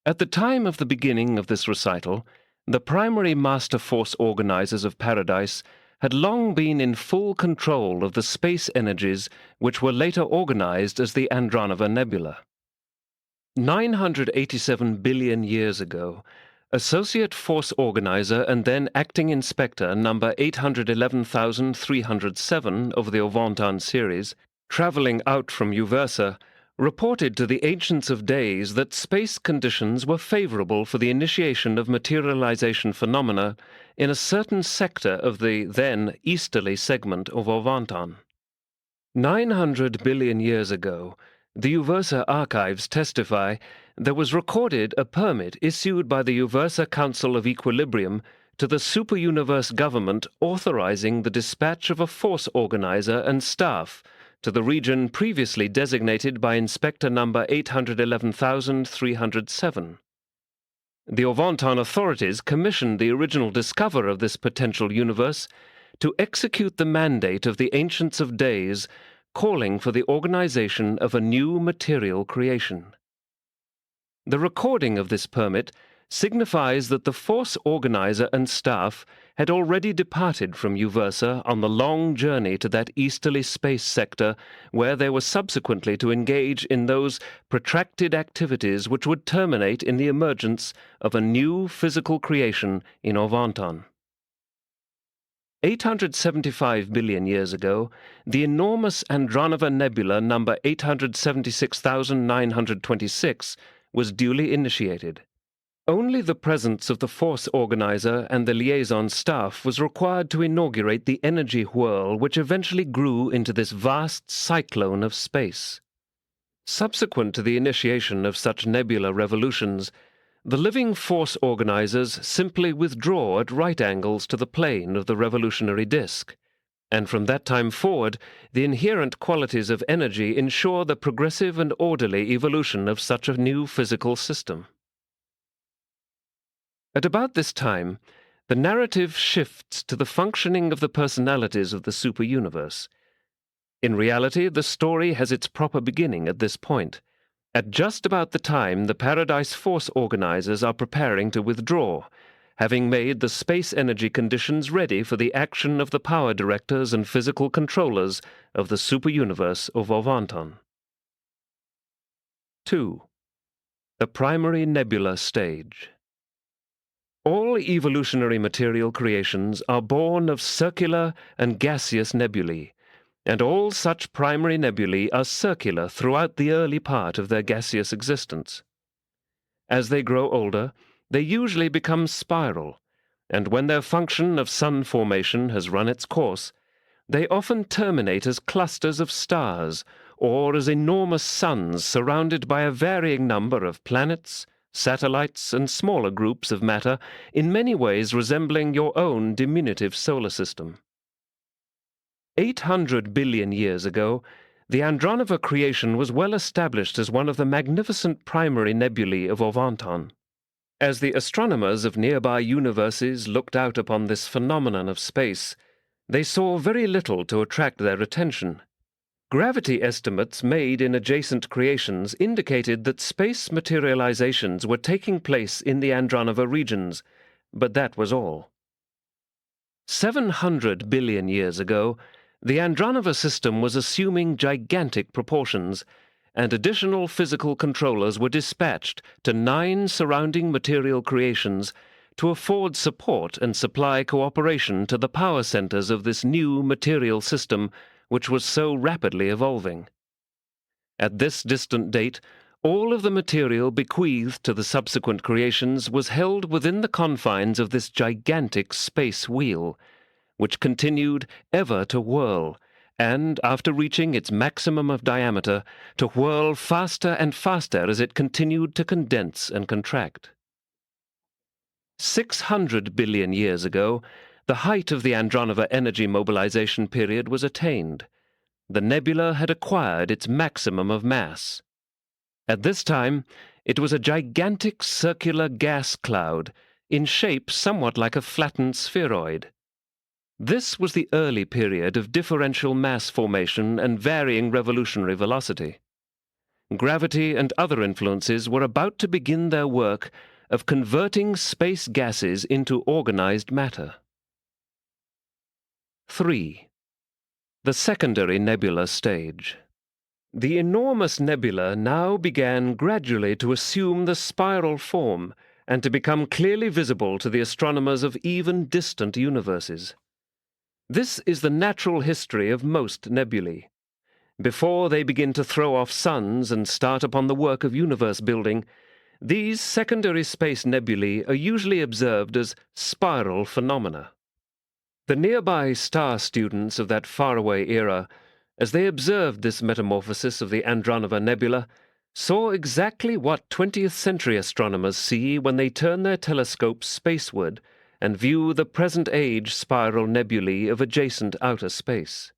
At the time of the beginning of this recital, the primary master force organizers of Paradise had long been in full control of the space energies which were later organized as the Andronova Nebula. 987 billion years ago, Associate Force Organizer and then Acting Inspector number 811,307 of the Orvanton series, traveling out from Uversa, reported to the Ancients of Days that space conditions were favorable for the initiation of materialization phenomena in a certain sector of the then easterly segment of Orvanton. 900 billion years ago, the Uversa archives testify there was recorded a permit issued by the Uversa Council of Equilibrium to the super-universe government authorizing the dispatch of a force organizer and staff to the region previously designated by Inspector number 811,307. The Orvanton authorities commissioned the original discoverer of this potential universe to execute the mandate of the Ancients of Days, calling for the organization of a new material creation. The recording of this permit signifies that the force organizer and staff had already departed from Uversa on the long journey to that easterly space sector where they were subsequently to engage in those protracted activities which would terminate in the emergence of a new physical creation in Orvanton. 875 billion years ago, the enormous Andronova Nebula number 876,926 was duly initiated. Only the presence of the force organizer and the liaison staff was required to inaugurate the energy whirl which eventually grew into this vast cyclone of space. Subsequent to the initiation of such nebula revolutions, the living force organizers simply withdraw at right angles to the plane of the revolutionary disk, and from that time forward, the inherent qualities of energy ensure the progressive and orderly evolution of such a new physical system. At about this time, the narrative shifts to the functioning of the personalities of the super-universe. In reality, the story has its proper beginning at this point, at just about the time the Paradise Force organizers are preparing to withdraw, having made the space energy conditions ready for the action of the power directors and physical controllers of the superuniverse of Ovanton. 2. The primary nebula stage. All evolutionary material creations are born of circular and gaseous nebulae, and all such primary nebulae are circular throughout the early part of their gaseous existence. As they grow older, they usually become spiral, and when their function of sun formation has run its course, they often terminate as clusters of stars or as enormous suns surrounded by a varying number of planets, satellites, and smaller groups of matter, in many ways resembling your own diminutive solar system. 800 billion years ago, the Andronova creation was well established as one of the magnificent primary nebulae of Ovanton. As the astronomers of nearby universes looked out upon this phenomenon of space, they saw very little to attract their attention. Gravity estimates made in adjacent creations indicated that space materializations were taking place in the Andronova regions, but that was all. 700 billion years ago, the Andronova system was assuming gigantic proportions, and additional physical controllers were dispatched to 9 surrounding material creations to afford support and supply cooperation to the power centers of this new material system which was so rapidly evolving. At this distant date, all of the material bequeathed to the subsequent creations was held within the confines of this gigantic space wheel, which continued ever to whirl, and, after reaching its maximum of diameter, to whirl faster and faster as it continued to condense and contract. 600 billion years ago, the height of the Andronova energy mobilization period was attained. The nebula had acquired its maximum of mass. At this time, it was a gigantic circular gas cloud, in shape somewhat like a flattened spheroid. This was the early period of differential mass formation and varying revolutionary velocity. Gravity and other influences were about to begin their work of converting space gases into organized matter. 3. The secondary nebula stage. The enormous nebula now began gradually to assume the spiral form and to become clearly visible to the astronomers of even distant universes. This is the natural history of most nebulae. Before they begin to throw off suns and start upon the work of universe building, these secondary space nebulae are usually observed as spiral phenomena. The nearby star students of that faraway era, as they observed this metamorphosis of the Andronova Nebula, saw exactly what 20th century astronomers see when they turn their telescopes spaceward and view the present-age spiral nebulae of adjacent outer space.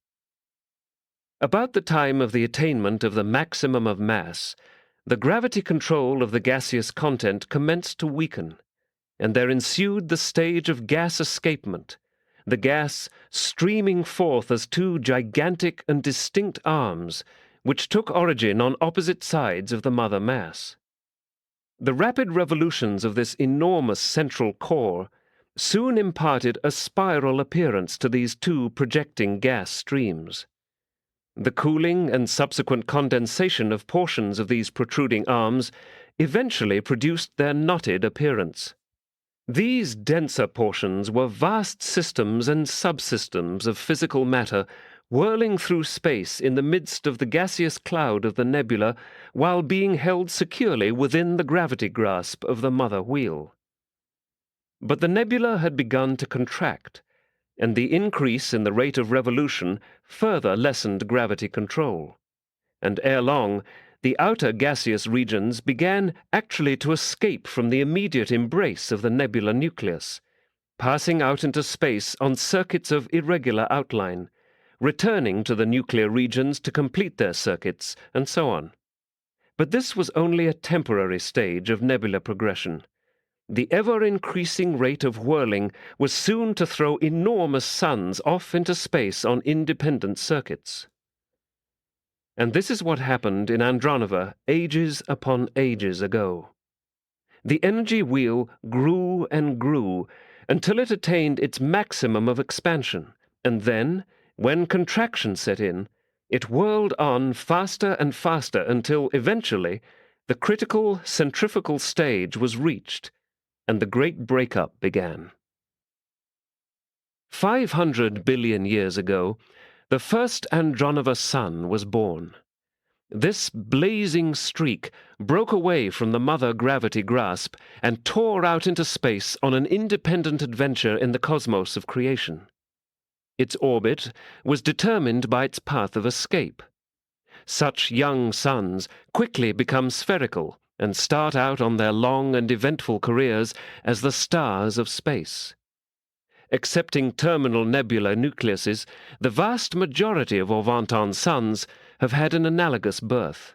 About the time of the attainment of the maximum of mass, the gravity control of the gaseous content commenced to weaken, and there ensued the stage of gas escapement, the gas streaming forth as 2 gigantic and distinct arms, which took origin on opposite sides of the mother mass. The rapid revolutions of this enormous central core soon imparted a spiral appearance to these 2 projecting gas streams. The cooling and subsequent condensation of portions of these protruding arms eventually produced their knotted appearance. These denser portions were vast systems and subsystems of physical matter whirling through space in the midst of the gaseous cloud of the nebula while being held securely within the gravity grasp of the mother wheel. But the nebula had begun to contract, and the increase in the rate of revolution further lessened gravity control. And ere long, the outer gaseous regions began actually to escape from the immediate embrace of the nebula nucleus, passing out into space on circuits of irregular outline, returning to the nuclear regions to complete their circuits, and so on. But this was only a temporary stage of nebula progression. The ever-increasing rate of whirling was soon to throw enormous suns off into space on independent circuits. And this is what happened in Andronova ages upon ages ago. The energy wheel grew and grew until it attained its maximum of expansion, and then, when contraction set in, it whirled on faster and faster until, eventually, the critical centrifugal stage was reached, and the great breakup began. 500 billion years ago, the first Andronova sun was born. This blazing streak broke away from the mother gravity grasp and tore out into space on an independent adventure in the cosmos of creation. Its orbit was determined by its path of escape. Such young suns quickly become spherical and start out on their long and eventful careers as the stars of space. Excepting terminal nebula nucleuses, the vast majority of Orvonton suns have had an analogous birth.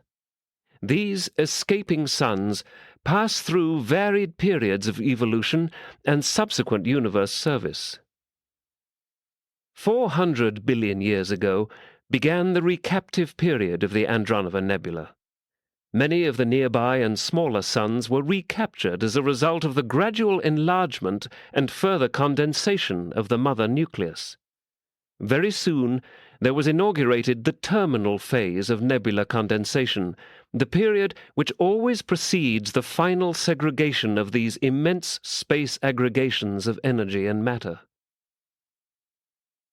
These escaping suns pass through varied periods of evolution and subsequent universe service. 400 billion years ago began the recaptive period of the Andronova Nebula. Many of the nearby and smaller suns were recaptured as a result of the gradual enlargement and further condensation of the mother nucleus. Very soon, there was inaugurated the terminal phase of nebular condensation, the period which always precedes the final segregation of these immense space aggregations of energy and matter.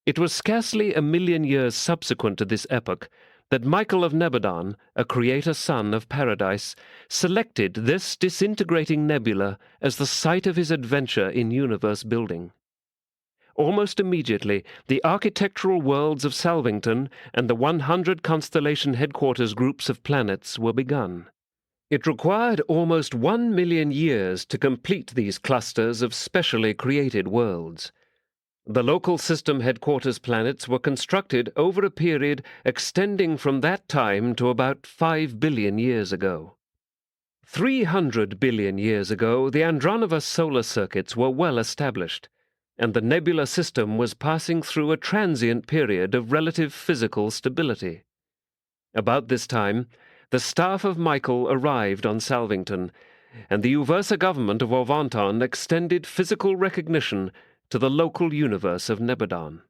It was scarcely a million years subsequent to this epoch that Michael of Nebadon, a creator son of Paradise, selected this disintegrating nebula as the site of his adventure in universe building. Almost immediately, the architectural worlds of Salvington and the 100 constellation headquarters groups of planets were begun. It required almost 1 million years to complete these clusters of specially created worlds. The local system headquarters planets were constructed over a period extending from that time to about 5 billion years ago. 300 billion years ago, the Andronova solar circuits were well established, and the nebula system was passing through a transient period of relative physical stability. About this time, the staff of Michael arrived on Salvington, and the Uversa government of Orvonton extended physical recognition to the local universe of Nebadon.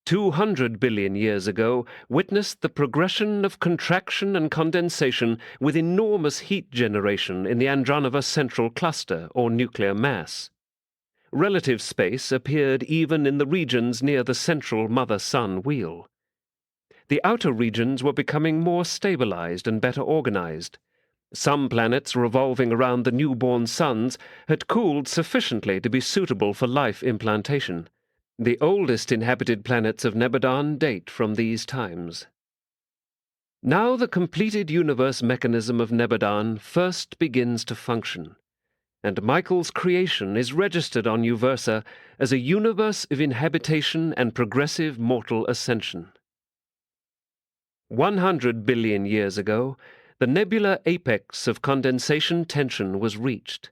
200 billion years ago witnessed the progression of contraction and condensation with enormous heat generation in the Andronova central cluster or nuclear mass. Relative space appeared even in the regions near the central mother-sun wheel. The outer regions were becoming more stabilized and better organized. Some planets revolving around the newborn suns had cooled sufficiently to be suitable for life implantation. The oldest inhabited planets of Nebadon date from these times. Now the completed universe mechanism of Nebadon first begins to function, and Michael's creation is registered on Uversa as a universe of inhabitation and progressive mortal ascension. 100 billion years ago, the nebular apex of condensation tension was reached.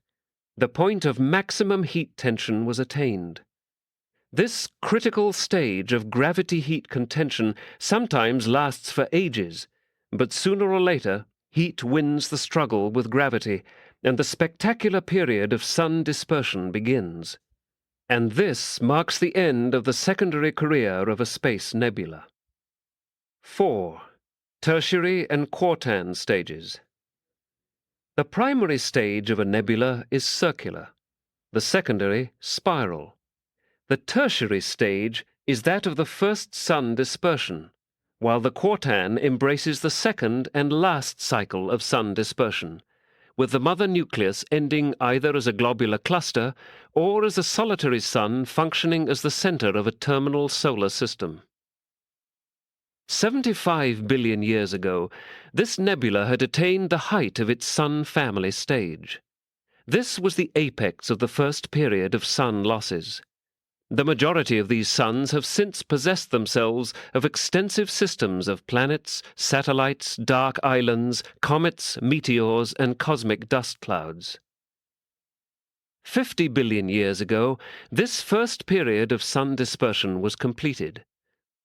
The point of maximum heat tension was attained. This critical stage of gravity heat contention sometimes lasts for ages, but sooner or later heat wins the struggle with gravity, and the spectacular period of sun dispersion begins. And this marks the end of the secondary career of a space nebula. 4. Tertiary and quartan stages. The primary stage of a nebula is circular, the secondary spiral. The tertiary stage is that of the first sun dispersion, while the quartan embraces the second and last cycle of sun dispersion, with the mother nucleus ending either as a globular cluster or as a solitary sun functioning as the center of a terminal solar system. 75 billion years ago, this nebula had attained the height of its sun family stage. This was the apex of the first period of sun losses. The majority of these suns have since possessed themselves of extensive systems of planets, satellites, dark islands, comets, meteors, and cosmic dust clouds. 50 billion years ago, this first period of sun dispersion was completed.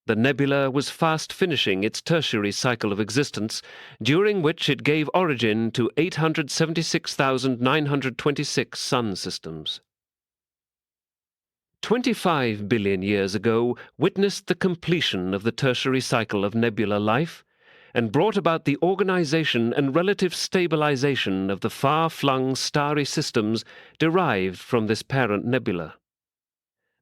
The nebula was fast finishing its tertiary cycle of existence, during which it gave origin to 876,926 sun systems. 25 billion years ago witnessed the completion of the tertiary cycle of nebular life and brought about the organization and relative stabilization of the far-flung starry systems derived from this parent nebula.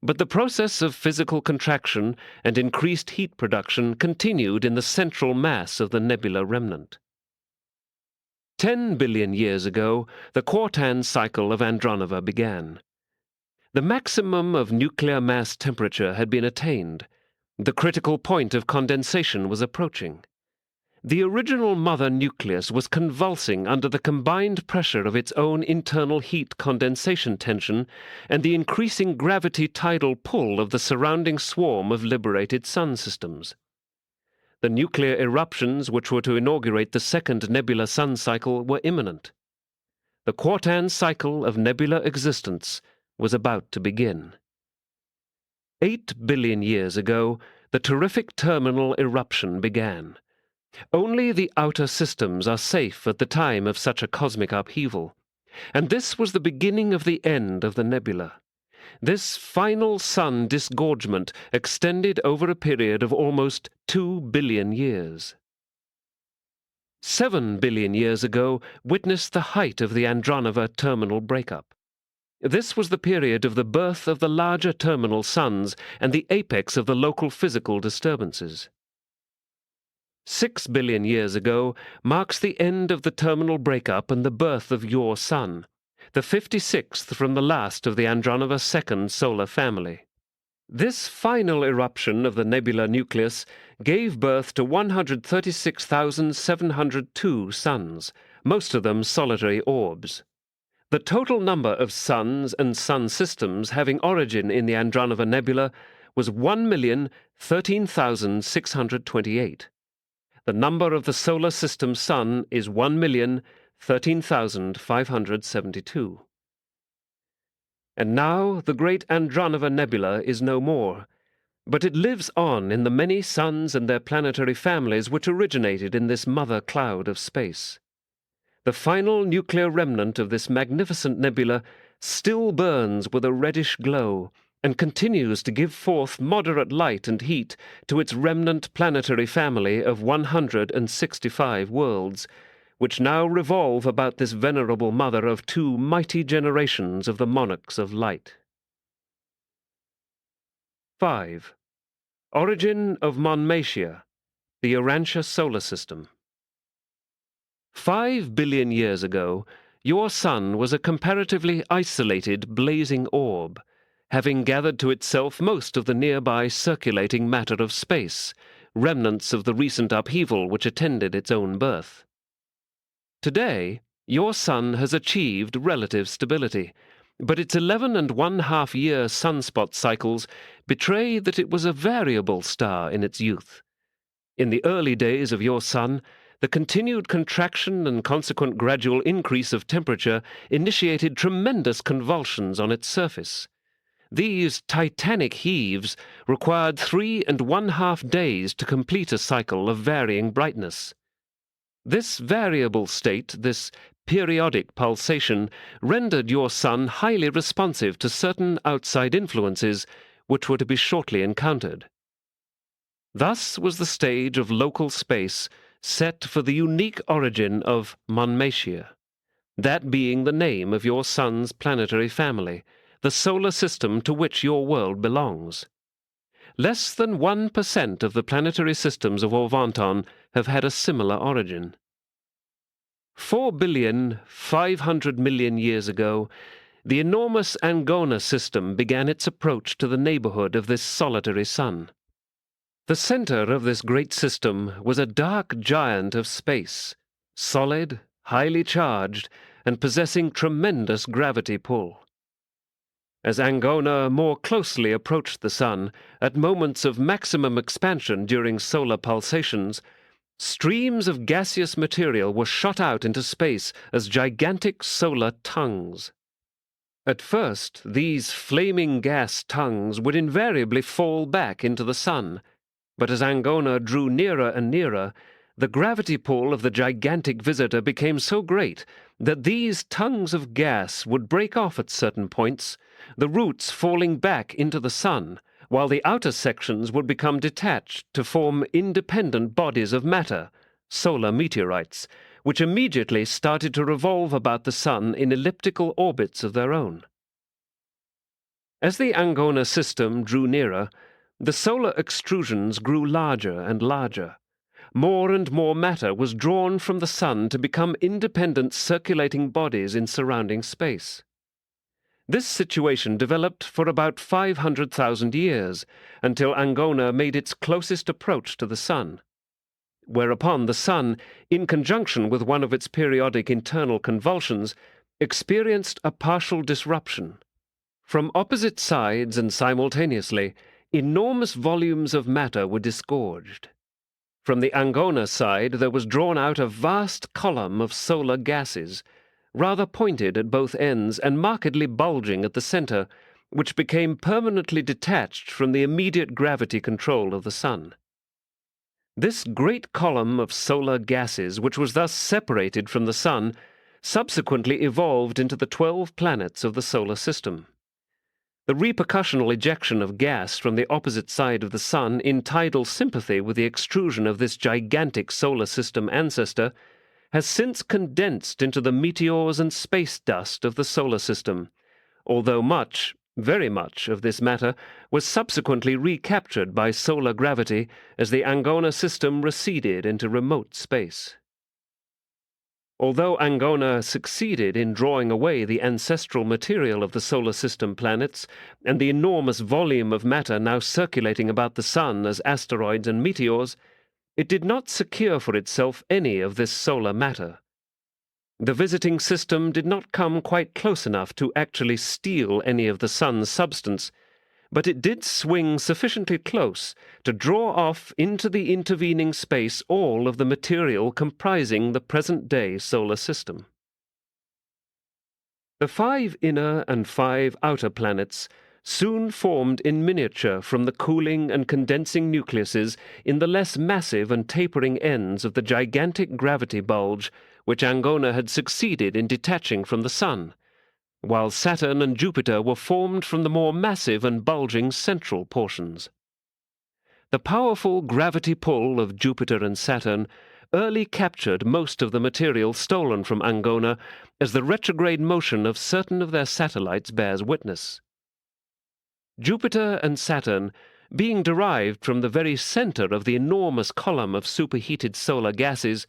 But the process of physical contraction and increased heat production continued in the central mass of the nebula remnant. 10 billion years ago, the Quartan cycle of Andronova began. The maximum of nuclear mass temperature had been attained. The critical point of condensation was approaching. The original mother nucleus was convulsing under the combined pressure of its own internal heat condensation tension and the increasing gravity tidal pull of the surrounding swarm of liberated sun systems. The nuclear eruptions which were to inaugurate the second nebula sun cycle were imminent. The Quartan cycle of nebula existence was about to begin. 8 billion years ago, the terrific terminal eruption began. Only the outer systems are safe at the time of such a cosmic upheaval, and this was the beginning of the end of the nebula. This final sun disgorgement extended over a period of almost 2 billion years. 7 billion years ago witnessed the height of the Andronova terminal breakup. This was the period of the birth of the larger terminal suns and the apex of the local physical disturbances. 6 billion years ago marks the end of the terminal breakup and the birth of your sun, the 56th from the last of the Andronova second solar family. This final eruption of the nebular nucleus gave birth to 136,702 suns, most of them solitary orbs. The total number of suns and sun systems having origin in the Andronova nebula was 1,013,628. The number of the solar system sun is 1,013,572. And now the great Andronova nebula is no more, but it lives on in the many suns and their planetary families which originated in this mother cloud of space. The final nuclear remnant of this magnificent nebula still burns with a reddish glow, and continues to give forth moderate light and heat to its remnant planetary family of 165 worlds, which now revolve about this venerable mother of two mighty generations of the monarchs of light. 5. Origin of Monmatia, the Urantia solar system. 5 billion years ago, your sun was a comparatively isolated blazing orb, having gathered to itself most of the nearby circulating matter of space, remnants of the recent upheaval which attended its own birth. Today, your sun has achieved relative stability, but its 11.5-year sunspot cycles betray that it was a variable star in its youth. In the early days of your sun, the continued contraction and consequent gradual increase of temperature initiated tremendous convulsions on its surface. These titanic heaves required 3.5 days to complete a cycle of varying brightness. This variable state, this periodic pulsation, rendered your sun highly responsive to certain outside influences which were to be shortly encountered. Thus was the stage of local space set for the unique origin of Monmatia, that being the name of your sun's planetary family, the solar system to which your world belongs. Less than 1% of the planetary systems of Orvanton have had a similar origin. 4,500,000,000 years ago, the enormous Angona system began its approach to the neighborhood of this solitary sun. The center of this great system was a dark giant of space, solid, highly charged, and possessing tremendous gravity pull. As Angona more closely approached the sun, at moments of maximum expansion during solar pulsations, streams of gaseous material were shot out into space as gigantic solar tongues. At first, these flaming gas tongues would invariably fall back into the sun, But as Angona drew nearer and nearer, the gravity pull of the gigantic visitor became so great that these tongues of gas would break off at certain points, the roots falling back into the sun, while the outer sections would become detached to form independent bodies of matter, solar meteorites, which immediately started to revolve about the sun in elliptical orbits of their own. As the Angona system drew nearer, the solar extrusions grew larger and larger. More and more matter was drawn from the sun to become independent circulating bodies in surrounding space. This situation developed for about 500,000 years, until Angona made its closest approach to the sun, whereupon the sun, in conjunction with one of its periodic internal convulsions, experienced a partial disruption. From opposite sides and simultaneously, enormous volumes of matter were disgorged. From the Angona side there was drawn out a vast column of solar gases, rather pointed at both ends and markedly bulging at the center, which became permanently detached from the immediate gravity control of the sun. This great column of solar gases, which was thus separated from the sun, subsequently evolved into the 12 planets of the solar system. The repercussional ejection of gas from the opposite side of the sun in tidal sympathy with the extrusion of this gigantic solar system ancestor has since condensed into the meteors and space dust of the solar system, although much, very much, of this matter was subsequently recaptured by solar gravity as the Angona system receded into remote space. Although Angona succeeded in drawing away the ancestral material of the solar system planets and the enormous volume of matter now circulating about the sun as asteroids and meteors, it did not secure for itself any of this solar matter. The visiting system did not come quite close enough to actually steal any of the sun's substance, but it did swing sufficiently close to draw off into the intervening space all of the material comprising the present-day solar system. The 5 inner and 5 outer planets soon formed in miniature from the cooling and condensing nucleuses in the less massive and tapering ends of the gigantic gravity bulge which Angona had succeeded in detaching from the sun, while Saturn and Jupiter were formed from the more massive and bulging central portions. The powerful gravity pull of Jupiter and Saturn early captured most of the material stolen from Angona, as the retrograde motion of certain of their satellites bears witness. Jupiter and Saturn, being derived from the very center of the enormous column of superheated solar gases,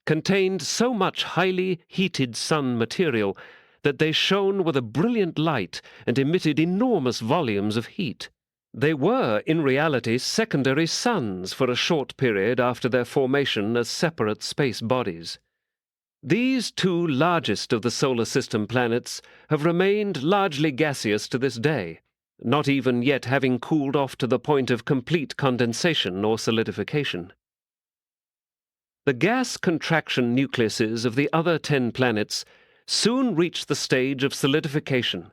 contained so much highly heated sun material that they shone with a brilliant light and emitted enormous volumes of heat. They were, in reality, secondary suns for a short period after their formation as separate space bodies. These 2 largest of the solar system planets have remained largely gaseous to this day, not even yet having cooled off to the point of complete condensation or solidification. The gas contraction nucleuses of the other 10 planets soon reached the stage of solidification,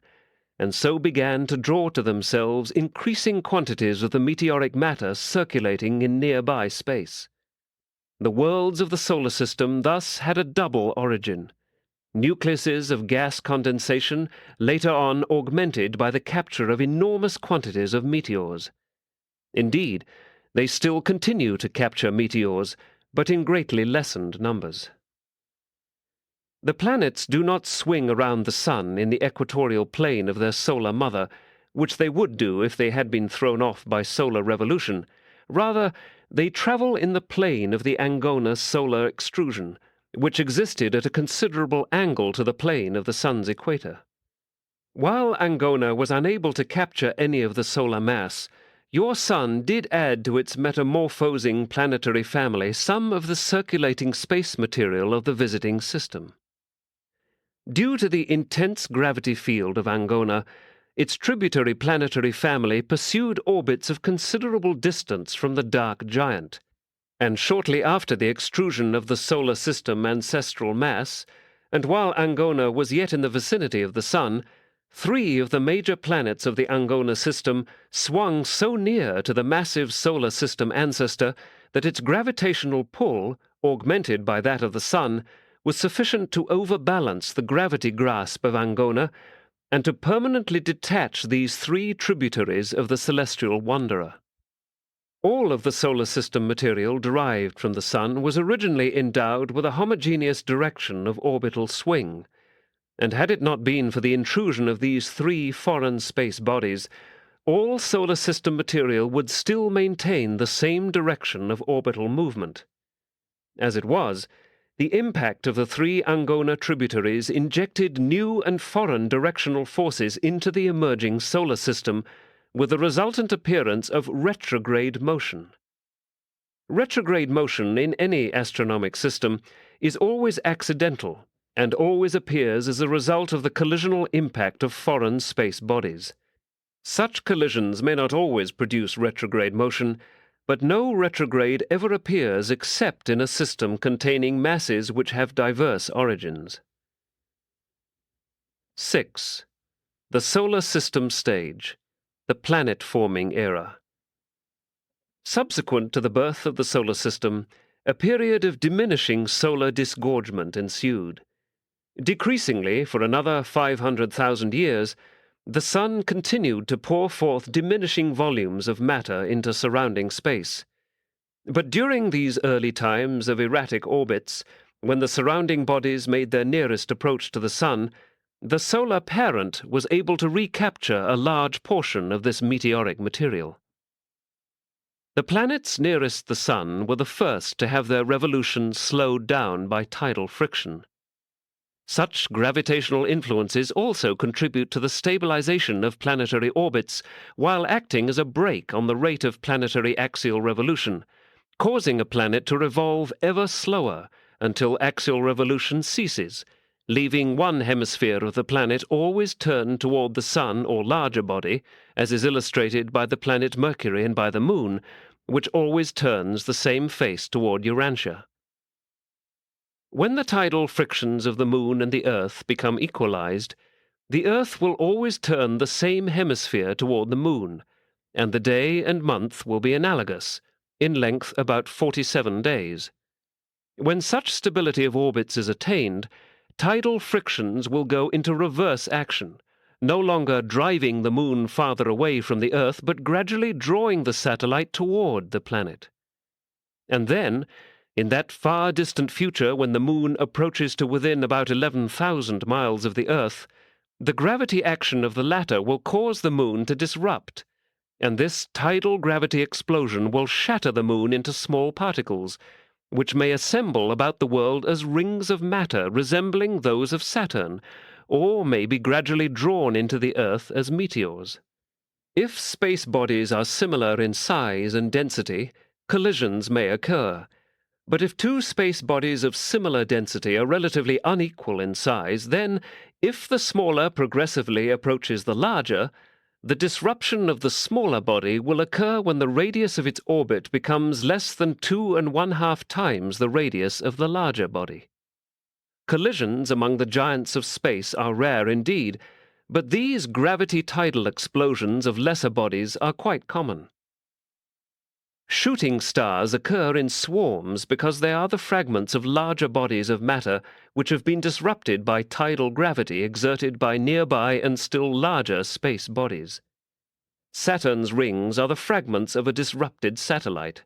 and so began to draw to themselves increasing quantities of the meteoric matter circulating in nearby space. The worlds of the solar system thus had a double origin: nucleuses of gas condensation, later on augmented by the capture of enormous quantities of meteors. Indeed, they still continue to capture meteors, but in greatly lessened numbers. The planets do not swing around the sun in the equatorial plane of their solar mother, which they would do if they had been thrown off by solar revolution. Rather, they travel in the plane of the Angona solar extrusion, which existed at a considerable angle to the plane of the sun's equator. While Angona was unable to capture any of the solar mass, your sun did add to its metamorphosing planetary family some of the circulating space material of the visiting system. Due to the intense gravity field of Angona, its tributary planetary family pursued orbits of considerable distance from the dark giant, and shortly after the extrusion of the solar system ancestral mass, and while Angona was yet in the vicinity of the sun, 3 of the major planets of the Angona system swung so near to the massive solar system ancestor that its gravitational pull, augmented by that of the Sun, was sufficient to overbalance the gravity grasp of Angona and to permanently detach these 3 tributaries of the celestial wanderer. All of the solar system material derived from the Sun was originally endowed with a homogeneous direction of orbital swing, and had it not been for the intrusion of these 3 foreign space bodies, all solar system material would still maintain the same direction of orbital movement. As it was, the impact of the 3 Angona tributaries injected new and foreign directional forces into the emerging solar system, with the resultant appearance of retrograde motion. Retrograde motion in any astronomic system is always accidental and always appears as a result of the collisional impact of foreign space bodies. Such collisions may not always produce retrograde motion, but no retrograde ever appears except in a system containing masses which have diverse origins. 6. The Solar System Stage, the planet-forming era. Subsequent to the birth of the solar system, a period of diminishing solar disgorgement ensued. Decreasingly, for another 500,000 years, the Sun continued to pour forth diminishing volumes of matter into surrounding space. But during these early times of erratic orbits, when the surrounding bodies made their nearest approach to the Sun, the solar parent was able to recapture a large portion of this meteoric material. The planets nearest the Sun were the first to have their revolutions slowed down by tidal friction. Such gravitational influences also contribute to the stabilization of planetary orbits while acting as a brake on the rate of planetary axial revolution, causing a planet to revolve ever slower until axial revolution ceases, leaving one hemisphere of the planet always turned toward the Sun or larger body, as is illustrated by the planet Mercury and by the Moon, which always turns the same face toward Urantia. When the tidal frictions of the Moon and the Earth become equalized, the Earth will always turn the same hemisphere toward the Moon, and the day and month will be analogous, in length about 47 days. When such stability of orbits is attained, tidal frictions will go into reverse action, no longer driving the Moon farther away from the Earth, but gradually drawing the satellite toward the planet. And then, in that far distant future when the Moon approaches to within about 11,000 miles of the Earth, the gravity action of the latter will cause the Moon to disrupt, and this tidal gravity explosion will shatter the Moon into small particles, which may assemble about the world as rings of matter resembling those of Saturn, or may be gradually drawn into the Earth as meteors. If space bodies are similar in size and density, collisions may occur. But if 2 space bodies of similar density are relatively unequal in size, then, if the smaller progressively approaches the larger, the disruption of the smaller body will occur when the radius of its orbit becomes less than 2½ times the radius of the larger body. Collisions among the giants of space are rare indeed, but these gravity-tidal explosions of lesser bodies are quite common. Shooting stars occur in swarms because they are the fragments of larger bodies of matter which have been disrupted by tidal gravity exerted by nearby and still larger space bodies. Saturn's rings are the fragments of a disrupted satellite.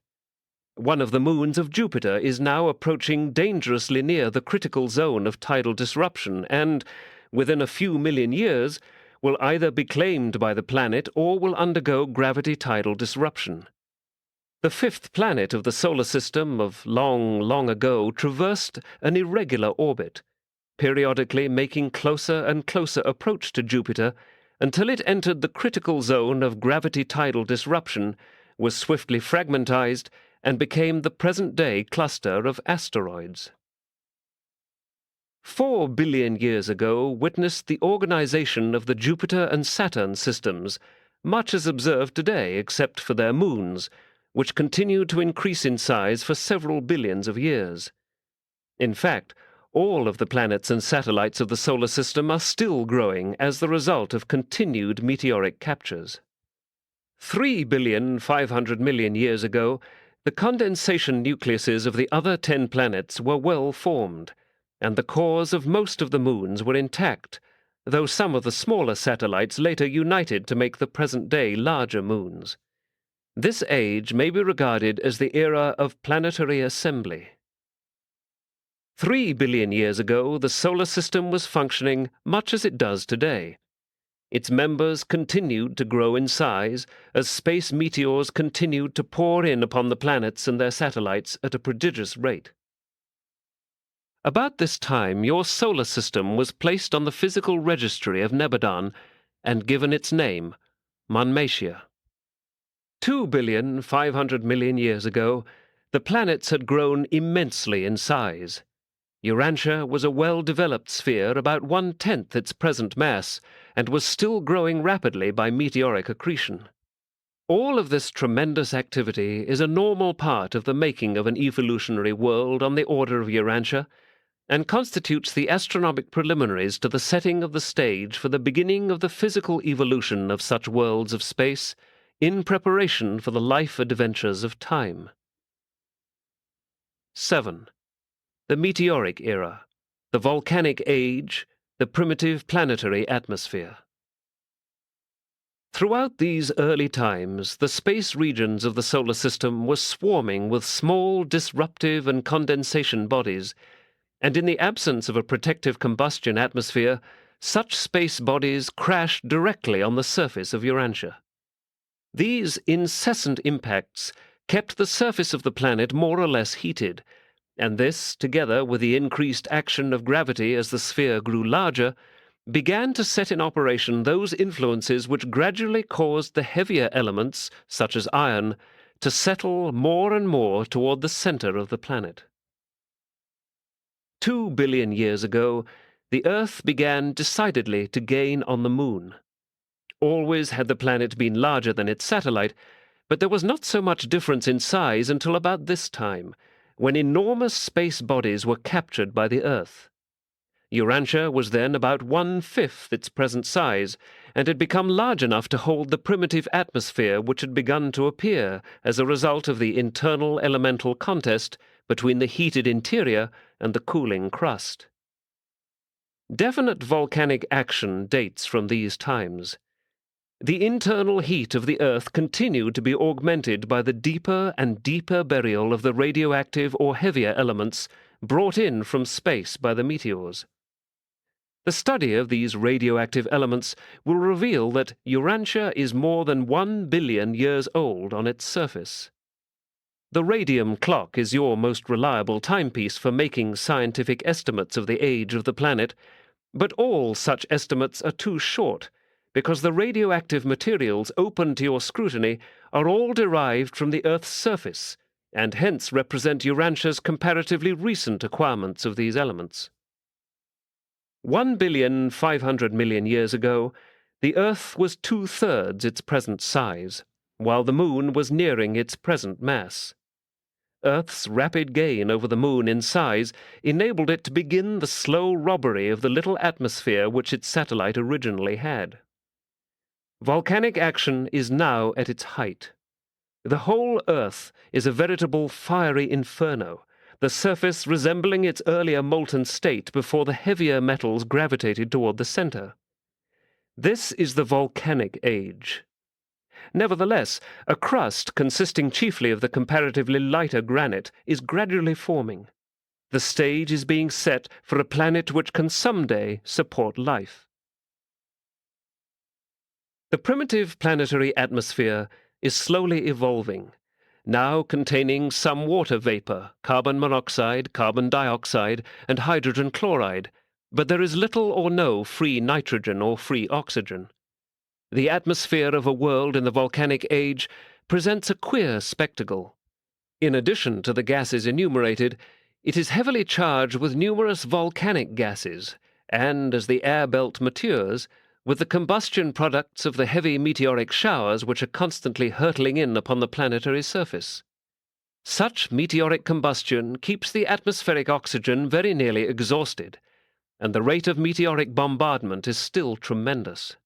One of the moons of Jupiter is now approaching dangerously near the critical zone of tidal disruption and, within a few million years, will either be claimed by the planet or will undergo gravity-tidal disruption. The 5th planet of the solar system of long, long ago traversed an irregular orbit, periodically making closer and closer approach to Jupiter until it entered the critical zone of gravity-tidal disruption, was swiftly fragmentized, and became the present-day cluster of asteroids. 4 billion years ago witnessed the organization of the Jupiter and Saturn systems, much as observed today except for their moons, which continued to increase in size for several billions of years. In fact, all of the planets and satellites of the solar system are still growing as the result of continued meteoric captures. 3,500,000,000 years ago, the condensation nucleuses of the other 10 planets were well formed, and the cores of most of the moons were intact, though some of the smaller satellites later united to make the present-day larger moons. This age may be regarded as the era of planetary assembly. 3 billion years ago, the solar system was functioning much as it does today. Its members continued to grow in size as space meteors continued to pour in upon the planets and their satellites at a prodigious rate. About this time, your solar system was placed on the physical registry of Nebadon and given its name, Monmatia. 2,500,000,000 years ago, the planets had grown immensely in size. Urantia was a well-developed sphere about 1/10 its present mass, and was still growing rapidly by meteoric accretion. All of this tremendous activity is a normal part of the making of an evolutionary world on the order of Urantia, and constitutes the astronomic preliminaries to the setting of the stage for the beginning of the physical evolution of such worlds of space, in preparation for the life adventures of time. 7. The meteoric era, the volcanic age, the primitive planetary atmosphere. Throughout these early times, the space regions of the solar system were swarming with small disruptive and condensation bodies, and in the absence of a protective combustion atmosphere, such space bodies crashed directly on the surface of Urantia. These incessant impacts kept the surface of the planet more or less heated, and this, together with the increased action of gravity as the sphere grew larger, began to set in operation those influences which gradually caused the heavier elements, such as iron, to settle more and more toward the center of the planet. 2 billion years ago, the Earth began decidedly to gain on the Moon. Always had the planet been larger than its satellite, but there was not so much difference in size until about this time, when enormous space bodies were captured by the Earth. Urantia was then about 1/5 its present size, and had become large enough to hold the primitive atmosphere which had begun to appear as a result of the internal elemental contest between the heated interior and the cooling crust. Definite volcanic action dates from these times. The internal heat of the Earth continued to be augmented by the deeper and deeper burial of the radioactive or heavier elements brought in from space by the meteors. The study of these radioactive elements will reveal that Urantia is more than 1 billion years old on its surface. The radium clock is your most reliable timepiece for making scientific estimates of the age of the planet, but all such estimates are too short, because the radioactive materials open to your scrutiny are all derived from the Earth's surface, and hence represent Urantia's comparatively recent acquirements of these elements. 1,500,000,000 years ago, the Earth was 2/3 its present size, while the Moon was nearing its present mass. Earth's rapid gain over the Moon in size enabled it to begin the slow robbery of the little atmosphere which its satellite originally had. Volcanic action is now at its height. The whole Earth is a veritable fiery inferno, the surface resembling its earlier molten state before the heavier metals gravitated toward the center. This is the volcanic age. Nevertheless, a crust consisting chiefly of the comparatively lighter granite is gradually forming. The stage is being set for a planet which can someday support life. The primitive planetary atmosphere is slowly evolving, now containing some water vapor, carbon monoxide, carbon dioxide, and hydrogen chloride, but there is little or no free nitrogen or free oxygen. The atmosphere of a world in the volcanic age presents a queer spectacle. In addition to the gases enumerated, it is heavily charged with numerous volcanic gases, and, as the air belt matures, with the combustion products of the heavy meteoric showers which are constantly hurtling in upon the planetary surface. Such meteoric combustion keeps the atmospheric oxygen very nearly exhausted, and the rate of meteoric bombardment is still tremendous.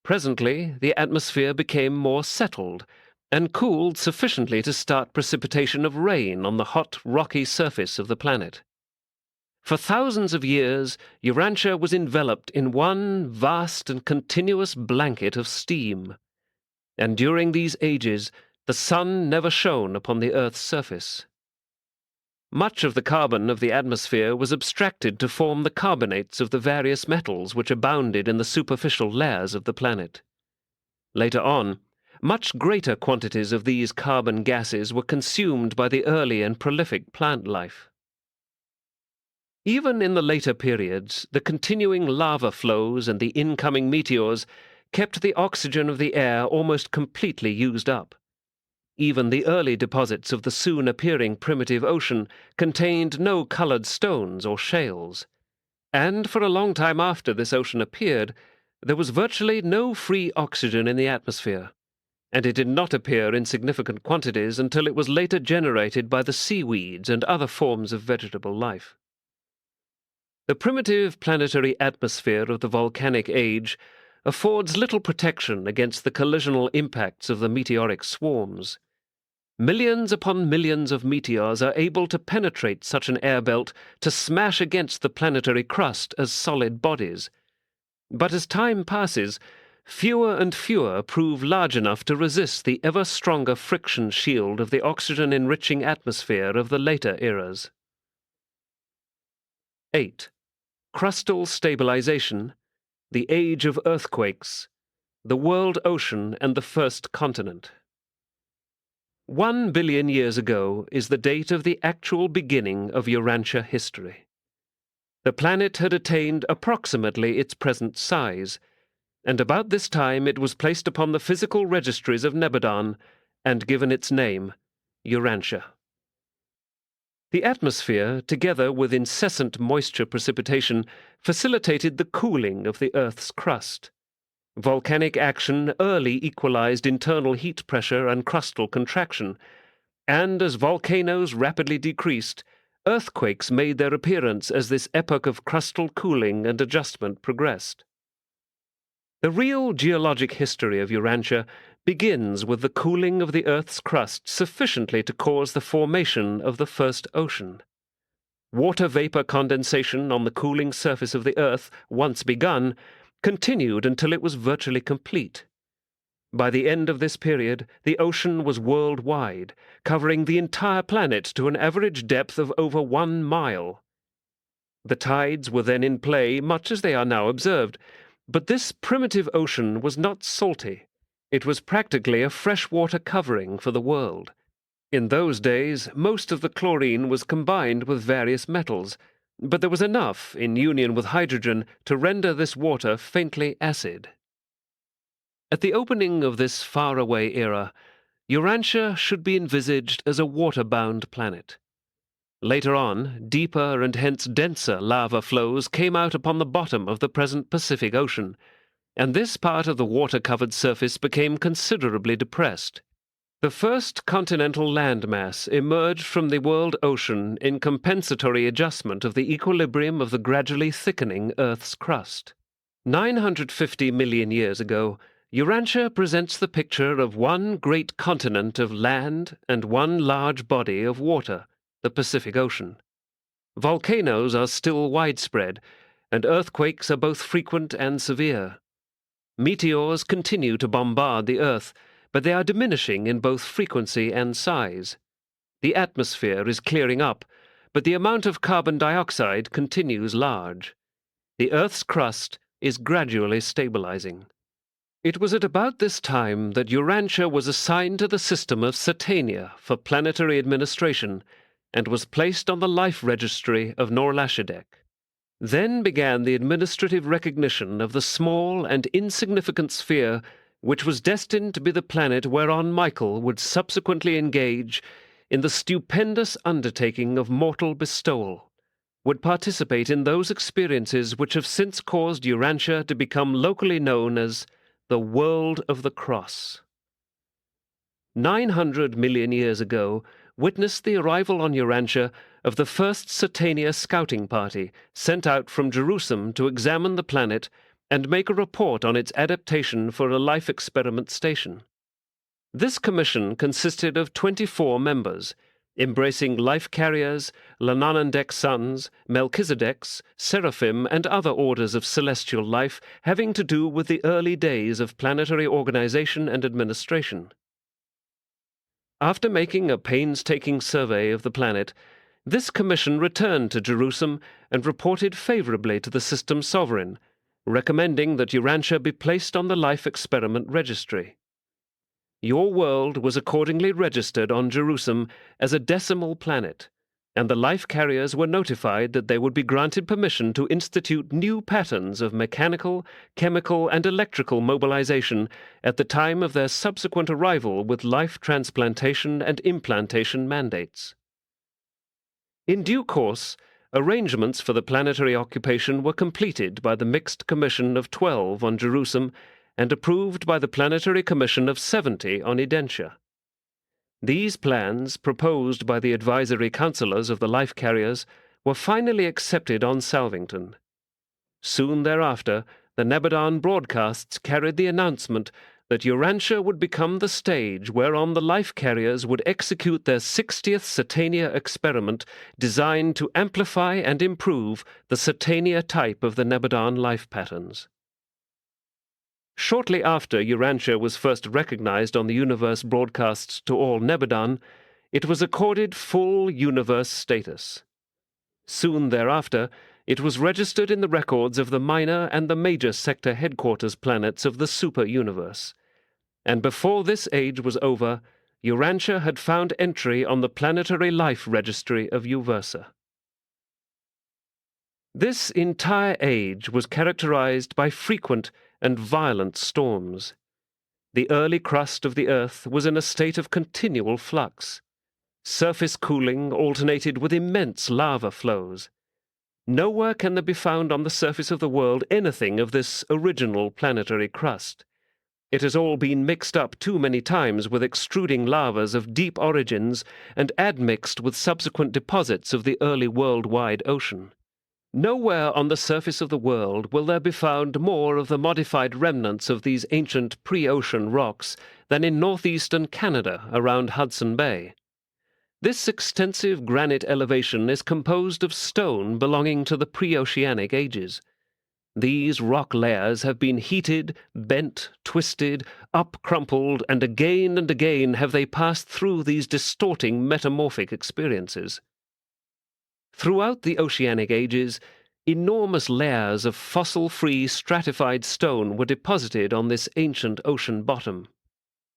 Presently, the atmosphere became more settled and cooled sufficiently to start precipitation of rain on the hot, rocky surface of the planet. For thousands of years, Urantia was enveloped in one vast and continuous blanket of steam, and during these ages the sun never shone upon the Earth's surface. Much of the carbon of the atmosphere was abstracted to form the carbonates of the various metals which abounded in the superficial layers of the planet. Later on, much greater quantities of these carbon gases were consumed by the early and prolific plant life. Even in the later periods, the continuing lava flows and the incoming meteors kept the oxygen of the air almost completely used up. Even the early deposits of the soon appearing primitive ocean contained no colored stones or shales, and for a long time after this ocean appeared, there was virtually no free oxygen in the atmosphere, and it did not appear in significant quantities until it was later generated by the seaweeds and other forms of vegetable life. The primitive planetary atmosphere of the volcanic age affords little protection against the collisional impacts of the meteoric swarms. Millions upon millions of meteors are able to penetrate such an air belt to smash against the planetary crust as solid bodies. But as time passes, fewer and fewer prove large enough to resist the ever stronger friction shield of the oxygen-enriching atmosphere of the later eras. 8. Crustal stabilization, the age of earthquakes, the world ocean and the first continent. 1 billion years ago is the date of the actual beginning of Urantia history. The planet had attained approximately its present size, and about this time it was placed upon the physical registries of Nebadon and given its name, Urantia. The atmosphere, together with incessant moisture precipitation, facilitated the cooling of the Earth's crust. Volcanic action early equalized internal heat pressure and crustal contraction, and as volcanoes rapidly decreased, earthquakes made their appearance as this epoch of crustal cooling and adjustment progressed. The real geologic history of Urantia begins with the cooling of the Earth's crust sufficiently to cause the formation of the first ocean. Water vapor condensation on the cooling surface of the Earth, once begun, continued until it was virtually complete. By the end of this period, the ocean was worldwide, covering the entire planet to an average depth of over 1 mile. The tides were then in play, much as they are now observed, but this primitive ocean was not salty. It was practically a freshwater covering for the world. In those days, most of the chlorine was combined with various metals, but there was enough, in union with hydrogen, to render this water faintly acid. At the opening of this faraway era, Urantia should be envisaged as a water-bound planet. Later on, deeper and hence denser lava flows came out upon the bottom of the present Pacific Ocean, and this part of the water-covered surface became considerably depressed. The first continental landmass emerged from the world ocean in compensatory adjustment of the equilibrium of the gradually thickening Earth's crust. 950 million years ago, Urantia presents the picture of one great continent of land and one large body of water, the Pacific Ocean. Volcanoes are still widespread, and earthquakes are both frequent and severe. Meteors continue to bombard the Earth, but they are diminishing in both frequency and size. The atmosphere is clearing up, but the amount of carbon dioxide continues large. The Earth's crust is gradually stabilizing. It was at about this time that Urantia was assigned to the system of Satania for planetary administration and was placed on the life registry of Norlashidek. Then began the administrative recognition of the small and insignificant sphere which was destined to be the planet whereon Michael would subsequently engage in the stupendous undertaking of mortal bestowal, would participate in those experiences which have since caused Urantia to become locally known as the World of the Cross. 900 million years ago, witnessed the arrival on Urantia of the first Satania scouting party sent out from Jerusalem to examine the planet and make a report on its adaptation for a life experiment station. This commission consisted of 24 members, embracing life carriers, Lananandek's sons, Melchizedek's, seraphim, and other orders of celestial life having to do with the early days of planetary organization and administration. After making a painstaking survey of the planet, this commission returned to Jerusalem and reported favorably to the system's sovereign, recommending that Urantia be placed on the life experiment registry. Your world was accordingly registered on Jerusalem as a decimal planet, and the life carriers were notified that they would be granted permission to institute new patterns of mechanical, chemical, and electrical mobilization at the time of their subsequent arrival with life transplantation and implantation mandates. In due course, arrangements for the planetary occupation were completed by the Mixed Commission of 12 on Jerusalem and approved by the Planetary Commission of 70 on Urantia. These plans, proposed by the advisory councillors of the life carriers, were finally accepted on Salvington. Soon thereafter, the Nebudan broadcasts carried the announcement that Urantia would become the stage whereon the life carriers would execute their 60th Satania experiment designed to amplify and improve the Satania type of the Nebudan life patterns. Shortly after Urantia was first recognized on the universe broadcasts to all Nebudan, it was accorded full universe status. Soon thereafter, it was registered in the records of the minor and the major sector headquarters planets of the super-universe. And before this age was over, Urantia had found entry on the planetary life registry of Uversa. This entire age was characterized by frequent and violent storms. The early crust of the Earth was in a state of continual flux. Surface cooling alternated with immense lava flows. Nowhere can there be found on the surface of the world anything of this original planetary crust. It has all been mixed up too many times with extruding lavas of deep origins and admixed with subsequent deposits of the early worldwide ocean. Nowhere on the surface of the world will there be found more of the modified remnants of these ancient pre-ocean rocks than in northeastern Canada around Hudson Bay. This extensive granite elevation is composed of stone belonging to the pre-oceanic ages. These rock layers have been heated, bent, twisted, up-crumpled, and again have they passed through these distorting metamorphic experiences. Throughout the oceanic ages, enormous layers of fossil-free stratified stone were deposited on this ancient ocean bottom.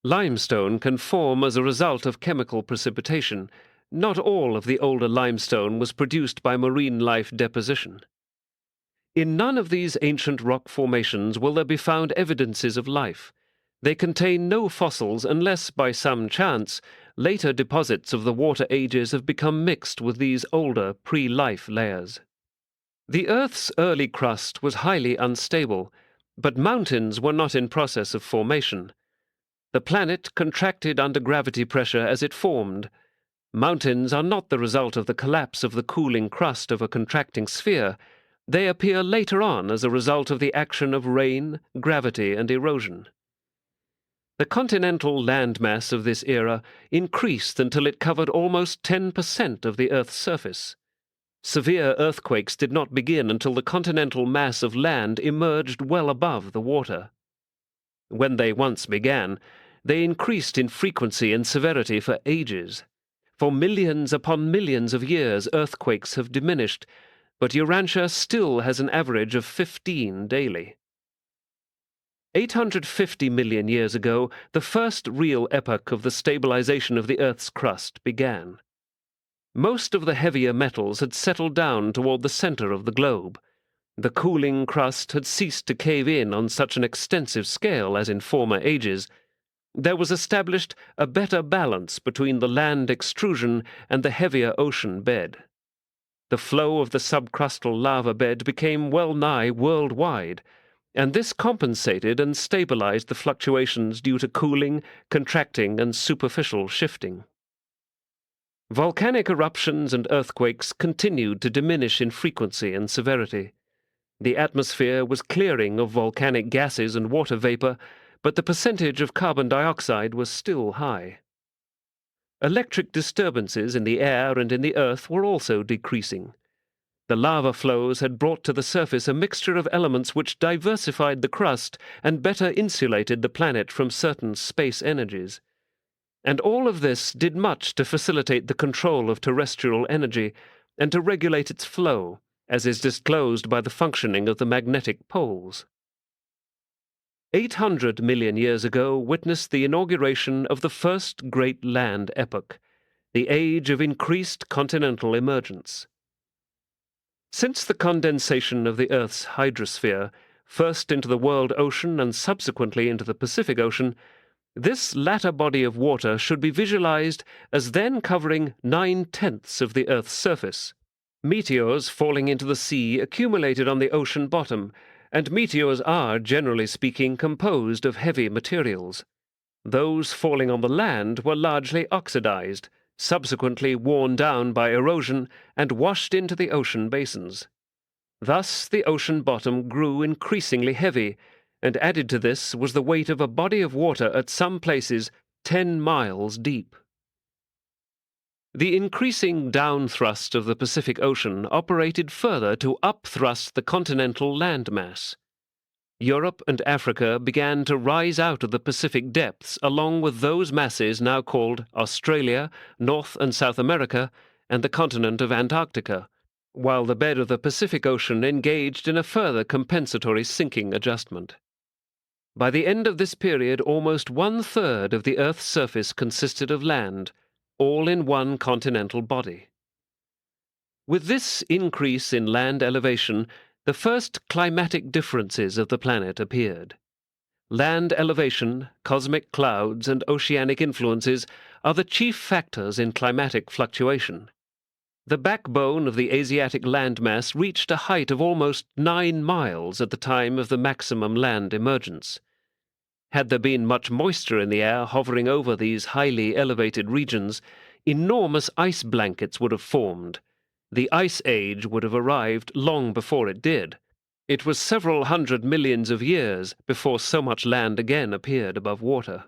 Limestone can form as a result of chemical precipitation. Not all of the older limestone was produced by marine life deposition. In none of these ancient rock formations will there be found evidences of life. They contain no fossils unless, by some chance, later deposits of the water ages have become mixed with these older pre-life layers. The Earth's early crust was highly unstable, but mountains were not in process of formation. The planet contracted under gravity pressure as it formed. Mountains are not the result of the collapse of the cooling crust of a contracting sphere. They appear later on as a result of the action of rain, gravity, and erosion. The continental landmass of this era increased until it covered almost 10% of the Earth's surface. Severe earthquakes did not begin until the continental mass of land emerged well above the water. When they once began, they increased in frequency and severity for ages. For millions upon millions of years, earthquakes have diminished, but Urantia still has an average of 15 daily. 850 million years ago, the first real epoch of the stabilization of the Earth's crust began. Most of the heavier metals had settled down toward the center of the globe. The cooling crust had ceased to cave in on such an extensive scale as in former ages. There was established a better balance between the land extrusion and the heavier ocean bed. The flow of the subcrustal lava bed became well nigh worldwide, and this compensated and stabilized the fluctuations due to cooling, contracting, and superficial shifting. Volcanic eruptions and earthquakes continued to diminish in frequency and severity. The atmosphere was clearing of volcanic gases and water vapor, but the percentage of carbon dioxide was still high. Electric disturbances in the air and in the earth were also decreasing. The lava flows had brought to the surface a mixture of elements which diversified the crust and better insulated the planet from certain space energies. And all of this did much to facilitate the control of terrestrial energy and to regulate its flow, as is disclosed by the functioning of the magnetic poles. 800 million years ago witnessed the inauguration of the first great land epoch, the age of increased continental emergence. Since the condensation of the Earth's hydrosphere, first into the world ocean and subsequently into the Pacific Ocean, this latter body of water should be visualized as then covering 9/10 of the Earth's surface. Meteors falling into the sea accumulated on the ocean bottom, and meteors are, generally speaking, composed of heavy materials. Those falling on the land were largely oxidized, subsequently worn down by erosion and washed into the ocean basins. Thus the ocean bottom grew increasingly heavy, and added to this was the weight of a body of water at some places 10 miles deep. The increasing downthrust of the Pacific Ocean operated further to upthrust the continental landmass. Europe and Africa began to rise out of the Pacific depths along with those masses now called Australia, North and South America, and the continent of Antarctica, while the bed of the Pacific Ocean engaged in a further compensatory sinking adjustment. By the end of this period, almost 1/3 of the Earth's surface consisted of land, all in one continental body. With this increase in land elevation, the first climatic differences of the planet appeared. Land elevation, cosmic clouds, and oceanic influences are the chief factors in climatic fluctuation. The backbone of the Asiatic landmass reached a height of almost 9 miles at the time of the maximum land emergence. Had there been much moisture in the air hovering over these highly elevated regions, enormous ice blankets would have formed. The Ice Age would have arrived long before it did. It was several hundred millions of years before so much land again appeared above water.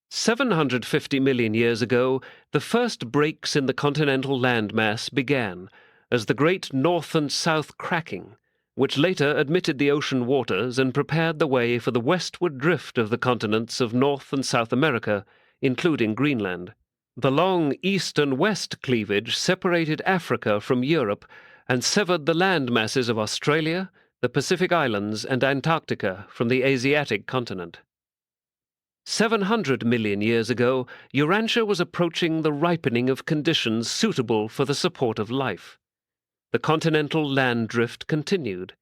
750 million years ago, the first breaks in the continental landmass began, as the great north and south cracking, which later admitted the ocean waters and prepared the way for the westward drift of the continents of North and South America, including Greenland. The long east and west cleavage separated Africa from Europe and severed the land masses of Australia, the Pacific Islands, and Antarctica from the Asiatic continent. 700 million years ago, Urantia was approaching the ripening of conditions suitable for the support of life. The continental land drift continued.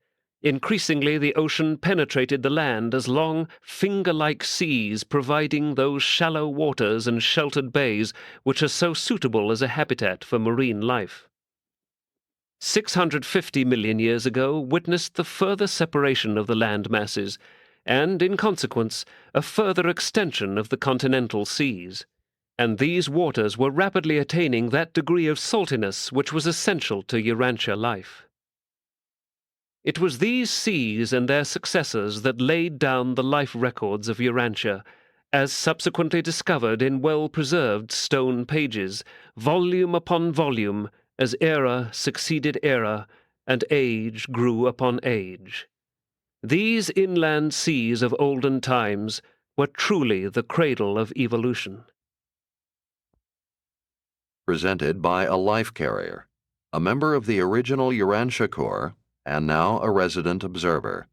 Increasingly, the ocean penetrated the land as long, finger-like seas providing those shallow waters and sheltered bays which are so suitable as a habitat for marine life. 650 million years ago witnessed the further separation of the land masses, and, in consequence, a further extension of the continental seas. And these waters were rapidly attaining that degree of saltiness which was essential to Urantia life. It was these seas and their successors that laid down the life records of Urantia, as subsequently discovered in well-preserved stone pages, volume upon volume, as era succeeded era, and age grew upon age. These inland seas of olden times were truly the cradle of evolution. Presented by a life carrier, a member of the original Urantia Corps, and now a resident observer.